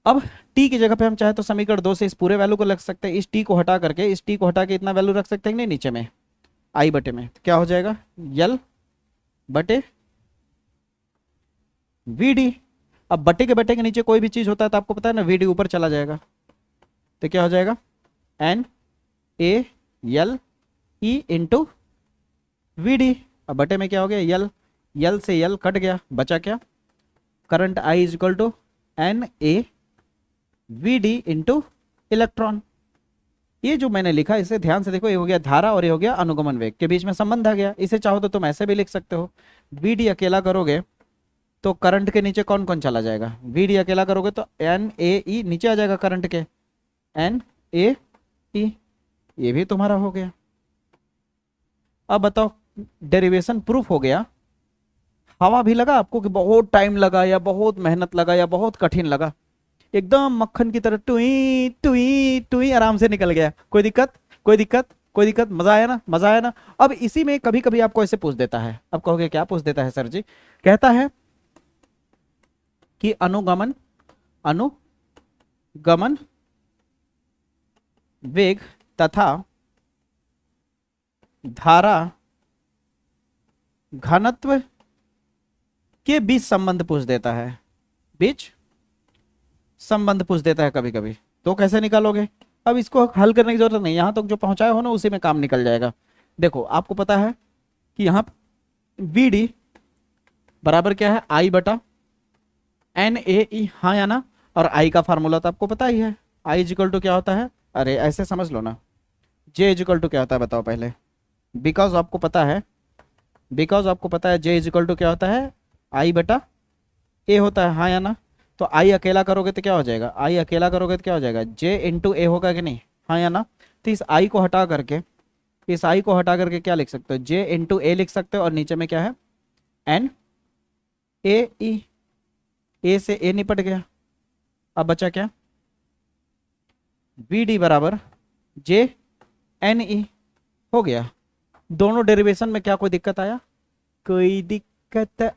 अब T की जगह पे हम चाहे तो समीकरण 2 से इस पूरे वैल्यू को रख सकते हैं। इस T को हटा करके, इस T को हटा के इतना वैल्यू रख सकते हैं नहीं नीचे में, I बटे में। तो क्या हो जाएगा? L बटे VD। अब बटे के नीचे कोई भी चीज होता है तो आपको पता है ना, VD ऊपर चला जाएगा। तो क्या हो जाएगा? N A L E into VD। अब बटे में क्या हो गया? L। L से L कट गया, बचा क्या? Current I is equal to N A VD into electron. ये जो मैंने लिखा इसे ध्यान से देखो, ये हो गया धारा और ये हो गया अनुगमन वेग, के बीच में संबंध आ गया। इसे चाहो तो तुम ऐसे भी लिख सकते हो, VD अकेला करोगे तो करंट के नीचे कौन कौन चला जाएगा? VD अकेला करोगे तो NaE नीचे आ जाएगा, करंट के NaE, ये भी तुम्हारा हो गया। अब बताओ, डेरिवेशन प्रूफ हो गया। हवा भी लगा आपको कि बहुत टाइम लगा या बहुत मेहनत लगा या बहुत कठिन लगा? एकदम मक्खन की तरह टुई टुई टुई आराम से निकल गया। कोई दिक्कत? कोई दिक्कत? कोई दिक्कत? मजा आया ना? मजा आया ना? अब इसी में कभी कभी आपको ऐसे पूछ देता है, अब कहोगे क्या पूछ देता है सर जी? कहता है कि अनुगमन वेग तथा धारा घनत्व के बीच संबंध पूछ देता है, बीच संबंध पूछ देता है कभी कभी। तो कैसे निकालोगे? अब इसको हल करने की जरूरत नहीं, यहां तक जो पहुंचाए हो ना उसी में काम निकल जाएगा। देखो आपको पता है कि यहां VD बराबर क्या है? I बटा NaE, हाँ या ना? और I का फार्मूला तो आपको पता ही है, I इज इक्वल टू क्या होता है? अरे ऐसे समझ लो ना, जे इज इक्वल टू क्या होता है बताओ पहले। बिकॉज आपको पता है, जे इज इक्वल टू क्या होता है, आई बटा ए होता है, हाँ या ना। तो आई अकेला करोगे तो क्या हो जाएगा, जे इंटू ए होगा कि नहीं, हाँ या ना। तो इस आई को हटा करके, क्या लिख सकते हो, जे इंटू ए लिख सकते हो, और नीचे में क्या है, एन ए ई, ए से ए निपट गया। अब बचा क्या, बी डी बराबर जे एन ई, हो गया। दोनों डेरिवेशन में क्या कोई दिक्कत आया, कोई दिक्कत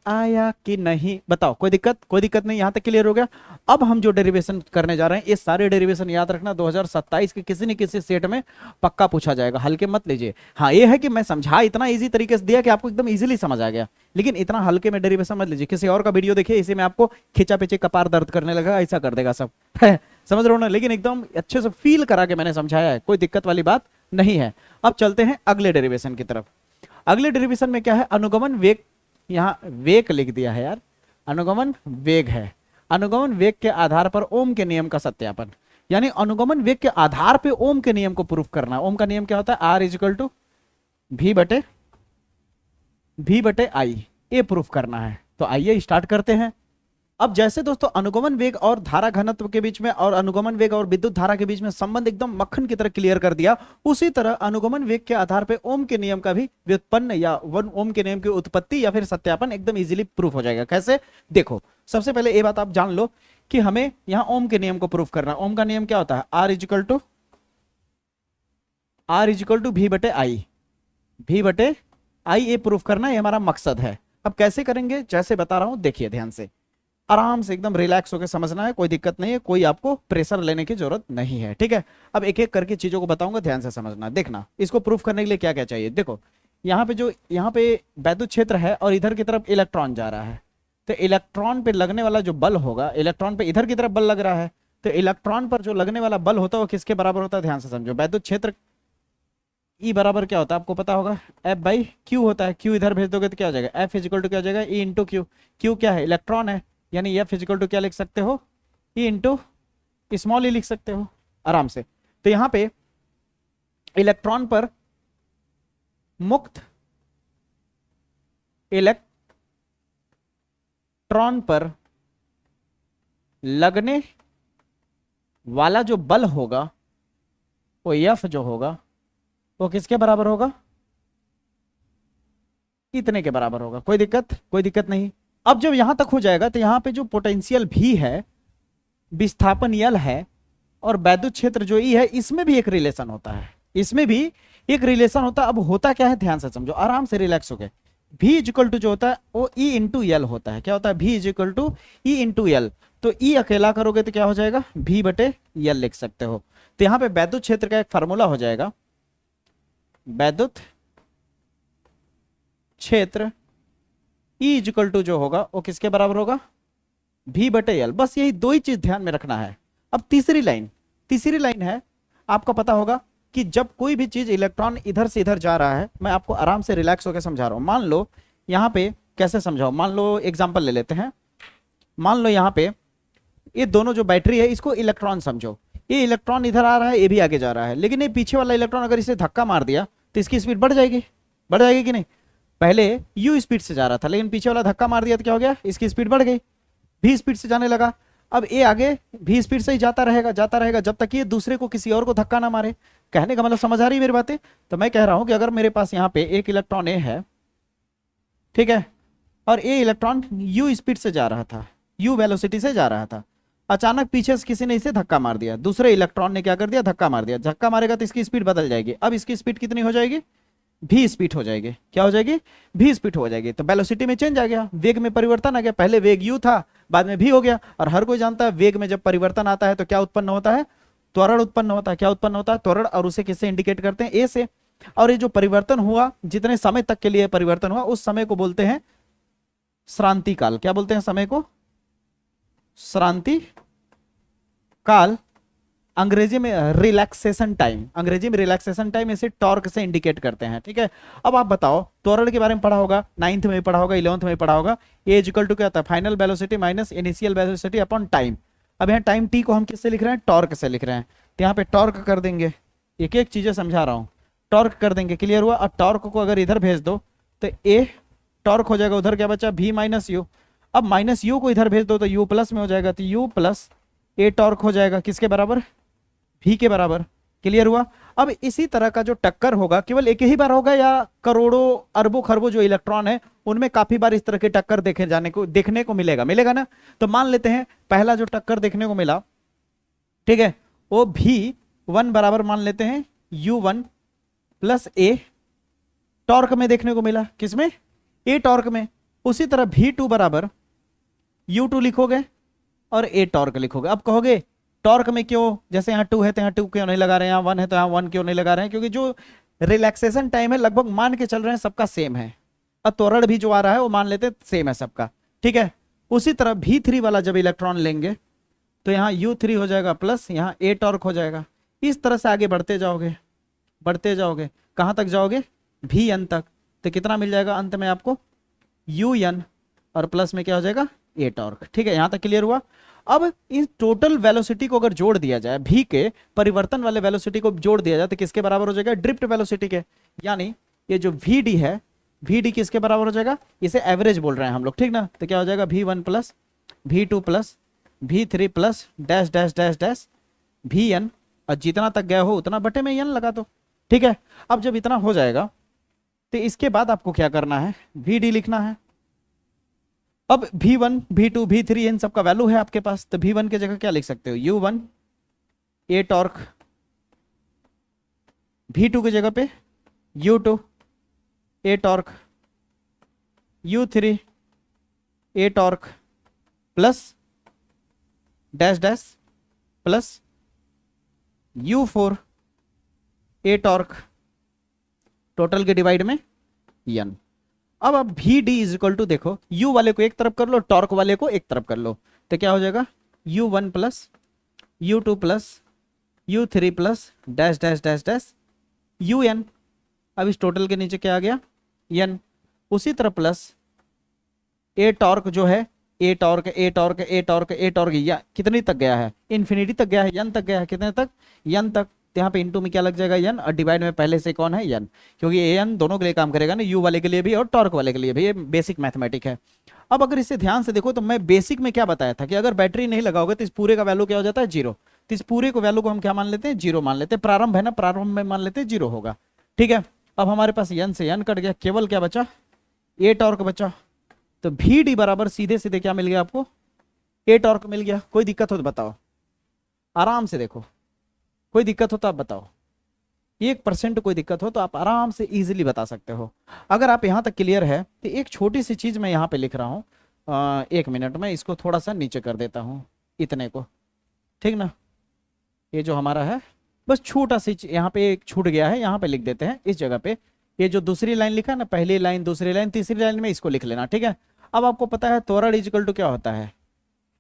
आया कि नहीं बताओ, कोई दिक्कत नहीं, यहां तक क्लियर हो गया। अब हम जो डेरिवेशन करने जा रहे हैं, ये सारे डेरिवेशन याद रखना 2027 के किसी न किसी सेट में पक्का पूछा जाएगा, हल्के मत लीजिए। हाँ ये है कि मैं समझा इतना इजी तरीके से दिया कि आपको एकदम इजीली समझ आ गया, लेकिन इतना हल्के में डेरिवेशन मत लीजिए। किसी और का वीडियो देखिए, इसी में आपको खिंचा पीछे कपार दर्द करने लगा, ऐसा कर देगा सब समझ रहे हो ना। लेकिन एकदम अच्छे से फील करा के मैंने समझाया है, कोई दिक्कत वाली बात नहीं है। अब चलते हैं अगले डेरिवेशन की तरफ। अगले डेरिवेशन में क्या है, अनुगमन वेग, यहां वेग लिख दिया है यार, अनुगमन वेग है। अनुगमन वेग के आधार पर ओम के नियम का सत्यापन, यानी अनुगमन वेग के आधार पे ओम के नियम को प्रूफ करना। ओम का नियम क्या होता है, आर इज इक्वल टू भी बटे आई, ये प्रूफ करना है। तो आइए स्टार्ट करते हैं। अब जैसे दोस्तों अनुगमन वेग और धारा घनत्व के बीच में, और अनुगमन वेग और विद्युत धारा के बीच में संबंध एकदम मक्खन की तरह क्लियर कर दिया, उसी तरह अनुगमन वेग के आधार पे ओम के नियम का भी व्युत्पन्न या ओम के नियम की उत्पत्ति या फिर सत्यापन एकदम इजीली प्रूफ हो जाएगा। कैसे, देखो सबसे पहले ये बात आप जान लो कि हमें यहां ओम के नियम को प्रूफ करना। ओम का नियम क्या होता है, आर इज इक्वल टू भी बटे आई, ये प्रूफ करना, ये हमारा मकसद है। अब कैसे करेंगे, जैसे बता रहा हूं देखिए ध्यान से, आराम से एकदम रिलैक्स होकर समझना है, कोई दिक्कत नहीं है, कोई आपको प्रेशर लेने की जरूरत नहीं है, ठीक है। अब एक एक करके चीजों को बताऊंगा, ध्यान से समझना। देखना इसको प्रूफ करने के लिए क्या क्या चाहिए। देखो यहाँ पे वैद्युत क्षेत्र है और इधर की तरफ इलेक्ट्रॉन जा रहा है, तो इलेक्ट्रॉन पे लगने वाला जो बल होगा, इलेक्ट्रॉन पे इधर की तरफ बल लग रहा है, तो इलेक्ट्रॉन पर जो लगने वाला बल होता है वो किसके बराबर होता है, ध्यान से समझो। वैद्युत क्षेत्र ई बराबर क्या होता है आपको पता होगा, एफ बाई क्यू होता है। क्यू इधर भेज दोगे तो क्या हो जाएगा, एफ इजिकल टू क्या हो जाएगा, ई इंटू क्यू। क्यू क्या है, इलेक्ट्रॉन है, यानी एफ इजिकल टू क्या लिख सकते हो, ई इंटू स्मॉल ई लिख सकते हो आराम से। तो यहां पे इलेक्ट्रॉन पर मुक्त इलेक्ट्रॉन पर लगने वाला जो बल होगा वो एफ जो होगा वो किसके बराबर होगा, इतने के बराबर होगा। कोई दिक्कत नहीं। अब जब यहां तक हो जाएगा तो यहां पे जो पोटेंशियल भी है, विस्थापन यल है, और वैद्युत क्षेत्र जो ई है, इसमें भी एक रिलेशन होता है, अब होता क्या है ध्यान से समझो, आराम से रिलैक्स हो गए। भी इजिकल टू जो होता है वो ई इंटू यल होता है। क्या होता है, भी इजिकल टू ई इंटू यल। तो ई अकेला करोगे तो क्या हो जाएगा, भी बटे यल लिख सकते हो। तो यहां पे वैद्युत क्षेत्र का एक फार्मूला हो जाएगा, वैद्युत क्षेत्र ई इजिकल टू जो होगा वो किसके बराबर होगा, भी बटे यल। बस यही दो ही चीज ध्यान में रखना है। अब तीसरी लाइन है, आपको पता होगा कि जब कोई भी चीज इलेक्ट्रॉन इधर से इधर जा रहा है, मैं आपको आराम से रिलैक्स होकर समझा रहा हूं। मान लो यहां पे कैसे समझाओ, मान लो एग्जांपल ले लेते हैं। मान लो यहां पे ये दोनों जो बैटरी है, इसको इलेक्ट्रॉन समझो, ये इलेक्ट्रॉन इधर आ रहा है, ये भी आगे जा रहा है, लेकिन ये पीछे वाला इलेक्ट्रॉन अगर इसे धक्का मार दिया तो इसकी स्पीड बढ़ जाएगी कि नहीं। पहले यू स्पीड से जा रहा था, लेकिन पीछे वाला धक्का मार दिया तो क्या हो गया, इसकी स्पीड बढ़ गई, भी स्पीड से जाने लगा। अब ये आगे भी स्पीड से ही जाता रहेगा जब तक ये दूसरे को किसी और को धक्का ना मारे। कहने का मतलब समझ आ रही है मेरी बातें। तो मैं कह रहा हूं कि अगर मेरे पास यहाँ पे एक इलेक्ट्रॉन ए है, ठीक है, और ये इलेक्ट्रॉन यू स्पीड से जा रहा था, यू वेलोसिटी से जा रहा था, अचानक पीछे से किसी ने इसे धक्का मार दिया, दूसरे इलेक्ट्रॉन ने क्या कर दिया, धक्का मार दिया। धक्का मारेगा तो इसकी स्पीड बदल जाएगी। अब इसकी स्पीड कितनी हो जाएगी, भी स्पीड हो जाएगी। क्या हो जाएगी, भी स्पीड हो जाएगी। तो वेलोसिटी में चेंज आ गया, वेग में परिवर्तन आ गया। पहले वेग यू था, बाद में भी हो गया। और हर कोई जानता है वेग में जब परिवर्तन आता है तो क्या उत्पन्न होता है, त्वरण उत्पन्न होता है। क्या उत्पन्न होता है, त्वरण। और उसे किससे इंडिकेट करते हैं, ए से। और ये जो परिवर्तन हुआ, जितने समय तक के लिए परिवर्तन हुआ, उस समय को बोलते हैं श्रांति काल। क्या बोलते हैं समय को, श्रांति काल। अंग्रेजी में रिलैक्सेशन टाइम, इसे टॉर्क से इंडिकेट करते हैं, ठीक है। अब आप बताओ, त्वरण के बारे में पढ़ा होगा, 9th में पढ़ा होगा, 11th में पढ़ा होगा। ए इक्वल टू क्या होता है, final velocity minus initial velocity upon time. अब यहाँ टाइम टी को हम किससे लिख रहे हैं, टॉर्क से लिख रहे हैं। तो यहाँ पे टॉर्क कर देंगे एक एक चीजें समझा रहा हूं। टॉर्क कर देंगे, क्लियर हुआ। अब टॉर्क को अगर इधर भेज दो तो ए टॉर्क हो जाएगा, उधर क्या बचा भी माइनस यू। अब माइनस यू को इधर भेज दो तो यू प्लस में हो जाएगा, तो यू प्लस ए टॉर्क हो जाएगा किसके बराबर, भी के बराबर, क्लियर हुआ। अब इसी तरह का जो टक्कर होगा केवल एक ही बार होगा या करोड़ों अरबों खरबों जो इलेक्ट्रॉन है उनमें काफी बार इस तरह की टक्कर देखने को मिलेगा, मिलेगा ना। तो मान लेते हैं पहला जो टक्कर देखने को मिला, ठीक है, वो भी वन बराबर मान लेते हैं you one plus A torque में देखने को मिला, किसमें, ए टॉर्क में। उसी तरह भी टू बराबर यू टू लिखोगे और ए टॉर्क लिखोगे। अब कहोगे टॉर्क में क्यों, जैसे यहाँ टू है तो यहाँ टू क्यों नहीं लगा रहे हैं, यहाँ वन है तो यहाँ वन क्यों नहीं लगा रहे हैं, क्योंकि जो रिलैक्सेशन टाइम है लगभग मान के चल रहे हैं सबका सेम है, और त्वरण भी जो आ रहा है वो मान लेते हैं सेम है सबका, ठीक है। उसी तरह भी थ्री वाला जब इलेक्ट्रॉन लेंगे तो यहाँ यू थ्री हो जाएगा प्लस यहाँ ए टॉर्क हो जाएगा। इस तरह से आगे बढ़ते जाओगे, बढ़ते जाओगे, कहाँ तक जाओगे, भी एन तक। तो कितना मिल जाएगा अंत में आपको, यू एन और प्लस में क्या हो जाएगा, ए टॉर्क, ठीक है। यहां तक क्लियर हुआ। अब इस टोटल वेलोसिटी को अगर जोड़ दिया जाए, भी के परिवर्तन वाले वेलोसिटी को जोड़ दिया जाए तो किसके बराबर हो जाएगा, ड्रिफ्ट वेलोसिटी के। यानी ये जो वी डी है, वी डी किसके बराबर हो जाएगा, इसे एवरेज बोल रहे हैं हम लोग, ठीक ना। तो क्या हो जाएगा, भी वन प्लस भी टू प्लस भी three plus dash dash dash dash भी एन, और जितना तक गया हो उतना बटे में एन लगा दो, ठीक है। अब जब इतना हो जाएगा तो इसके बाद आपको क्या करना है, वी डी लिखना है। अब V1, V2, V3 इन सब का वैल्यू है आपके पास, तो V1 की जगह क्या लिख सकते हो, U1 ए टॉर्क, V2 की जगह पे U2 a torque, U3 a torque plus dash dash plus U4 a torque, total के डिवाइड में n। अब आप भी डी इज इक्वल टू देखो, u वाले को एक तरफ कर लो, टॉर्क वाले को एक तरफ कर लो, तो क्या हो जाएगा, u1 plus u2 plus u3 plus dash dash dash dash un। अब इस टोटल के नीचे क्या आ गया, n। उसी तरह प्लस ए टॉर्क जो है, ए टॉर्क ए टॉर्क ए टॉर्क ए टॉर्क, या कितनी तक गया है, इन्फिनिटी तक गया है, n तक गया है, कितने तक, n तक। तो यहाँ पे इनटू में क्या लग जाएगा, n, और डिवाइड में पहले से कौन है, n, क्योंकि an दोनों के लिए काम करेगा ना, u वाले के लिए भी और टॉर्क वाले के लिए भी, ये बेसिक मैथमेटिक है। अब अगर इसे ध्यान से देखो तो मैं बेसिक में क्या बताया था कि अगर बैटरी नहीं लगाओगे तो इस पूरे का वैल्यू क्या हो जाता है, जीरो। तो इस पूरे को वैल्यू को हम क्या मान लेते हैं, जीरो मान लेते हैं। प्रारंभ है ना, प्रारंभ में मान लेते हैं जीरो होगा, ठीक है। अब हमारे पास n से n कट गया, केवल क्या बचा, ए टॉर्क बचा। तो भी डी बराबर सीधे सीधे क्या मिल गया आपको, ए टॉर्क मिल गया। कोई दिक्कत हो तो बताओ, आराम से देखो, कोई दिक्कत हो तो आप बताओ, 1% कोई दिक्कत हो तो आप आराम से इजीली बता सकते हो। अगर आप यहां तक क्लियर है तो एक छोटी सी चीज मैं यहां पे लिख रहा हूं, 1 मिनट में इसको थोड़ा सा नीचे कर देता हूं, इतने को, ठीक ना। ये जो हमारा है बस छोटा सी यहाँ पे एक छूट गया है, यहाँ पे लिख देते हैं इस जगह पे। ये जो दूसरी लाइन लिखा है ना, पहली लाइन दूसरी लाइन तीसरी लाइन में इसको लिख लेना, ठीक है। अब आपको पता है त्वरण इक्वल टू क्या होता है,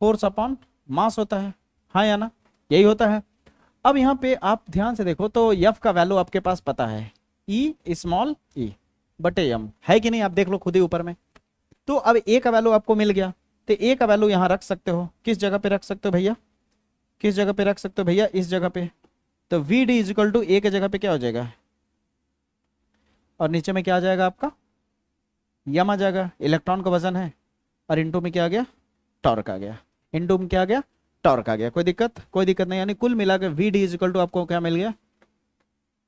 फोर्स अपॉन मास होता है, हाँ या ना, यही होता है। अब यहाँ पे आप ध्यान से देखो तो F का वैल्यू आपके पास पता है, E स्मॉल e बटे m, है कि नहीं, आप देख लो खुद ही ऊपर में। तो अब A का वैल्यू आपको मिल गया, तो A का वैल्यू यहाँ रख सकते हो, किस जगह पे रख सकते हो भैया, किस जगह पे रख सकते हो भैया, इस जगह पे। तो V D is equal to A के जगह पे क्या हो जाएगा, और नीचे में क्या आ जाएगा आपका, यम आ जाएगा, इलेक्ट्रॉन का वजन है, और इंटू में क्या आ गया, टॉर्क आ गया, इंटू में क्या आ गया, टॉर्क आ गया। कोई दिक्कत, कोई दिक्कत नहीं। यानी कुल मिलाकर V D is equal to आपको क्या मिल गया,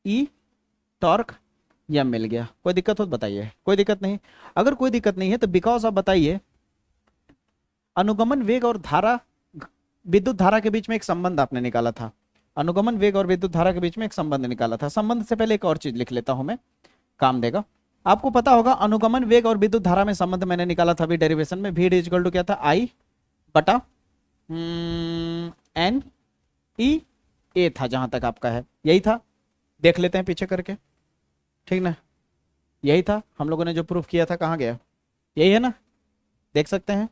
ई टॉर्क यम मिल गया। कोई दिक्कत हो तो बताइए, कोई दिक्कत नहीं। अगर कोई दिक्कत नहीं है तो बिकॉज आप बताइए, अनुगमन वेग और धारा, विद्युत धारा के बीच में एक संबंध आपने निकाला था, अनुगमन वेग और विद्युत धारा के बीच में एक संबंध निकाला था। संबंध से पहले एक और चीज लिख लेता हूं मैं, काम देगा। आपको पता होगा अनुगमन वेग और विद्युत धारा में संबंध मैंने निकाला था अभी डेरिवेशन में, वी डी इक्वल टू क्या था, आई बटा एन ई ए था, जहां तक आपका है यही था। देख लेते हैं पीछे करके, ठीक ना, यही था हम लोगों ने जो प्रूफ किया था, कहां गया, यही है ना, देख सकते हैं।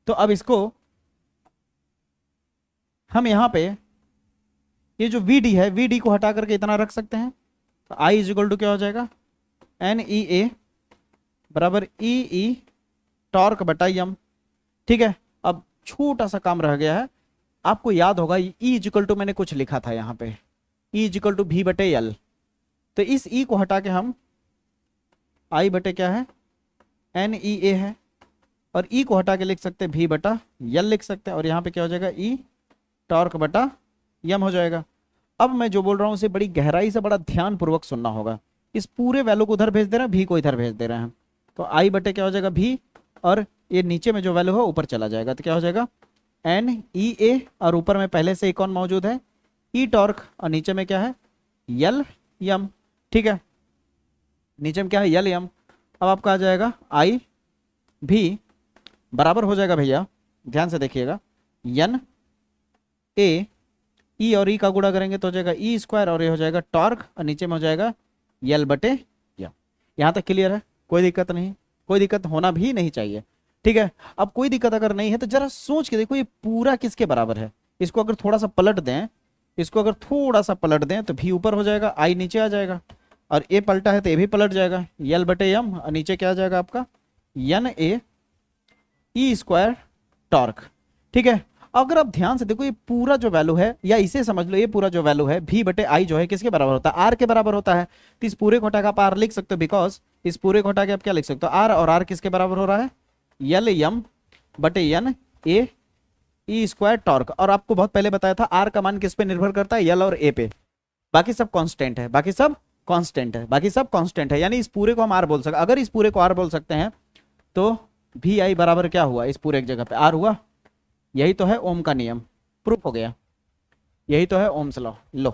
तो अब इसको हम यहां पे ये जो वी डी है, वी डी को हटा करके इतना रख सकते हैं। तो आई इज इक्वल टू क्या हो जाएगा, एन ई ए बराबर ई ई टॉर्क बटा यम, ठीक है। अब छोटा सा काम रह गया है, आपको याद होगा ई इज इक्वल टू मैंने कुछ लिखा था यहाँ पे, ई इज इक्वल टू भी बटे यल। तो इस ई को हटा के हम आई बटे क्या है एन ई ए है, और ई को हटा के लिख सकते हैं भी बटा यल लिख सकते हैं, और यहाँ पे क्या हो जाएगा ई टॉर्क बटा यम हो जाएगा। अब मैं जो बोल रहा हूँ उसे बड़ी गहराई से बड़ा ध्यान पूर्वक सुनना होगा। इस पूरे वैल्यू को उधर भेज दे रहे हैं, भी को इधर भेज दे रहे हैं, तो आई बटे क्या हो जाएगा भी, और ये नीचे में जो वैल्यू है ऊपर चला जाएगा, तो क्या हो जाएगा एन ई ए, और ऊपर में पहले से एक कौन मौजूद है ई टॉर्क, और नीचे में क्या है यल यम। ठीक है, नीचे में क्या है यल यम। अब आपका आ जाएगा आई भी बराबर हो जाएगा भैया, ध्यान से देखिएगा, यन ए ई और ई का गुणा करेंगे तो हो जाएगा ई स्क्वायर, और ये हो जाएगा टॉर्क, और नीचे में हो जाएगा यल बटे यम। यहाँ तक क्लियर है, कोई दिक्कत नहीं, कोई दिक्कत होना भी नहीं चाहिए। ठीक है, अब कोई दिक्कत अगर नहीं है तो जरा सोच के देखो ये पूरा किसके बराबर है। इसको अगर थोड़ा सा पलट दें, इसको अगर थोड़ा सा पलट दें तो भी ऊपर हो जाएगा, आई नीचे आ जाएगा, और ए पलटा है तो ए भी पलट जाएगा, यल बटे यम, और नीचे क्या आ जाएगा आपका यन ए ई स्क्वायर टॉर्क। ठीक है, अगर आप ध्यान से देखो ये पूरा जो वैल्यू है, या इसे समझ लो ये पूरा जो वैल्यू है भी बटे आई जो है किसके बराबर होता है आर के बराबर होता है। तो इस पूरे को हटा के आप आर लिख सकते हो, बिकॉज इस पूरे को हटा के आप क्या लिख सकते हो आर, और आर किसके बराबर हो रहा है यल यम बटे यन ए ई स्क्वायर टॉर्क। और आपको बहुत पहले बताया था आर का मान किस पे निर्भर करता है यल और ए पे, बाकी सब कांस्टेंट है, बाकी सब कांस्टेंट है, बाकी सब कांस्टेंट है, यानी इस पूरे को हम आर बोल सकते, अगर इस पूरे को आर बोल सकते हैं तो भी आई बराबर क्या हुआ इस पूरे एक जगह पे आर हुआ। यही तो है ओम का नियम, प्रूफ हो गया, यही तो है ओम्स लॉ। लो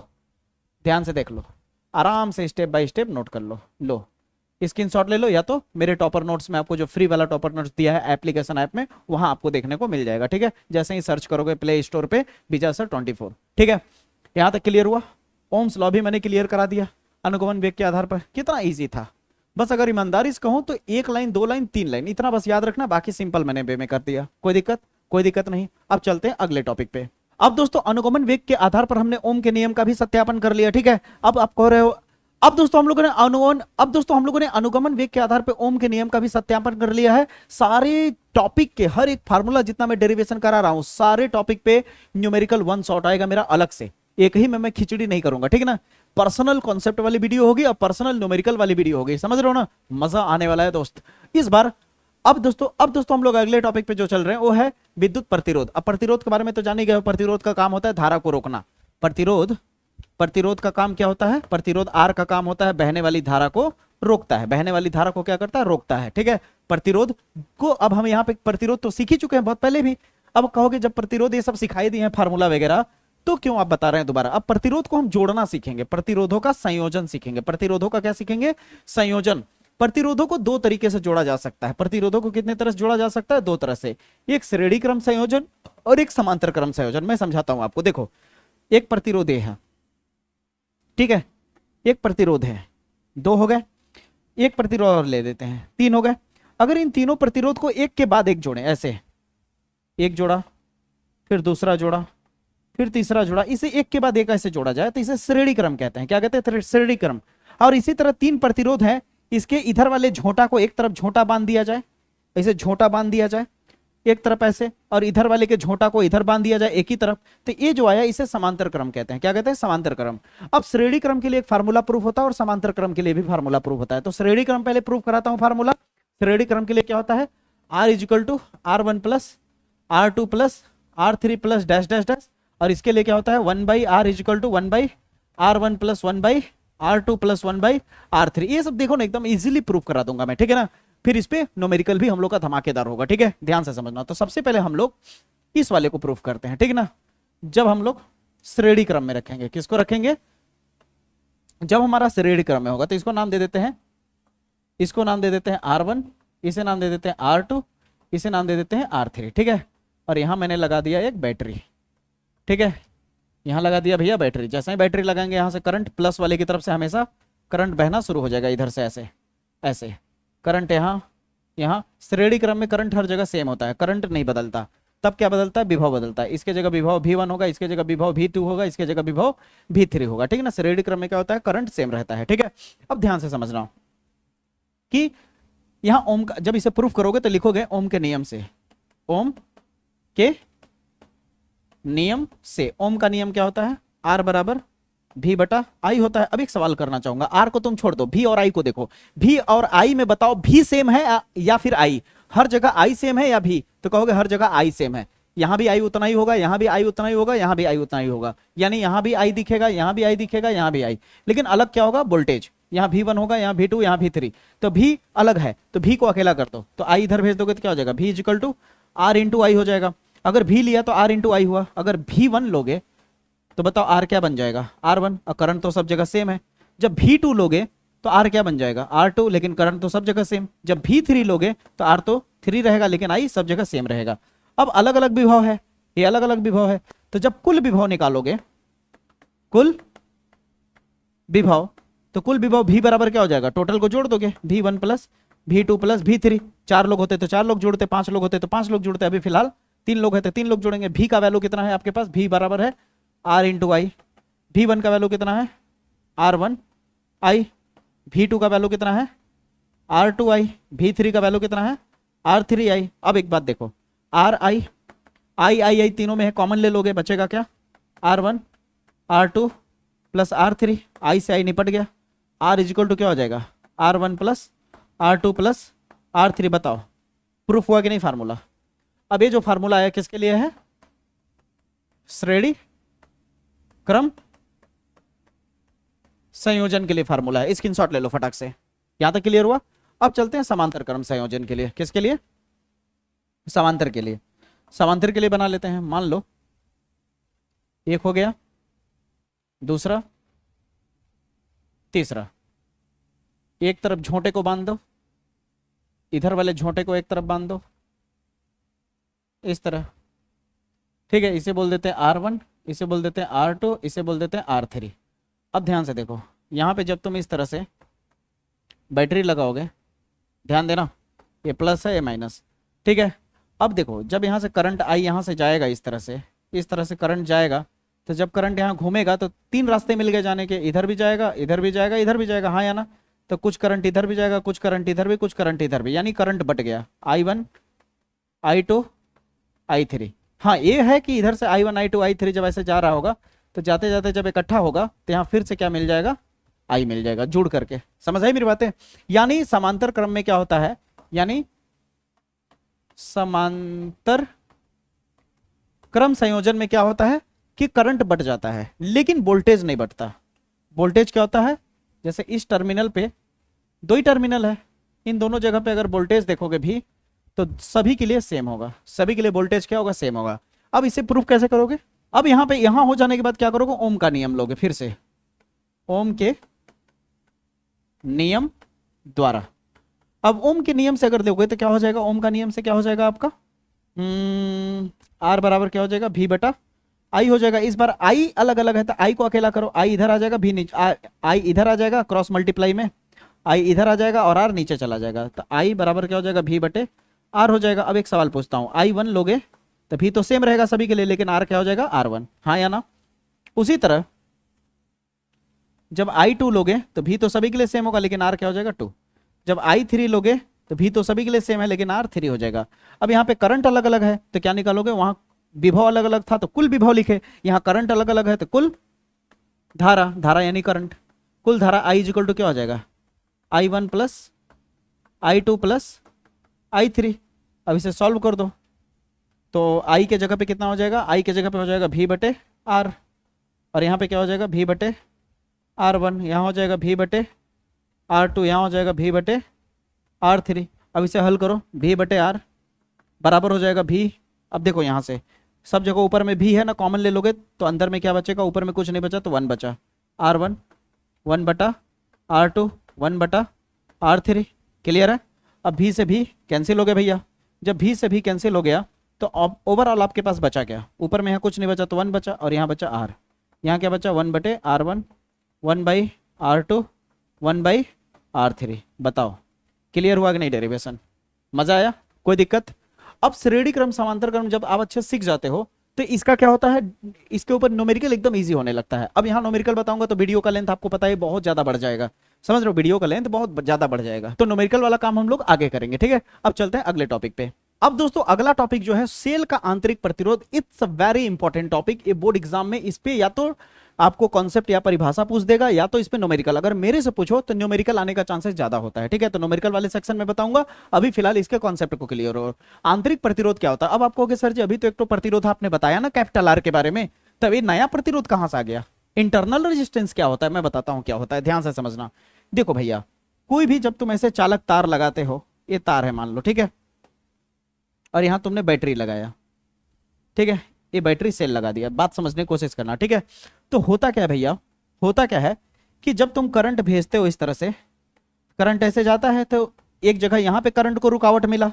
ध्यान से देख लो, आराम से स्टेप बाय स्टेप नोट कर लो। लो स्क्रीनशॉट ले लो, या तो मेरे टॉपर नोट्स में आपको जो फ्री वाला टॉपर नोट्स दिया है एप्लीकेशन ऐप में, वहां आपको देखने को मिल जाएगा। ठीक है, जैसे ही सर्च करोगे प्ले स्टोर पे विजय सर 24। ठीक है, यहां तक क्लियर हुआ। ओम्स लॉ भी मैंने क्लियर करा दिया अनुगमन वेग के आधार पर, कितना ईजी था। बस अगर ईमानदारी से कहूं तो 1 लाइन 2 लाइन 3 लाइन इतना बस याद रखना, बाकी सिंपल मैंने वे में कर दिया, कोई दिक्कत कोई दिक्कत नहीं। अब चलते हैं अगले टॉपिक पे। अब दोस्तों अनुगमन वेग के आधार पर हमने ओम के नियम का भी सत्यापन कर लिया। ठीक है, अब आप कह रहे हो अब दोस्तों हम लोगों ने अनुगमन वेग के आधार पर ओम के नियम का भी सत्यापन कर लिया है। सारे टॉपिक के हर एक फार्मूला जितना मैं डेरिवेशन करा रहा हूं, सारे टॉपिक पे न्यूमेरिकल वन शॉट आएगा मेरा अलग से, एक ही में मैं खिचड़ी नहीं करूंगा। ठीक है ना, पर्सनल कॉन्सेप्ट वाली वीडियो होगी और पर्सनल न्यूमेरिकल वाली वीडियो होगी, समझ रहे हो ना, मजा आने वाला है दोस्त इस बार। अब दोस्तों हम लोग अगले टॉपिक पे जो चल रहे हैं वो है विद्युत प्रतिरोध। अब प्रतिरोध के बारे में तो जान ही गए हो, प्रतिरोध का काम होता है धारा को रोकना। प्रतिरोध का काम क्या होता है, प्रतिरोध आर का काम होता है बहने वाली धारा को रोकता है, बहने वाली धारा को क्या करता है रोकता है। ठीक है, प्रतिरोध को अब हम यहाँ पे प्रतिरोध तो सीख ही चुके हैं बहुत पहले भी। अब कहोगे जब प्रतिरोध ये सब सिखाई दिए हैं फार्मूला वगैरह तो क्यों आप बता रहे हैं दोबारा। अब प्रतिरोध को हम जोड़ना सीखेंगे, प्रतिरोधों का संयोजन सीखेंगे। प्रतिरोधों का क्या सीखेंगे, संयोजन। प्रतिरोधों को 2 तरीके से जोड़ा जा सकता है। प्रतिरोधों को कितने तरह से जोड़ा जा सकता है, 2 तरह से, एक श्रेणी क्रम संयोजन और एक समांतर क्रम संयोजन। मैं समझाता हूं आपको, देखो एक प्रतिरोध है, ठीक है, एक प्रतिरोध है, 2 हो गए, एक प्रतिरोध और ले देते हैं, 3 हो गए। अगर इन तीनों प्रतिरोध को एक के बाद एक जोड़े, ऐसे एक जोड़ा फिर दूसरा जोड़ा फिर तीसरा जोड़ा, इसे एक के बाद एक ऐसे जोड़ा जाए तो इसे श्रेणी क्रम कहते हैं। क्या कहते हैं, श्रेणी क्रम। और इसी तरह 3 प्रतिरोध हैं, इसके इधर वाले झोंटा को एक तरफ झोंटा बांध दिया जाए, ऐसे झोंटा बांध दिया जाए एक तरफ ऐसे, और इधर वाले के झोंटा को इधर बांध दिया जाए एक ही तरफ, तो ये जो आया इसे समांतर क्रम कहते हैं। क्या कहते हैं, समांतर क्रम। अब श्रेणी क्रम के लिए एक फार्मूला प्रूफ होता है और समांतर क्रम के लिए भी फार्मूला प्रूफ होता है। तो श्रेणी क्रम पहले प्रूफ कराता हूं फार्मूला। श्रेणी क्रम के लिए क्या होता है, R equal to R1 plus R2 plus R3 plus dash dash dash, और इसके लिए क्या होता है 1/R equal to 1/R1 plus 1/R2 plus 1/R3। ये सब देखो ना एकदम इजीली प्रूफ करा दूंगा मैं, ठीक है ना। फिर इस पे न्यूमेरिकल भी हम लोग का धमाकेदार होगा, ठीक है, ध्यान से समझना। तो सबसे पहले हम लोग इस वाले को प्रूफ करते हैं, ठीक है ना। जब हम लोग श्रेणी क्रम में रखेंगे, किसको रखेंगे, जब हमारा श्रेणी क्रम में होगा तो इसको नाम दे देते हैं, इसको नाम दे देते हैं R1, इसे नाम दे देते हैं R2, इसे नाम दे देते हैं R3, ठीक है। और यहां मैंने लगा दिया एक बैटरी, ठीक है, यहां लगा दिया भैया बैटरी। जैसे ही बैटरी लगाएंगे यहां से करंट प्लस वाले की तरफ से हमेशा करंट बहना शुरू हो जाएगा, इधर से ऐसे ऐसे करंट यहाँ श्रेणी क्रम में करंट हर जगह सेम होता है, करंट नहीं बदलता। तब क्या बदलता है, विभव बदलता है। इसके जगह विभव V1 होगा, इसके जगह विभव V2 होगा, इसके जगह विभव V3 होगा, ठीक है ना। श्रेणी क्रम में क्या होता है, करंट सेम रहता है, ठीक है। अब ध्यान से समझना कि यहाँ ओम का, जब इसे प्रूफ करोगे तो लिखोगे ओम के नियम से, ओम के नियम से। ओम का नियम क्या होता है, R बराबर भी बटा आई होता है। अब एक सवाल करना चाहूंगा, आर को तुम छोड़ दो, भी और आई को देखो। भी और आई में बताओ भी सेम है या फिर आई? हर जगह आई सेम है या भी? तो कहोगे हर जगह आई सेम है। यहां भी आई उतना ही होगा, यहां भी आई उतना ही होगा, यहां भी आई उतना ही होगा, यानी यहां भी आई दिखेगा, यहां भी आई दिखेगा, यहां भी आई। लेकिन अलग क्या होगा? वोल्टेज। यहाँ V1 होगा, यहाँ V2, यहाँ V3, तो भी अलग है, तो भी को अकेला कर दो, तो आई इधर भेज दोगे तो क्या हो जाएगा? V is equal to R into I हो जाएगा। अगर भी लिया तो आर इंटू आई हुआ। अगर V1 लोगे तो बताओ आर क्या बन जाएगा? R1। और करंट तो सब जगह सेम है। जब V2 लोगे तो आर क्या बन जाएगा? R2, लेकिन करंट तो सब जगह सेम। जब V3 लोगे तो आर तो 3 रहेगा, लेकिन आई सब जगह सेम रहेगा। अब अलग अलग विभव है, ये अलग अलग विभव है, तो जब कुल विभव निकालोगे, कुल विभव, तो कुल विभव V बराबर क्या हो जाएगा? टोटल को जोड़ दोगे, V1 plus V2 plus V3। 4 लोग होते तो 4 लोग जोड़ते, 5 लोग होते तो 5 लोग जोड़ते, अभी फिलहाल 3 लोग हैं तो 3 लोग जोड़ेंगे। V का वैल्यू कितना है आपके पास? V बराबर है R इंटू आई। V1 का वैल्यू कितना है? R1 आई। V2 का वैल्यू कितना है? R2 आई। V3 का वैल्यू कितना है? R3 आई। अब एक बात देखो, R आई आई आई आई तीनों में है, कॉमन ले लोगे, बचेगा क्या? R1 R2 plus R3। आई से आई निपट गया। R इजिकल टू क्या हो जाएगा? R1 plus R2 plus R3। बताओ प्रूफ हुआ कि नहीं फार्मूला? अब ये जो फार्मूला आया किसके लिए है? श्रेणी क्रम संयोजन के लिए फार्मूला है। स्क्रीनशॉट ले लो फटाक से। यहां तक क्लियर हुआ? अब चलते हैं समांतर क्रम संयोजन के लिए। किसके लिए? समांतर के लिए। समांतर के लिए बना लेते हैं। मान लो एक हो गया, दूसरा, तीसरा। एक तरफ झोंटे को बांध दो, इधर वाले झोंटे को एक तरफ बांध दो, इस तरह, ठीक है। इसे बोल देते हैं R1, इसे बोल देते हैं R2, इसे बोल देते हैं R3। अब ध्यान से देखो, यहां पे जब तुम इस तरह से बैटरी लगाओगे, ध्यान देना, ये प्लस है, ये माइनस, ठीक है। अब देखो, जब यहां से करंट आई यहां से जाएगा, इस तरह से करंट जाएगा, तो जब करंट यहाँ घूमेगा तो 3 रास्ते मिल गए जाने के, इधर भी जाएगा, इधर भी जाएगा, इधर भी जाएगा, हाँ या ना? तो कुछ करंट इधर भी जाएगा, कुछ करंट इधर भी, कुछ करंट इधर भी, यानी करंट बट गया। I1 I2 I3। हाँ, ये है कि इधर से I1 I2 I3 जब ऐसे जा रहा होगा तो जाते जाते जब इकट्ठा होगा तो यहाँ फिर से क्या मिल जाएगा? I मिल जाएगा, जुड़ करके। समझ आई मेरी बातें? यानी समांतर क्रम में क्या होता है, यानी समांतर क्रम संयोजन में क्या होता है कि करंट बट जाता है लेकिन वोल्टेज नहीं बटता। वोल्टेज क्या होता है? जैसे इस टर्मिनल पे 2 ही टर्मिनल है, इन दोनों जगह पे अगर वोल्टेज देखोगे भी तो सभी के लिए सेम होगा, सभी के लिए वोल्टेज क्या होगा? सेम होगा। अब इसे प्रूफ कैसे करोगे? अब यहां पे यहां हो जाने के बाद क्या करोगे? ओम का नियम लोगे, फिर से ओम के नियम द्वारा। अब ओम के नियम से अगर देखोगे तो क्या हो जाएगा? ओम का नियम से क्या हो जाएगा आपका? आर बराबर क्या हो जाएगा? V बटा आई हो जाएगा। इस बार आई अलग अलग है तो आई को अकेला करो, आई इधर आ जाएगा, भी नीचे, आई इधर आ जाएगा, क्रॉस मल्टीप्लाई में आई इधर आ जाएगा और आर नीचे चला जाएगा, तो आई बराबर क्या हो जाएगा? V बटे आर हो जाएगा। अब एक सवाल पूछता हूं, I1 लोगे तो भी तो सेम रहेगा सभी के लिए, लेकिन आर क्या हो जाएगा? R1, हाँ या ना? उसी तरह जब I2 लोगे तो भी तो सभी के लिए सेम होगा, लेकिन आर क्या हो जाएगा? 2। जब I3 लोगे तो भी तो सभी के लिए सेम है, लेकिन R3 हो जाएगा। अब यहाँ पे करंट अलग अलग है तो क्या निकालोगे? वहां विभव अलग अलग था तो कुल विभव लिखे, यहाँ करंट अलग अलग है तो कुल धारा, धारा यानी करंट, कुल धारा I इक्वल टू क्या हो जाएगा? I1 plus I2 plus I3। अब इसे सॉल्व कर दो तो I के जगह पे कितना हो जाएगा? I के जगह पे हो जाएगा V बटे R, और यहाँ पे क्या हो जाएगा? V बटे R1, यहाँ हो जाएगा V बटे R2, यहाँ हो जाएगा V बटे R3। अब इसे हल करो, V बटे R बराबर हो जाएगा V। अब देखो यहाँ से सब जगह ऊपर में भी है ना, कॉमन ले लोगे तो अंदर में क्या बचेगा? ऊपर में कुछ नहीं बचा तो 1 बचा। R1 1 बटा R2 1 बटा R3। क्लियर है? अब भी से भी कैंसिल हो गया भैया। जब भी से भी कैंसिल हो गया तो ओवरऑल आपके पास बचा क्या? ऊपर में यहाँ कुछ नहीं बचा तो 1 बचा, और यहाँ बचा R। यहाँ क्या बचा? 1 बटे R1 1 by R2 1 by R3। बताओ क्लियर हुआ कि नहीं? डेरिवेशन मजा आया? कोई दिक्कत? अब श्रेणी क्रम समांतर क्रम जब आप अच्छे सीख जाते हो तो इसका क्या होता है, इसके ऊपर न्यूमेरिकल एकदम इजी होने लगता है। अब यहाँ न्यूमेरिकल बताऊंगा तो वीडियो का लेंथ आपको पता है बहुत ज्यादा बढ़ जाएगा, समझ रहे हो? वीडियो का लेंथ बहुत ज्यादा बढ़ जाएगा, तो न्यूमेरिकल वाला काम हम लोग आगे करेंगे, ठीक है। अब चलते हैं अगले टॉपिक पे। अब दोस्तों अगला टॉपिक जो है सेल का आंतरिक प्रतिरोध। It's a very important topic. ये बोर्ड एग्जाम में इस पे या तो आपको कॉन्सेप्ट या परिभाषा पूछ देगा, या तो इस पे न्यूमेरिकल। अगर मेरे से पूछो तो न्यूमेरिकल आने का चांसेस ज्यादा होता है, ठीक है। तो न्यूमेरिकल वाले सेक्शन में बताऊंगा, अभी फिलहाल इसके कॉन्सेप्ट को क्लियर हो। आंतरिक प्रतिरोध क्या होता है? अब आप कहोगे सर जी अभी तो एक तो प्रतिरोध आपने बताया ना कैपिटल आर के बारे में, तब ये नया प्रतिरोध कहां से आ गया? इंटरनल रेजिस्टेंस क्या होता है मैं बताता हूं क्या होता है, ध्यान से समझना। देखो भैया, कोई भी जब तुम ऐसे चालक तार लगाते हो, ये तार है मान लो, ठीक है, और यहां तुमने बैटरी लगाया, ठीक है, ये बैटरी सेल लगा दिया, बात समझने की कोशिश करना, ठीक है। तो होता क्या है भैया, होता क्या है कि जब तुम करंट भेजते हो इस तरह से, करंट ऐसे जाता है तो एक जगह यहां पे करंट को रुकावट मिला,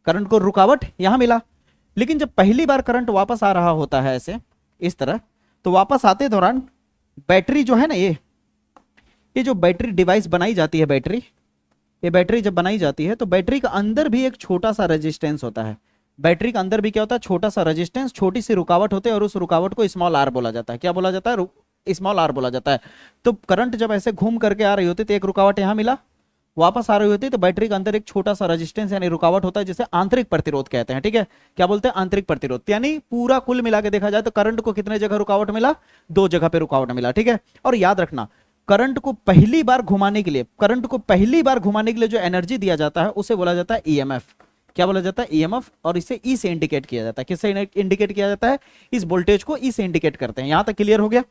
करंट को रुकावट यहां मिला, लेकिन जब पहली बार करंट वापस आ रहा होता है ऐसे इस तरह, तो वापस आते दौरान बैटरी जो है ना, ये जो बैटरी डिवाइस बनाई जाती है, बैटरी, ये बैटरी जब बनाई जाती है तो बैटरी का अंदर भी एक छोटा सा रेजिस्टेंस होता है। बैटरी का अंदर भी क्या होता है? छोटा सा रेजिस्टेंस, छोटी सी रुकावट होती है, और उस रुकावट को स्मॉल आर बोला जाता है। क्या बोला जाता है? स्मॉल आर बोला जाता है। तो करंट जब ऐसे घूम करके आ रही होती तो एक रुकावट यहां मिला, वापस आ रही होती तो बैटरी के अंदर एक छोटा सा रेजिस्टेंस यानी रुकावट होता है, जिसे आंतरिक प्रतिरोध कहते हैं, ठीक है। क्या बोलते हैं? आंतरिक प्रतिरोध। यानी पूरा कुल मिला के देखा जाए तो करंट को कितने जगह रुकावट मिला? 2 जगह पे रुकावट मिला, ठीक है। और याद रखना, करंट को पहली बार घुमाने के लिए, करंट को पहली बार घुमाने के लिए जो एनर्जी दिया जाता है उसे बोला जाता है ईएमएफ। क्या बोला जाता है? ईएमएफ। और इसे ई से इंडिकेट किया जाता है। किससे इंडिकेट किया जाता है? इस वोल्टेज को ई से इंडिकेट करते हैं। यहां तक क्लियर हो गया?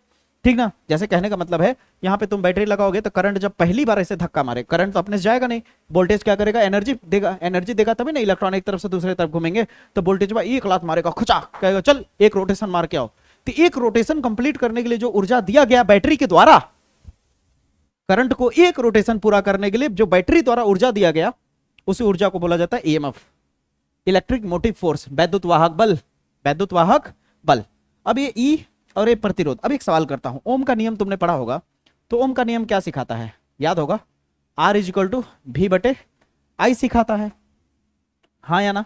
ठीक ना। जैसे कहने का मतलब है, यहां पे तुम बैटरी लगाओगे तो करंट जब पहली बार ऐसे धक्का मारे, करंट तो अपने से जाएगा नहीं, वोल्टेज क्या करेगा? एनर्जी देगा, एनर्जी देगा तभी ना इलेक्ट्रॉन एक तरफ से दूसरे तरफ घूमेंगे, तो वोल्टेज में एक लात मारेगा, खुचा, कहेगा चल एक रोटेशन मार के आओ। तो एक रोटेशन कंप्लीट करने के लिए जो ऊर्जा दिया गया बैटरी के द्वारा, करंट को एक रोटेशन पूरा करने के लिए जो बैटरी द्वारा ऊर्जा दिया गया, उसी ऊर्जा को बोला जाता है ईएमएफ, इलेक्ट्रिक मोटिव फोर्स, वैद्युत वाहक बल, वैद्युत वाहक बल। अब ये ई और ये प्रतिरोध। अब एक सवाल करता हूं, ओम का नियम तुमने पढ़ा होगा, तो ओम का नियम क्या सिखाता है? याद होगा, R = V/I सिखाता है, हाँ या ना?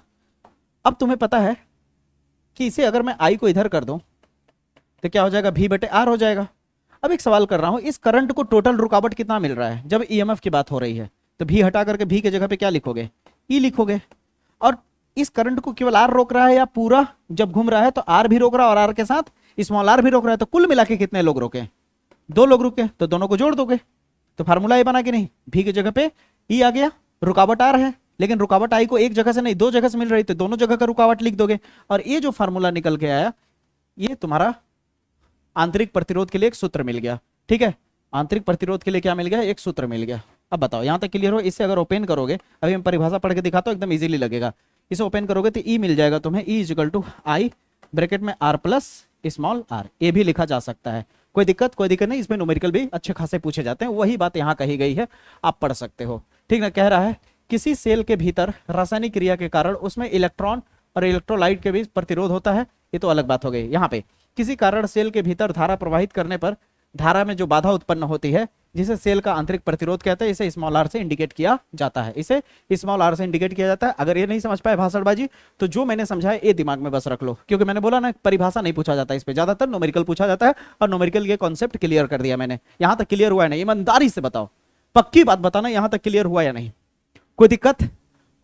अब तुम्हें पता है कि इसे अगर मैं I को इधर कर दूं तो क्या हो जाएगा? V/R हो जाएगा। अब एक सवाल कर रहा हूं, इस करंट को टोटल रुकावट कितना मिल रहा है? जब ईएमएफ की बात हो रही है तो V हटा करके V के जगह पे क्या लिखोगे? E लिखोगे। और इस करंट को केवल R रोक रहा है या पूरा जब घूम रहा है तो R भी रोक रहा है और R के साथ स्मॉल r भी रोक रहा है, तो कुल मिला के कितने लोग रोके? 2 लोग रुके, तो दोनों को जोड़ दोगे तो फार्मूला ये बना कि नहीं? V की जगह पे E आ गया, रुकावट R है, लेकिन रुकावट I को एक जगह से नहीं 2 जगह से मिल रही, तो दोनों जगह का रुकावट लिख दोगे। और ये जो फार्मूला निकल के आया, ये तुम्हारा आंतरिक प्रतिरोध के लिए एक सूत्र मिल गया, ठीक है। आंतरिक प्रतिरोध के लिए क्या मिल गया? एक सूत्र मिल गया। अब बताओ यहां तक क्लियर हो? इससे अगर ओपन करोगे, अभी मैं परिभाषा पढ़ के दिखाता हूं, एकदम इजीली लगेगा। इसे ओपन करोगे तो E मिल जाएगा तुम्हें, E = I ब्रैकेट में R प्लस स्मॉल r, ये भी लिखा जा सकता है, कोई दिक्कत नहीं। इसमें न्यूमेरिकल भी अच्छे खासे पूछे जाते हैं, वही बात यहां कही गई है, आप पढ़ सकते हो, ठीक ना। कह रहा है किसी सेल के भीतर रासायनिक क्रिया के कारण उसमें इलेक्ट्रॉन और इलेक्ट्रोलाइट के बीच प्रतिरोध होता है, ये तो अलग बात हो गई। यहाँ पे किसी कारण सेल के भीतर धारा प्रवाहित करने पर धारा में जो बाधा उत्पन्न होती है, जिसे सेल का आंतरिक प्रतिरोध कहते हैं, इसे स्मॉल r से इंडिकेट किया जाता है, इसे स्मॉल r से इंडिकेट किया जाता है। अगर ये नहीं समझ पाए भाषणबाजी, तो जो मैंने समझाया ये दिमाग में बस रख लो, क्योंकि मैंने बोला ना परिभाषा नहीं पूछा जाता, इस पे ज्यादातर न्यूमेरिकल पूछा जाता है, और न्यूमेरिकल ये कॉन्सेप्ट क्लियर कर दिया मैंने। यहां तक क्लियर हुआ है नहीं? ईमानदारी से बताओ, पक्की बात बताना, यहां तक क्लियर हुआ या नहीं? कोई दिक्कत?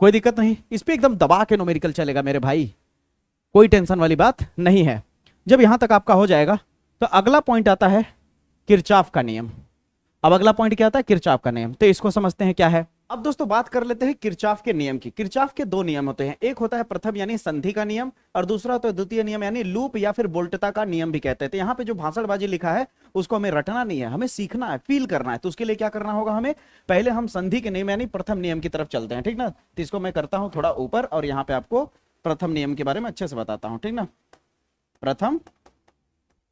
कोई दिक्कत नहीं, इस पे एकदम दबा के न्यूमेरिकल चलेगा मेरे भाई, कोई टेंशन वाली बात नहीं है। जब यहां तक आपका हो जाएगा तो अगला पॉइंट आता है किरचॉफ का नियम। अब अगला पॉइंट क्या आता है? किरचॉफ का नियम। तो इसको समझते हैं क्या है। अब दोस्तों बात कर लेते हैं किरचॉफ के नियम की। किरचॉफ के 2 नियम होते हैं, एक होता है प्रथम यानी संधि का नियम, और दूसरा होता है द्वितीय नियम यानी लूप या फिर वोल्टता का नियम भी कहते हैं। तो यहाँ पे जो भाषणबाजी लिखा है उसको हमें रटना नहीं है, हमें सीखना है, फील करना है। तो उसके लिए क्या करना होगा हमें? पहले हम संधि के नियम यानी प्रथम नियम की तरफ चलते हैं, ठीक ना। तो इसको मैं करता हूं थोड़ा ऊपर, और यहाँ पे आपको प्रथम नियम के बारे में अच्छे से बताता हूं, ठीक ना। प्रथम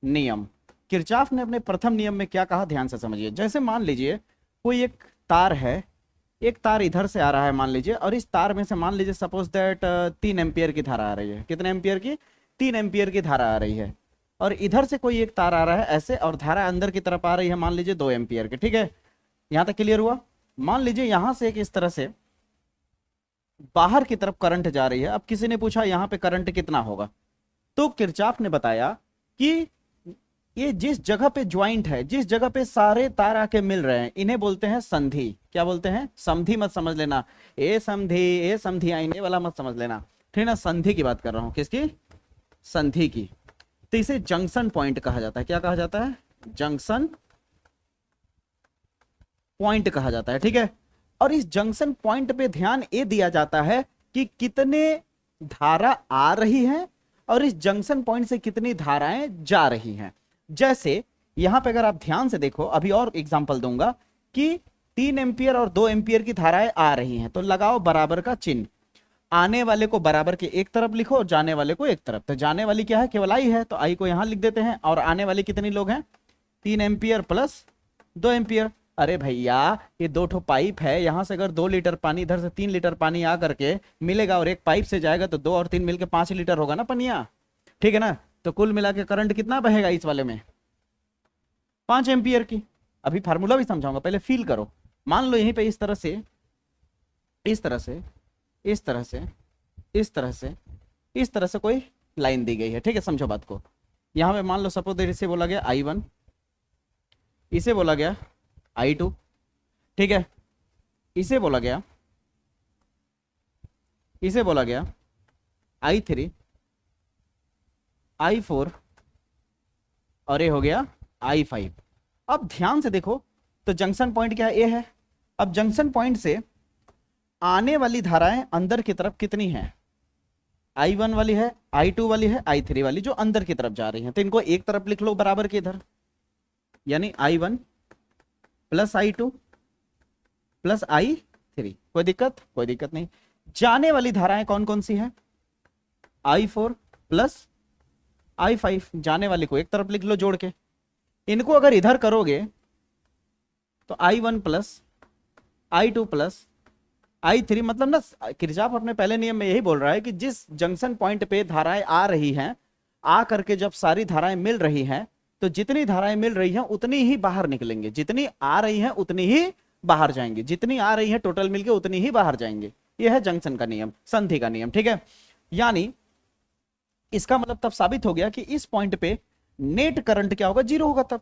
नियम, किरचॉफ ने अपने प्रथम नियम में क्या कहा, ध्यान से समझिए। जैसे मान लीजिए कोई एक तार है, एक तार इधर से आ रहा है मान लीजिए, और इस तार में से मान लीजिए सपोज दैट 3 एम्पियर की धारा आ रही है। कितने एम्पियर की? 3 एम्पियर की धारा आ रही है। और इधर से कोई एक तार आ रहा है ऐसे, और धारा अंदर की तरफ आ रही है मान लीजिए 2 एम्पियर की, ठीक है। यहां तक क्लियर हुआ? मान लीजिए यहां से एक इस तरह से बाहर की तरफ करंट जा रही है। अब किसी ने पूछा यहां पे करंट कितना होगा, तो किरचॉफ ने बताया कि ये जिस जगह पे ज्वाइंट है, जिस जगह पे सारे तार आके मिल रहे हैं, इन्हें बोलते हैं संधि। क्या बोलते हैं? समधि मत समझ लेना, ए समधि आईने वाला मत समझ लेना, ठीक ना। संधि की बात कर रहा हूं, किसकी? संधि की। तो इसे जंक्शन पॉइंट कहा जाता है। क्या कहा जाता है? जंक्शन पॉइंट कहा जाता है, ठीक है। और इस जंक्शन पॉइंट पे ध्यान ये दिया जाता है कि कितने धारा आ रही हैं और इस जंक्शन पॉइंट से कितनी धाराएं जा रही हैं। जैसे यहां पे अगर आप ध्यान से देखो, अभी और एग्जांपल दूंगा कि 3 एंपियर और 2 एंपियर की धाराएं आ रही हैं, तो लगाओ बराबर का चिन्ह। आने वाले को बराबर के एक तरफ लिखो और जाने वाले को एक तरफ। तो जाने वाली क्या है, केवल आई है, तो आई को यहां लिख देते हैं। और आने वाले कितने लोग हैं, 3 एंपियर प्लस 2 एंपियर। अरे भैया ये 2 ठो पाइप है, यहां से अगर 2 लीटर पानी, इधर से 3 लीटर पानी आ करके मिलेगा और एक पाइप से जाएगा तो 2 और 3 मिलके 5 लीटर होगा ना पनिया, ठीक है ना। तो कुल मिला के करंट कितना बहेगा इस वाले में, 5 एंपियर की। अभी फार्मूला भी समझाऊंगा, पहले फील करो। मान लो यहीं पे इस तरह से, इस तरह से, इस तरह से, इस तरह से, इस तरह से कोई लाइन दी गई है, ठीक है। समझो बात को। यहां पे मान लो सपोज इसे बोला गया I1, इसे बोला गया I2, ठीक है। इसे बोला गया I3, I4 और ये हो गया I5। अब ध्यान से देखो तो जंक्शन पॉइंट क्या है, ये है। अब जंक्शन पॉइंट से आने वाली धाराएं अंदर की तरफ कितनी हैं, I1 वाली है, I2 वाली है, I3 वाली, जो अंदर की तरफ जा रही हैं। तो इनको एक तरफ लिख लो बराबर के इधर, यानी I1 plus I2 plus I3। कोई दिक्कत, कोई दिक्कत नहीं। जाने वाली धाराएं कौन कौन सी हैं, I4 प्लस I5। जाने वाली को एक तरफ लिख लो जोड़ के। इनको अगर इधर करोगे तो I1 plus I2 plus I3, मतलब ना किरचॉफ अपने पहले नियम में यही बोल रहा है कि जिस जंक्शन पॉइंट पे धाराएं आ रही हैं, आ करके जब सारी धाराएं मिल रही हैं, तो जितनी धाराएं मिल रही हैं उतनी ही बाहर निकलेंगे, जितनी आ रही हैं उतनी ही बाहर जाएंगे, जितनी आ रही हैं टोटल मिलके उतनी ही बाहर जाएंगे। यह है जंक्शन का नियम, संधि का नियम, ठीक है। यानी इसका मतलब तब साबित हो गया कि इस पॉइंट पे नेट करंट क्या होगा, 0 होगा तब,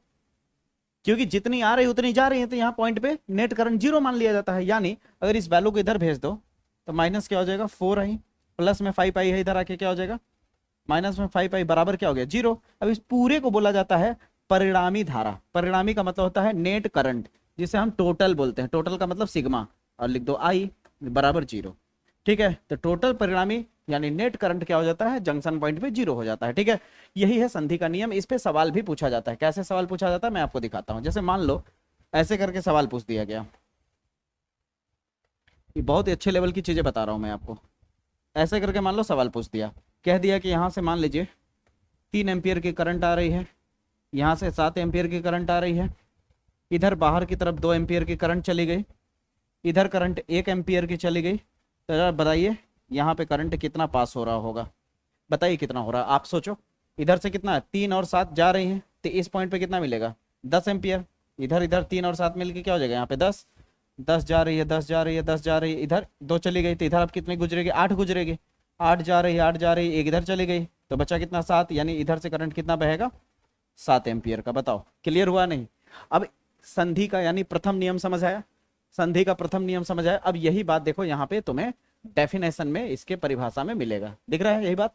क्योंकि जितनी आ रही उतनी जा रही है, तो यहां पॉइंट पे नेट करंट 0 मान लिया जाता है। यानी अगर इस वैल्यू को इधर भेज दो तो माइनस क्या हो जाएगा, 4 आई, प्लस में 5 आई है, इधर आके क्या हो जाएगा, माइनस में 5 आई, बराबर क्या हो गया, 0। अब इस पूरे को बोला जाता है परिणामी धारा। परिणामी का मतलब होता है नेट करंट, जिसे हम टोटल बोलते हैं। टोटल का मतलब सिग्मा, और लिख दो आई बराबर 0, ठीक है। तो टोटल परिणामी यानी नेट करंट क्या हो जाता है, जंक्शन पॉइंट पे 0 हो जाता है, ठीक है। यही है संधि का नियम। इस पे सवाल भी पूछा जाता है। कैसे सवाल पूछा जाता है मैं आपको दिखाता हूं। जैसे मान लो ऐसे करके सवाल पूछ दिया गया, ये बहुत ही अच्छे लेवल की चीजें बता रहा हूं मैं आपको। ऐसे करके मान लो सवाल पूछ दिया, कह दिया कि यहां से मान लीजिए 3 एम्पियर की करंट आ रही है, यहां से 7 एम्पियर की करंट आ रही है, इधर बाहर की तरफ 2 एम्पियर की करंट चली गई, इधर करंट 1 एम्पियर की चली गई। तो जरा बताइए यहाँ पे करंट कितना पास हो रहा होगा, बताइए कितना हो रहा है, आप सोचो। इधर से कितना, 3 और 7 जा रही हैं, तो इस पॉइंट पे कितना मिलेगा, 10 एम्पियर। इधर इधर 3 और 7 मिलके क्या हो जाएगा, यहाँ पे 10 10 जा रही है, 10 जा रही है, 10 जा रही है, इधर 2 चली गई, तो इधर अब कितनी गुजरेगी, 8 गुजरेगी। 8 जा रही है, 8 जा रही है, एक इधर चली गई, तो बचा कितना, 7। यानी इधर से करंट कितना बहेगा, 7 एम्पियर का। बताओ क्लियर हुआ नहीं। अब संधि का यानी प्रथम नियम समझ आया, संधि का प्रथम नियम समझ आया। अब यही बात देखो यहाँ पे तुम्हें डेफिनेशन में, इसके परिभाषा में मिलेगा, दिख रहा है यही बात,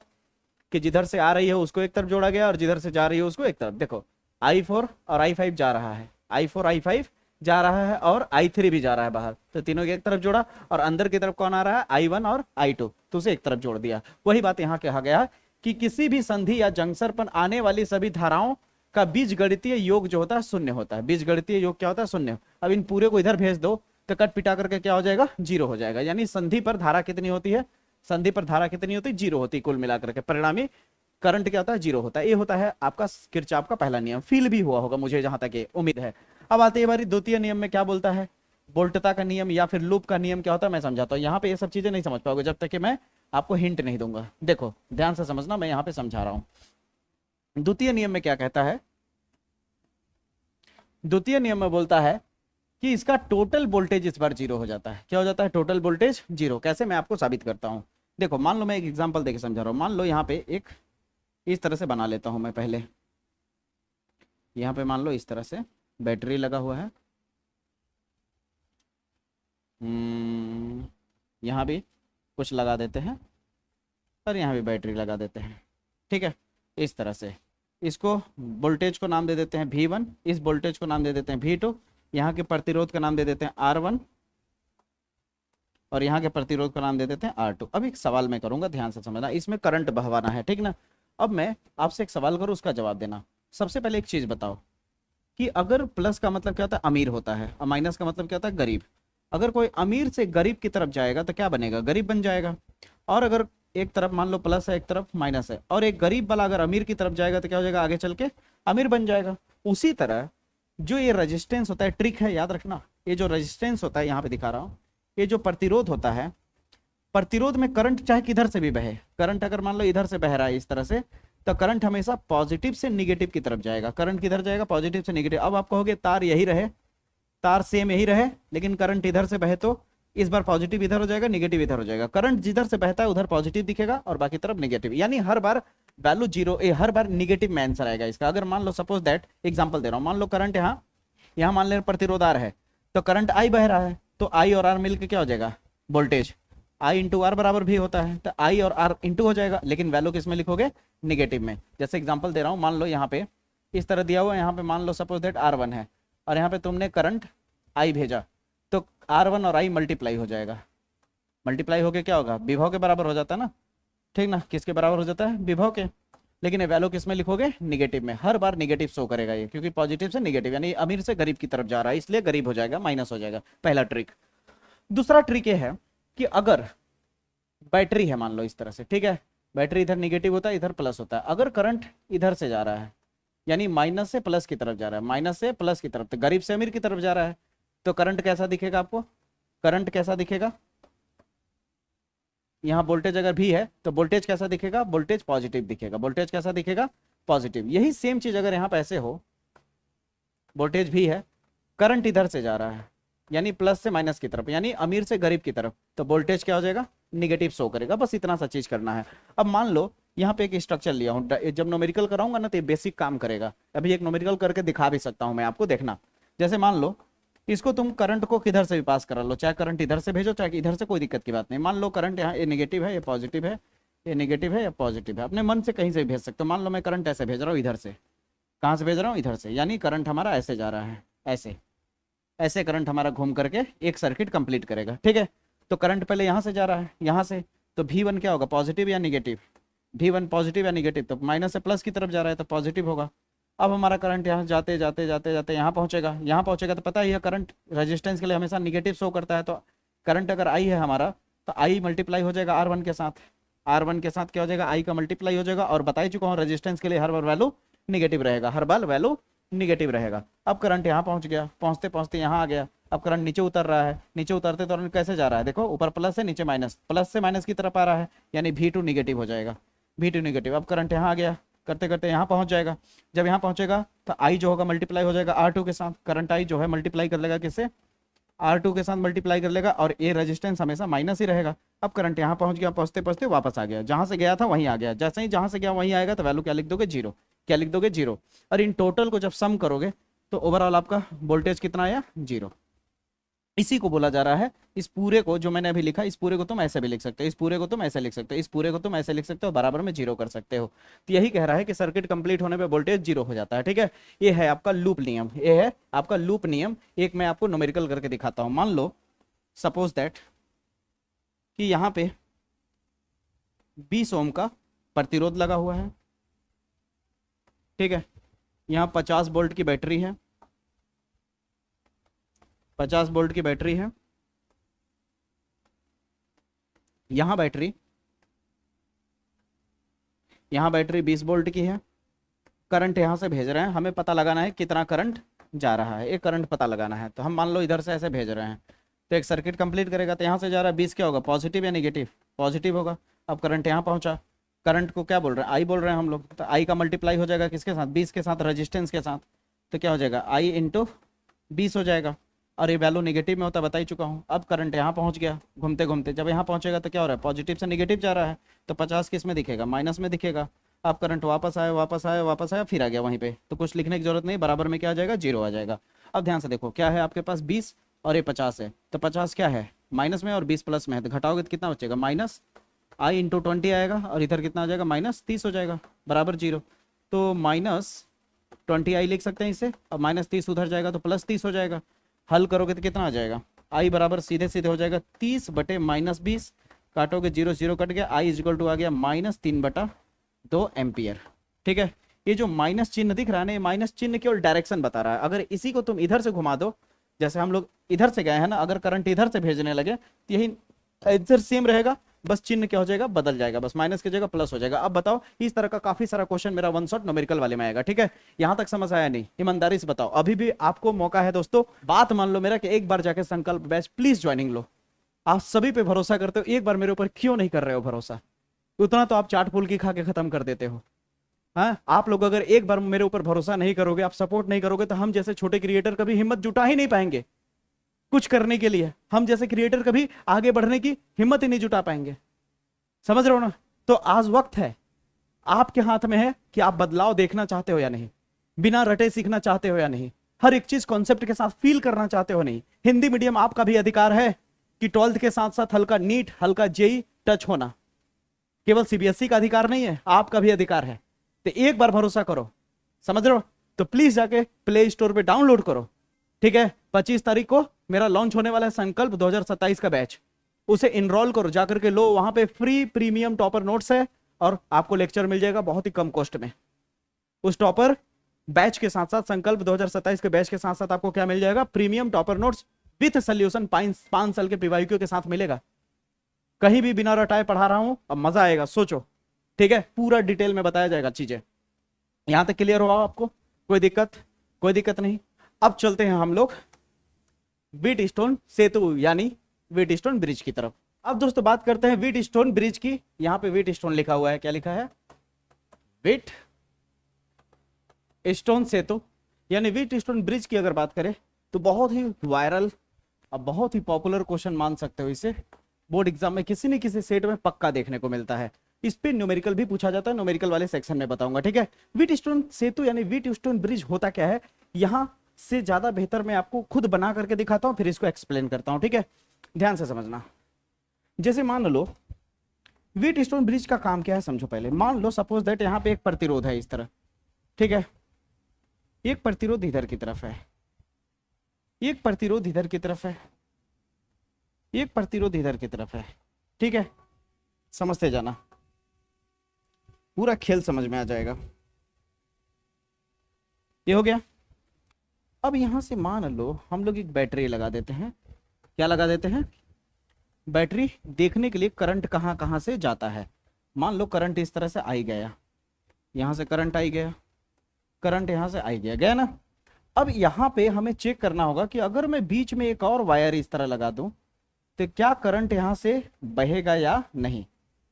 कि जिधर से आ रही है उसको एक तरफ जोड़ा गया और जिधर से जा रही है उसको एक तरफ। देखो I4 और I5 जा रहा है, I4 I5 जा रहा है और I3 भी जा रहा है बाहर, तो तीनों की एक तरफ जोड़ा, और अंदर की तरफ कौन आ रहा है, I1 और I2, तो उसे एक तरफ जोड़ दिया। वही बात यहाँ कहा गया कि किसी भी संधि या जंक्शन पर आने वाली सभी धाराओं का बीजगणितीय योग जो होता है 0 होता है। बीजगणितीय योग क्या होता है, 0। अब इन पूरे को इधर भेज दो तो कट पिटा करके क्या हो जाएगा, 0 हो जाएगा। यानी संधि पर धारा कितनी होती है, संधि पर धारा कितनी होती है, 0 होती है कुल मिलाकर के। परिणामी करंट क्या होता है, 0 होता है। ये होता है आपका किरचॉफ का पहला नियम। फील भी हुआ होगा मुझे जहां तक उम्मीद है। अब आते हैं बारी द्वितीय नियम में, क्या बोलता है, वोल्टता का नियम या फिर लूप का नियम क्या होता है मैं समझाता हूँ। यहाँ पे ये सब चीजें नहीं समझ पाओगे जब तक कि मैं आपको हिंट नहीं दूंगा। देखो ध्यान से समझना, मैं यहाँ पे समझा रहा हूँ। द्वितीय नियम में क्या कहता है, द्वितीय नियम में बोलता है कि इसका टोटल वोल्टेज इस बार 0 हो जाता है। क्या हो जाता है, टोटल वोल्टेज 0। कैसे, मैं आपको साबित करता हूं। देखो मान लो मैं एक एग्जांपल देके समझा रहा हूं। मान लो यहाँ पे एक इस तरह से बना लेता हूं मैं पहले। यहाँ पे मान लो इस तरह से बैटरी लगा हुआ है, यहाँ भी कुछ लगा देते हैं और यहाँ भी बैटरी लगा देते हैं, ठीक है, इस तरह से। इसको वोल्टेज को नाम दे देते हैं V1, इस वोल्टेज को नाम दे देते हैं V2, यहाँ के प्रतिरोध का नाम दे देते हैं R1 और यहाँ के प्रतिरोध का नाम दे देते हैं R2। अब एक सवाल मैं करूंगा, ध्यान से समझना, इसमें करंट बहवाना है, ठीक ना। अब मैं आपसे एक सवाल करूँ, उसका जवाब देना। सबसे पहले एक चीज बताओ कि अगर प्लस का मतलब क्या होता है, अमीर होता है, और माइनस का मतलब क्या होता है, गरीब। अगर कोई अमीर से गरीब की तरफ जाएगा तो क्या बनेगा, गरीब बन जाएगा। और अगर एक तरफ मान लो प्लस है, एक तरफ माइनस है, और एक गरीब वाला अगर अमीर की तरफ जाएगा तो क्या हो जाएगा, आगे चल के अमीर बन जाएगा। उसी तरह जो ये रेजिस्टेंस होता है, ट्रिक है याद रखना, ये जो रेजिस्टेंस होता है यहाँ पे दिखा रहा हूँ, ये जो प्रतिरोध होता है, प्रतिरोध में करंट चाहे किधर से भी बहे, करंट अगर मान लो इधर से बह रहा है इस तरह से, तो करंट हमेशा पॉजिटिव से निगेटिव की तरफ जाएगा। करंट किधर जाएगा, पॉजिटिव से निगेटिव। अब आप कहोगे तार यही रहे, तार सेम यही रहे, लेकिन करंट इधर से बहे तो इस बार पॉजिटिव इधर हो जाएगा, निगेटिव इधर हो जाएगा। करंट जिधर से बहता है उधर पॉजिटिव दिखेगा और बाकी तरफ निगेटिव, यानी हर बार वैल्यू जीरो, हर बार निगेटिव में आंसर आएगा इसका। अगर मान लो सपोज दैट एग्जांपल दे रहा हूं, मान लो करंट यहाँ मान ले प्रतिरोध आर है, तो करंट आई बह रहा है, तो आई और आर मिलकर क्या हो जाएगा, वोल्टेज। आई इंटू आर बराबर भी होता है, तो आई और आर इंटू हो जाएगा, लेकिन वैल्यू किस में लिखोगे, निगेटिव में। जैसे एग्जांपल दे रहा हूं, मान लो यहाँ पे इस तरह दिया हुआ है, यहाँ पे मान लो सपोज दैट R1 है और यहाँ पे तुमने करंट आई भेजा, तो R1 और आई मल्टीप्लाई हो जाएगा। मल्टीप्लाई होके क्या होगा, विभव के बराबर हो जाता है ना, ठीक ना। किसके बराबर हो जाता है, विभव के। लेकिन ये वैल्यू किस में लिखोगे, निगेटिव में। हर बार निगेटिव शो करेगा ये, क्योंकि पॉजिटिव से निगेटिव, यानी अमीर से गरीब की तरफ जा रहा है, इसलिए गरीब हो जाएगा, माइनस हो जाएगा। पहला ट्रिक। दूसरा ट्रिक ये है कि अगर बैटरी है मान लो इस तरह से, ठीक है, बैटरी इधर निगेटिव होता है, इधर प्लस होता है। अगर करंट इधर से जा रहा है, यानी माइनस से प्लस की तरफ जा रहा है, माइनस से प्लस की तरफ, तो गरीब से अमीर की तरफ जा रहा है, तो करंट कैसा दिखेगा आपको, करंट कैसा दिखेगा, यहाँ वोल्टेज अगर भी है तो वोल्टेज कैसा दिखेगा, वोल्टेज पॉजिटिव दिखेगा। वोल्टेज कैसा दिखेगा, पॉजिटिव। यही सेम चीज अगर यहाँ पे ऐसे हो, वोल्टेज भी है, करंट इधर से जा रहा है, यानी प्लस से माइनस की तरफ, यानी अमीर से गरीब की तरफ, तो वोल्टेज क्या हो जाएगा, निगेटिव शो करेगा। बस इतना सा चीज करना है। अब मान लो यहाँ पे एक स्ट्रक्चर लिया हूँ, जब न्यूमेरिकल कराऊंगा ना तो ये बेसिक काम करेगा। अभी एक न्यूमेरिकल करके दिखा भी सकता हूँ मैं आपको, देखना। जैसे मान लो इसको तुम करंट को किधर से भी पास करा लो, चाहे करंट इधर से भेजो चाहे इधर से, कोई दिक्कत की बात नहीं। मान लो करंट यहाँ ये नेगेटिव है, ये पॉजिटिव है, ये नेगेटिव है, ये पॉजिटिव है, अपने मन से कहीं से भी भेज सकते हो। मान लो मैं करंट ऐसे भेज रहा हूँ इधर से, कहाँ से भेज रहा हूँ, इधर से, यानी करंट हमारा ऐसे जा रहा है, ऐसे ऐसे करंट हमारा घूम करके एक सर्किट कंप्लीट करेगा, ठीक है। तो करंट पहले यहाँ से जा रहा है, यहाँ से, तो V1 क्या होगा, पॉजिटिव या निगेटिव, V1 पॉजिटिव या निगेटिव, तो माइनस से प्लस की तरफ जा रहा है तो पॉजिटिव होगा। अब हमारा करंट यहाँ जाते जाते जाते जाते यहाँ पहुंचेगा, तो पता है यह करंट रेजिस्टेंस के लिए हमेशा निगेटिव शो करता है। तो करंट अगर आई है हमारा, तो आई मल्टीप्लाई हो जाएगा R1 के साथ, R1 के साथ क्या हो जाएगा, आई का मल्टीप्लाई हो जाएगा। और बता ही चुका हूँ रेजिस्टेंस के लिए हर बार वैल्यू निगेटिव रहेगा, हर बार वैल्यू निगेटिव रहेगा। अब करंट यहाँ पहुंच गया, पहुंचते पहुंचते यहाँ आ गया। अब करंट नीचे उतर रहा है, नीचे उतरते तो कैसे जा रहा है, देखो ऊपर प्लस है, नीचे माइनस, प्लस से माइनस की तरफ आ रहा है, यानी V2 निगेटिव हो जाएगा, V2 निगेटिव। अब करंट यहाँ आ गया, करते करते यहाँ पहुंच जाएगा। जब यहाँ पहुंचेगा तो आई जो होगा मल्टीप्लाई हो जाएगा R2 के साथ, करंट आई जो है मल्टीप्लाई कर लेगा किससे, R2 के साथ मल्टीप्लाई कर लेगा, और ये रेजिस्टेंस हमेशा माइनस ही रहेगा। अब करंट यहाँ पहुंच गया, पहुंचते पहुंचते वापस आ गया, जहां से गया था वहीं आ गया। जैसे ही जहां से गया वहीं आएगा, तो वैल्यू क्या लिख दोगे, जीरो। क्या लिख दोगे, जीरो। और इन टोटल को जब सम करोगे तो ओवरऑल आपका वोल्टेज कितना आया, जीरो। इसी को बोला जा रहा है, इस पूरे को जो मैंने अभी लिखा, इस पूरे को तुम ऐसे भी लिख सकते हो, इस पूरे को तुम ऐसे लिख सकते हो, इस पूरे को तुम ऐसे लिख सकते हो, बराबर में जीरो कर सकते हो। तो यही कह रहा है कि सर्किट कंप्लीट होने पे वोल्टेज जीरो हो जाता है, ठीक है। ये है आपका लूप नियम, ये है आपका लूप नियम। एक मैं आपको न्यूमेरिकल करके दिखाता हूं। मान लो सपोज दैट कि यहाँ पे 20 ओम का प्रतिरोध लगा हुआ है, ठीक है। यहाँ 50 वोल्ट की बैटरी है, 50 वोल्ट की बैटरी है। यहां बैटरी 20 वोल्ट की है। करंट यहां से भेज रहे हैं, हमें पता लगाना है कितना करंट जा रहा है, एक करंट पता लगाना है। तो हम मान लो इधर से ऐसे भेज रहे हैं, तो एक सर्किट कंप्लीट करेगा। तो यहां से जा रहा है 20, क्या होगा, पॉजिटिव या निगेटिव, पॉजिटिव होगा। अब करंट यहां पहुंचा, करंट को क्या बोल रहे हैं, आई बोल रहे हैं हम लोग, तो आई का मल्टीप्लाई हो जाएगा किसके साथ, 20 के साथ, रेजिस्टेंस के साथ। तो क्या हो जाएगा, आई इंटू 20 हो जाएगा, और ये वैल्यू नेगेटिव में होता है, बता ही चुका हूँ। अब करंट यहाँ पहुँच गया घूमते घूमते, जब यहाँ पहुँचेगा तो क्या हो रहा है, पॉजिटिव से निगेटिव जा रहा है, तो 50 किस में दिखेगा, माइनस में दिखेगा। अब करंट वापस आया, वापस आया, वापस आया, फिर आ गया वहीं पे, तो कुछ लिखने की जरूरत नहीं, बराबर में क्या आ जाएगा, जीरो आ जाएगा। अब ध्यान से देखो, क्या है आपके पास 20 और ये 50 है, तो 50 क्या है, माइनस में, और 20 प्लस में है, तो घटाओगे तो कितना बचेगा, माइनस आई इंटू 20 आएगा, और इधर कितना आ जाएगा, -30 हो जाएगा, बराबर जीरो। तो -20i लिख सकते हैं इसे। अब -30 उधर जाएगा तो +30 हो जाएगा। हल करोगे तो कितना आ जाएगा, i बराबर सीधे सीधे हो जाएगा 30 बटे -20, काटोगे 0 0 कट गया, i इक्वल टू आ गया -3/2 एम्पियर। ठीक है, ये जो माइनस चिन्ह दिख रहा है ना, ये माइनस चिन्ह केवल डायरेक्शन बता रहा है। अगर इसी को तुम इधर से घुमा दो, जैसे हम लोग इधर से गए हैं ना, अगर करंट इधर से भेजने लगे तो यही आंसर सेम रहेगा, बस चिन्ह क्या हो जाएगा, बदल जाएगा, बस माइनस की जगह प्लस हो जाएगा। अब बताओ, इस तरह का काफी सारा क्वेश्चन मेरा वन शॉट न्यूमेरिकल वाले में आएगा। ठीक है, यहां तक समझ आया नहीं? ईमानदारी से बताओ, अभी भी आपको मौका है दोस्तों। बात मान लो मेरा कि एक बार जाके संकल्प बैच प्लीज ज्वाइनिंग लो। आप सभी पे भरोसा करते हो, एक बार मेरे ऊपर क्यों नहीं कर रहे हो भरोसा? उतना तो आप चाट फूल की खा के खत्म कर देते हो। हाँ, आप लोग अगर एक बार मेरे ऊपर भरोसा नहीं करोगे, आप सपोर्ट नहीं करोगे, तो हम जैसे छोटे क्रिएटर कभी हिम्मत जुटा ही नहीं पाएंगे कुछ करने के लिए। हम जैसे क्रिएटर कभी आगे बढ़ने की हिम्मत ही नहीं जुटा पाएंगे। समझ रहे हो ना? तो आज वक्त है, आपके हाथ में है कि आप बदलाव देखना चाहते हो या नहीं, बिना रटे सीखना चाहते हो या नहीं, हर एक चीज कॉन्सेप्ट के साथ फील करना चाहते हो नहीं। हिंदी मीडियम आपका भी अधिकार है कि 12th के साथ साथ हल्का नीट, हल्का जेई टच होना, केवल सीबीएसई का अधिकार नहीं है, आपका भी अधिकार है। तो एक बार भरोसा करो, समझ रहे हो? तो प्लीज जाके प्ले स्टोर पे डाउनलोड करो। ठीक है, 25 तारीख को मेरा लॉन्च होने वाला है संकल्प 2027 का बैच, उसे इनरोल करो, जाकर के लो। वहां पे फ्री प्रीमियम टॉपर नोट्स है और आपको लेक्चर मिल जाएगा बहुत ही कम कॉस्ट में। उस टॉपर बैच के साथ साथ, संकल्प 2027 के बैच के साथ साथ आपको क्या मिल जाएगा, premium topper notes with solution 5 साल के पीवाईक्यू के साथ मिलेगा। कहीं भी बिना रटाए पढ़ा रहा हूं, अब मजा आएगा, सोचो। ठीक है, पूरा डिटेल में बताया जाएगा चीजें। यहां तक क्लियर हुआ आपको? कोई दिक्कत? कोई दिक्कत नहीं। अब चलते हैं हम लोग व्हीटस्टोन सेतु यानी व्हीटस्टोन ब्रिज की तरफ। अब दोस्तों बात करते हैं व्हीटस्टोन ब्रिज की। यहां पे व्हीटस्टोन लिखा हुआ है, क्या लिखा है? व्हीटस्टोन सेतु यानी व्हीटस्टोन ब्रिज की अगर बात करें तो बहुत ही वायरल, अब बहुत ही पॉपुलर क्वेश्चन मान सकते हो इसे। बोर्ड एग्जाम में किसी न किसी सेट में पक्का देखने को मिलता है। इस पे न्यूमेरिकल भी पूछा जाता है, न्यूमेरिकल वाले सेक्शन में बताऊंगा। ठीक है, व्हीटस्टोन सेतु यानी व्हीटस्टोन ब्रिज होता क्या है, यहां से ज्यादा बेहतर मैं आपको खुद बना करके दिखाता हूं, फिर इसको एक्सप्लेन करता हूं। ठीक है, ध्यान से समझना। जैसे मान लो व्हीटस्टोन ब्रिज का काम क्या है समझो पहले। मान लो सपोज दैट यहाँ पे एक प्रतिरोध है इस तरह, ठीक है, एक प्रतिरोध इधर की तरफ है, एक प्रतिरोध इधर की तरफ है, एक प्रतिरोध इधर की तरफ है। ठीक है, समझते जाना, पूरा खेल समझ में आ जाएगा। ये हो गया। अब यहां से मान लो हम लोग एक बैटरी लगा देते हैं। क्या लगा देते हैं? बैटरी, देखने के लिए करंट कहां कहां से जाता है। मान लो करंट इस तरह से आई गया, यहां से करंट आई गया, करंट यहां से आई गया, गया ना। अब यहां पे हमें चेक करना होगा कि अगर मैं बीच में एक और वायर इस तरह लगा दूं तो क्या करंट यहां से बहेगा या नहीं।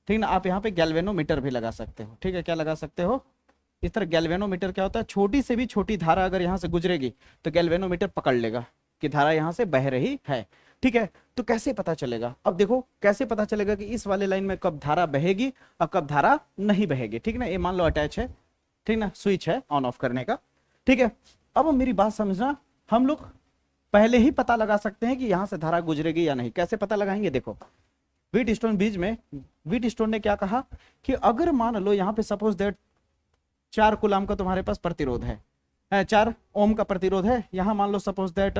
ठीक ना, आप यहाँ पे गैल्वेनोमीटर भी लगा सकते हो। ठीक है, क्या लगा सकते हो? इस तरह गैल्वेनोमीटर क्या होता है, छोटी से भी छोटी धारा अगर यहाँ से गुजरेगी तो गैल्वेनोमीटर पकड़ लेगा कि धारा यहाँ से बह रही है। ठीक है, तो कैसे पता चलेगा? अब देखो कैसे पता चलेगा कि इस वाले लाइन में कब धारा बहेगी और कब धारा नहीं बहेगी। ठीक ना, ये मान लो अटैच है, ठीक ना, स्विच है ऑन ऑफ करने का। ठीक है, अब मेरी बात समझना, हम लोग पहले ही पता लगा सकते हैं कि यहां से धारा गुजरेगी या नहीं। कैसे पता लगाएंगे? देखो, व्हीटस्टोन ब्रिज में व्हीटस्टोन ने क्या कहा कि अगर मान लो यहाँ पे सपोज दैट 4 कूलाम का तुम्हारे पास प्रतिरोध है, 4 ओम का प्रतिरोध है, यहाँ मान लो सपोज दैट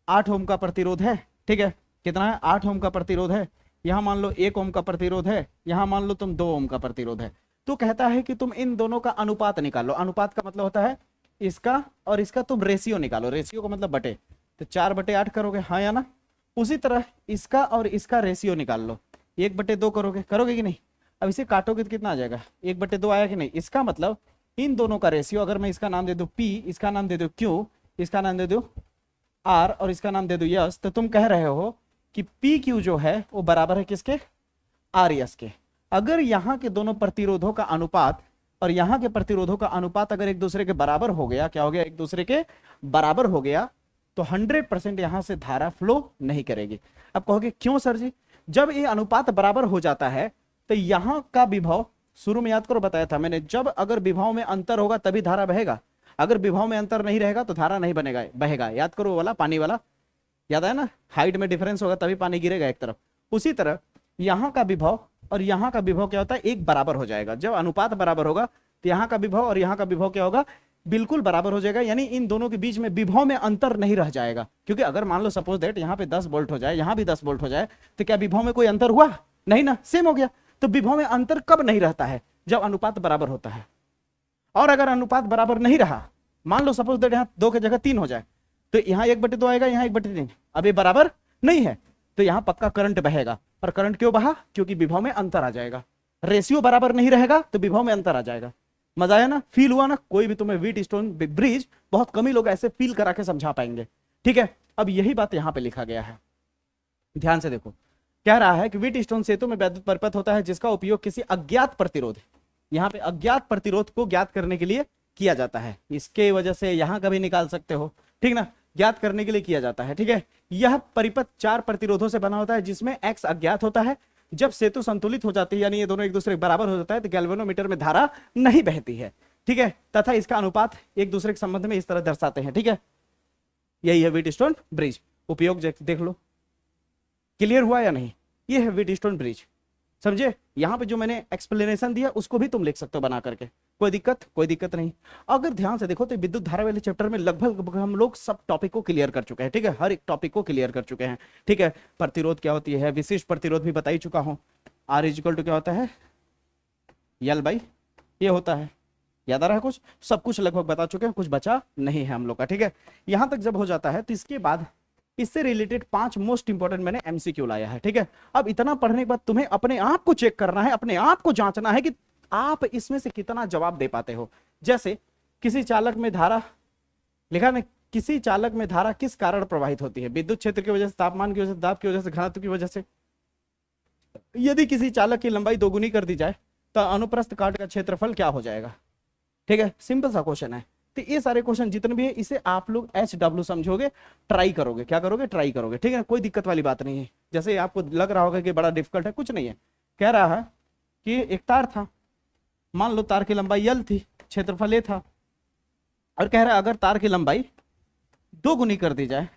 8 ओम का प्रतिरोध है। ठीक है, कितना है? 8 ओम का प्रतिरोध है। यहाँ मान लो 1 ओम का प्रतिरोध है, यहाँ मान लो तुम 2 ओम का प्रतिरोध है। तो कहता है कि तुम इन दोनों का अनुपात निकालो। अनुपात का मतलब होता है इसका और इसका तुम रेशियो निकालो। रेशियो का मतलब बटे, तो 4/8 करोगे, हाँ या ना। उसी तरह इसका और इसका रेशियो निकाल लो, 1/2 करोगे, करोगे कि नहीं? अब इसे काटोगे तो कितना आ जाएगा? 1/2 आया कि नहीं? इसका मतलब इन दोनों का रेशियो, अगर मैं इसका नाम दे दूं P, इसका नाम दे दूं Q, इसका नाम दे दूं R और इसका नाम दे दूं S, तो तुम कह रहे हो कि PQ जो है वो बराबर है किसके? RS के। अगर यहाँ के दोनों प्रतिरोधों का अनुपात और यहाँ के प्रतिरोधों का अनुपात अगर एक दूसरे के बराबर हो गया, क्या हो गया? एक दूसरे के बराबर हो गया, तो 100% यहां से धारा फ्लो नहीं करेगी। अब कहोगे क्यों सर जी? जब ये अनुपात बराबर हो जाता है तो यहां का विभव, शुरू में याद करो बताया था मैंने, जब अगर विभव में अंतर होगा तभी धारा बहेगा, अगर विभव में अंतर नहीं रहेगा तो धारा नहीं बनेगा, बहेगा। याद करो वाला पानी वाला, याद है ना, हाइट में डिफरेंस होगा तभी पानी गिरेगा एक तरफ। उसी तरह यहां का विभव और यहां का विभव क्या होता है? एक बराबर हो जाएगा। जब अनुपात बराबर होगा तो यहाँ का विभव और यहाँ का विभव क्या होगा, बिल्कुल बराबर हो जाएगा, यानी इन दोनों के बीच में विभव में अंतर नहीं रह जाएगा। क्योंकि अगर मान लो सपोज दैट यहाँ पे 10 वोल्ट हो जाए, यहाँ भी 10 वोल्ट हो जाए, तो क्या विभव में कोई अंतर हुआ? नहीं ना, सेम हो गया। तो विभव में अंतर कब नहीं रहता है? जब अनुपात बराबर होता है। और अगर अनुपात बराबर नहीं रहा, मान लो सपोज दैट यहाँ 2 की जगह 3 हो जाए, तो यहाँ 1/2 आएगा, यहाँ 1/3। अब ये बराबर नहीं है, तो यहाँ पक्का करंट बहेगा। और करंट क्यों बहा? क्योंकि विभव में अंतर आ जाएगा। रेशियो बराबर नहीं रहेगा तो विभव में अंतर आ जाएगा। मजा आया ना, फील हुआ ना? कोई भी तुम्हें व्हीटस्टोन ब्रिज बहुत कम ही लोग ऐसे फील करा के समझा पाएंगे। ठीक है, अब यही बात यहाँ पे लिखा गया है, ध्यान से देखो। कह रहा है कि व्हीटस्टोन सेतु में वैद्युत परिपथ होता है जिसका उपयोग किसी अज्ञात प्रतिरोध, यहाँ पे अज्ञात प्रतिरोध को ज्ञात करने के लिए किया जाता है। इसके वजह से यहाँ का भी निकाल सकते हो, ठीक ना, ज्ञात करने के लिए किया जाता है। ठीक है, यह परिपथ 4 प्रतिरोधों से बना होता है जिसमें x अज्ञात होता है। जब सेतु संतुलित हो जाती है, यानी ये दोनों एक दूसरे के बराबर हो जाता है, तो गैल्वेनोमीटर में धारा नहीं बहती है। ठीक है, तथा इसका अनुपात एक दूसरे के संबंध में इस तरह दर्शाते हैं। ठीक है, यही है व्हीटस्टोन ब्रिज। उपयोग देख लो, क्लियर हुआ या नहीं? ये है व्हीटस्टोन ब्रिज, समझे? यहाँ पे जो मैंने एक्सप्लेनेशन दिया उसको भी तुम लिख सकते हो बना करके, कोई दिक्कत? कोई दिक्कत नहीं। अगर ध्यान से देखो तो विद्युत धारा वाले चैप्टर में लगभग हम लोग सब टॉपिक को क्लियर कर चुके हैं। ठीक है, हर एक टॉपिक को क्लियर कर चुके हैं। ठीक है, प्रतिरोध क्या होती है, विशिष्ट प्रतिरोध भी बता ही चुका हूं। R = क्या होता है, L/, ये होता है। याद आ रहा है कुछ? सब कुछ लगभग बता चुके हैं, कुछ बचा नहीं है हम लोग का। ठीक है, यहां तक जब हो जाता है तो इसके बाद इससे रिलेटेड 5 मोस्ट इंपॉर्टेंट मैंने MCQ लाया है। ठीक है, अब इतना पढ़ने के बाद तुम्हें अपने आप को चेक करना है, अपने आप को जांचना है कि आप इसमें से कितना जवाब दे पाते हो। जैसे किसी चालक में धारा लिखा ना, किसी चालक में धारा किस कारण प्रवाहित होती है? विद्युत क्षेत्र की वजह से, तापमान की वजह से, दाब की वजह से, घनत्व की वजह से। यदि किसी चालक की लंबाई दोगुनी कर दी जाए तो अनुप्रस्थ काट का क्षेत्रफल क्या हो जाएगा? ठीक है, सिंपल सा क्वेश्चन है। तो ये सारे क्वेश्चन जितने भी है इसे आप लोग HW समझोगे, ट्राई करोगे। क्या करोगे? ट्राई करोगे। ठीक है, कोई दिक्कत वाली बात नहीं है। जैसे आपको लग रहा होगा कि बड़ा डिफिकल्ट है, कुछ नहीं है। कह रहा है कि एक तार था, मान लो तार की लंबाई L थी, क्षेत्रफल A था, और कह रहा है अगर तार की लंबाई 2 गुनी कर दी जाए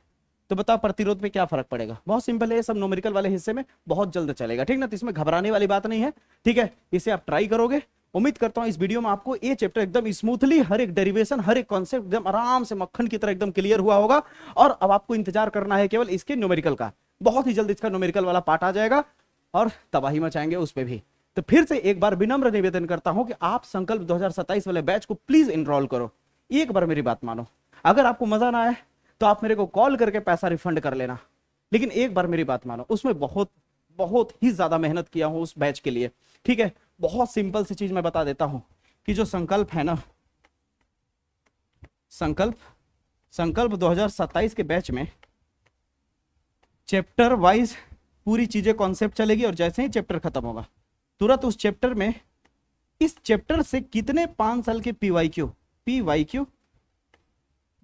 तो बताओ प्रतिरोध पे क्या फर्क पड़ेगा? बहुत सिंपल है, ये सब न्यूमेरिकल वाले हिस्से में बहुत जल्द चलेगा। ठीक ना, तो इसमें घबराने वाली बात नहीं है। ठीक है, इसे आप ट्राई करोगे। उम्मीद करता हूं इस वीडियो में आपको ये चैप्टर एकदम स्मूथली, हर एक डेरिवेशन, हर एक कॉन्सेप्ट एकदम आराम से मक्खन की तरह एकदम क्लियर हुआ होगा। और अब आपको इंतजार करना है केवल इसके न्यूमेरिकल का। बहुत ही जल्द इसका न्यूमेरिकल वाला पार्ट आ जाएगा और तबाही मचाएंगे उस पर भी। तो फिर से एक बार विनम्र निवेदन करता हूं कि आप संकल्प 2027 वाले बैच को प्लीज इनरोल करो। एक बार मेरी बात मानो, अगर आपको मजा ना आए तो आप मेरे को कॉल करके पैसा रिफंड कर लेना, लेकिन एक बार मेरी बात मानो, उसमें बहुत बहुत ही ज्यादा मेहनत किया हूं उस बैच के लिए। ठीक है, बहुत सिंपल सी चीज मैं बता देता हूं कि जो संकल्प है ना, संकल्प 2027 के बैच में चैप्टर वाइज पूरी चीजें कॉन्सेप्ट चलेगी, और जैसे ही चैप्टर खत्म होगा तुरंत उस चैप्टर में, इस चैप्टर से कितने 5 साल के PYQ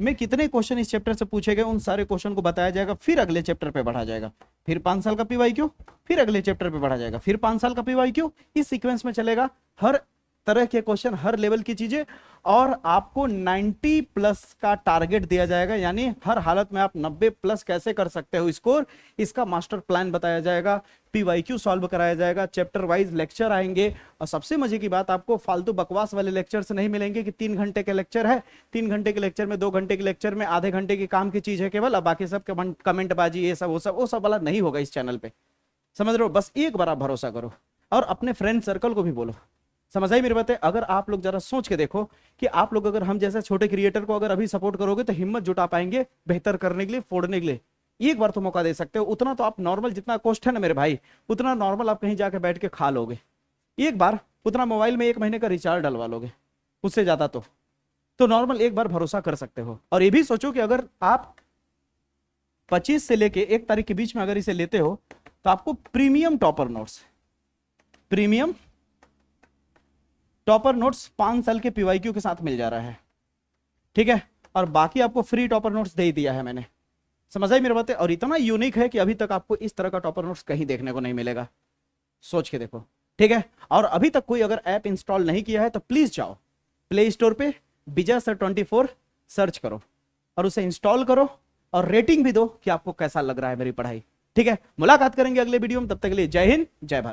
में कितने क्वेश्चन इस चैप्टर से पूछे गए, उन सारे क्वेश्चन को बताया जाएगा। फिर अगले चैप्टर पे बढ़ा जाएगा, फिर 5 साल का PYQ, फिर अगले चैप्टर पे बढ़ा जाएगा, फिर 5 साल का PYQ। इस सीक्वेंस में चलेगा, हर तरह के क्वेश्चन, हर लेवल की चीजें, और आपको 90+ का टारगेट दिया जाएगा, यानी हर हालत में आप 90+ कैसे कर सकते हो स्कोर, इसका मास्टर प्लान बताया जाएगा, PYQ सॉल्व कराया जाएगा, चैप्टर वाइज लेक्चर आएंगे। और सबसे मजे की बात, आपको फालतू बकवास वाले लेक्चर से नहीं मिलेंगे कि 3 घंटे के लेक्चर है, 3 घंटे के लेक्चर में 2 घंटे के लेक्चर में आधे घंटे की काम की चीज है केवल, अब बाकी सब कमेंट बाजी ये सब वो सब वाला नहीं होगा इस चैनल पे, समझ रहे हो? बस एक बार आप भरोसा करो और अपने फ्रेंड सर्कल को भी बोलो। समझ आई मेरी बात है? अगर आप लोग जरा सोच के देखो कि आप लोग अगर हम जैसे छोटे क्रिएटर को अगर अभी सपोर्ट करोगे तो हिम्मत जुटा पाएंगे बेहतर करने के लिए, फोड़ने के लिए। एक बार तो मौका दे सकते हो, उतना तो आप नॉर्मल जितना कॉस्ट है ना मेरे भाई, उतना नॉर्मल आप कहीं जाके बैठ के खा लोगे। एक बार उतना मोबाइल में 1 महीने का रिचार्ज डलवा लोगे, उससे ज्यादा तो नॉर्मल एक बार भरोसा कर सकते हो। और ये भी सोचो कि अगर आप 25 से लेके 1 तारीख के बीच में अगर इसे लेते हो तो आपको प्रीमियम टॉपर नोट्स 5 साल के PYQ के साथ मिल जा रहा है। ठीक है, और बाकी आपको फ्री टॉपर नोट्स दे दिया है मैंने। समझ आई मेरी बात है? और इतना यूनिक है कि अभी तक आपको इस तरह का टॉपर नोट्स कहीं देखने को नहीं मिलेगा, सोच के देखो। ठीक है, और अभी तक कोई अगर ऐप इंस्टॉल नहीं किया है तो प्लीज जाओ प्ले स्टोर पे विजय सर 24 सर्च करो और उसे इंस्टॉल करो, और रेटिंग भी दो कि आपको कैसा लग रहा है मेरी पढ़ाई। ठीक है, मुलाकात करेंगे अगले वीडियो में, तब तक के लिए जय हिंद, जय भारत।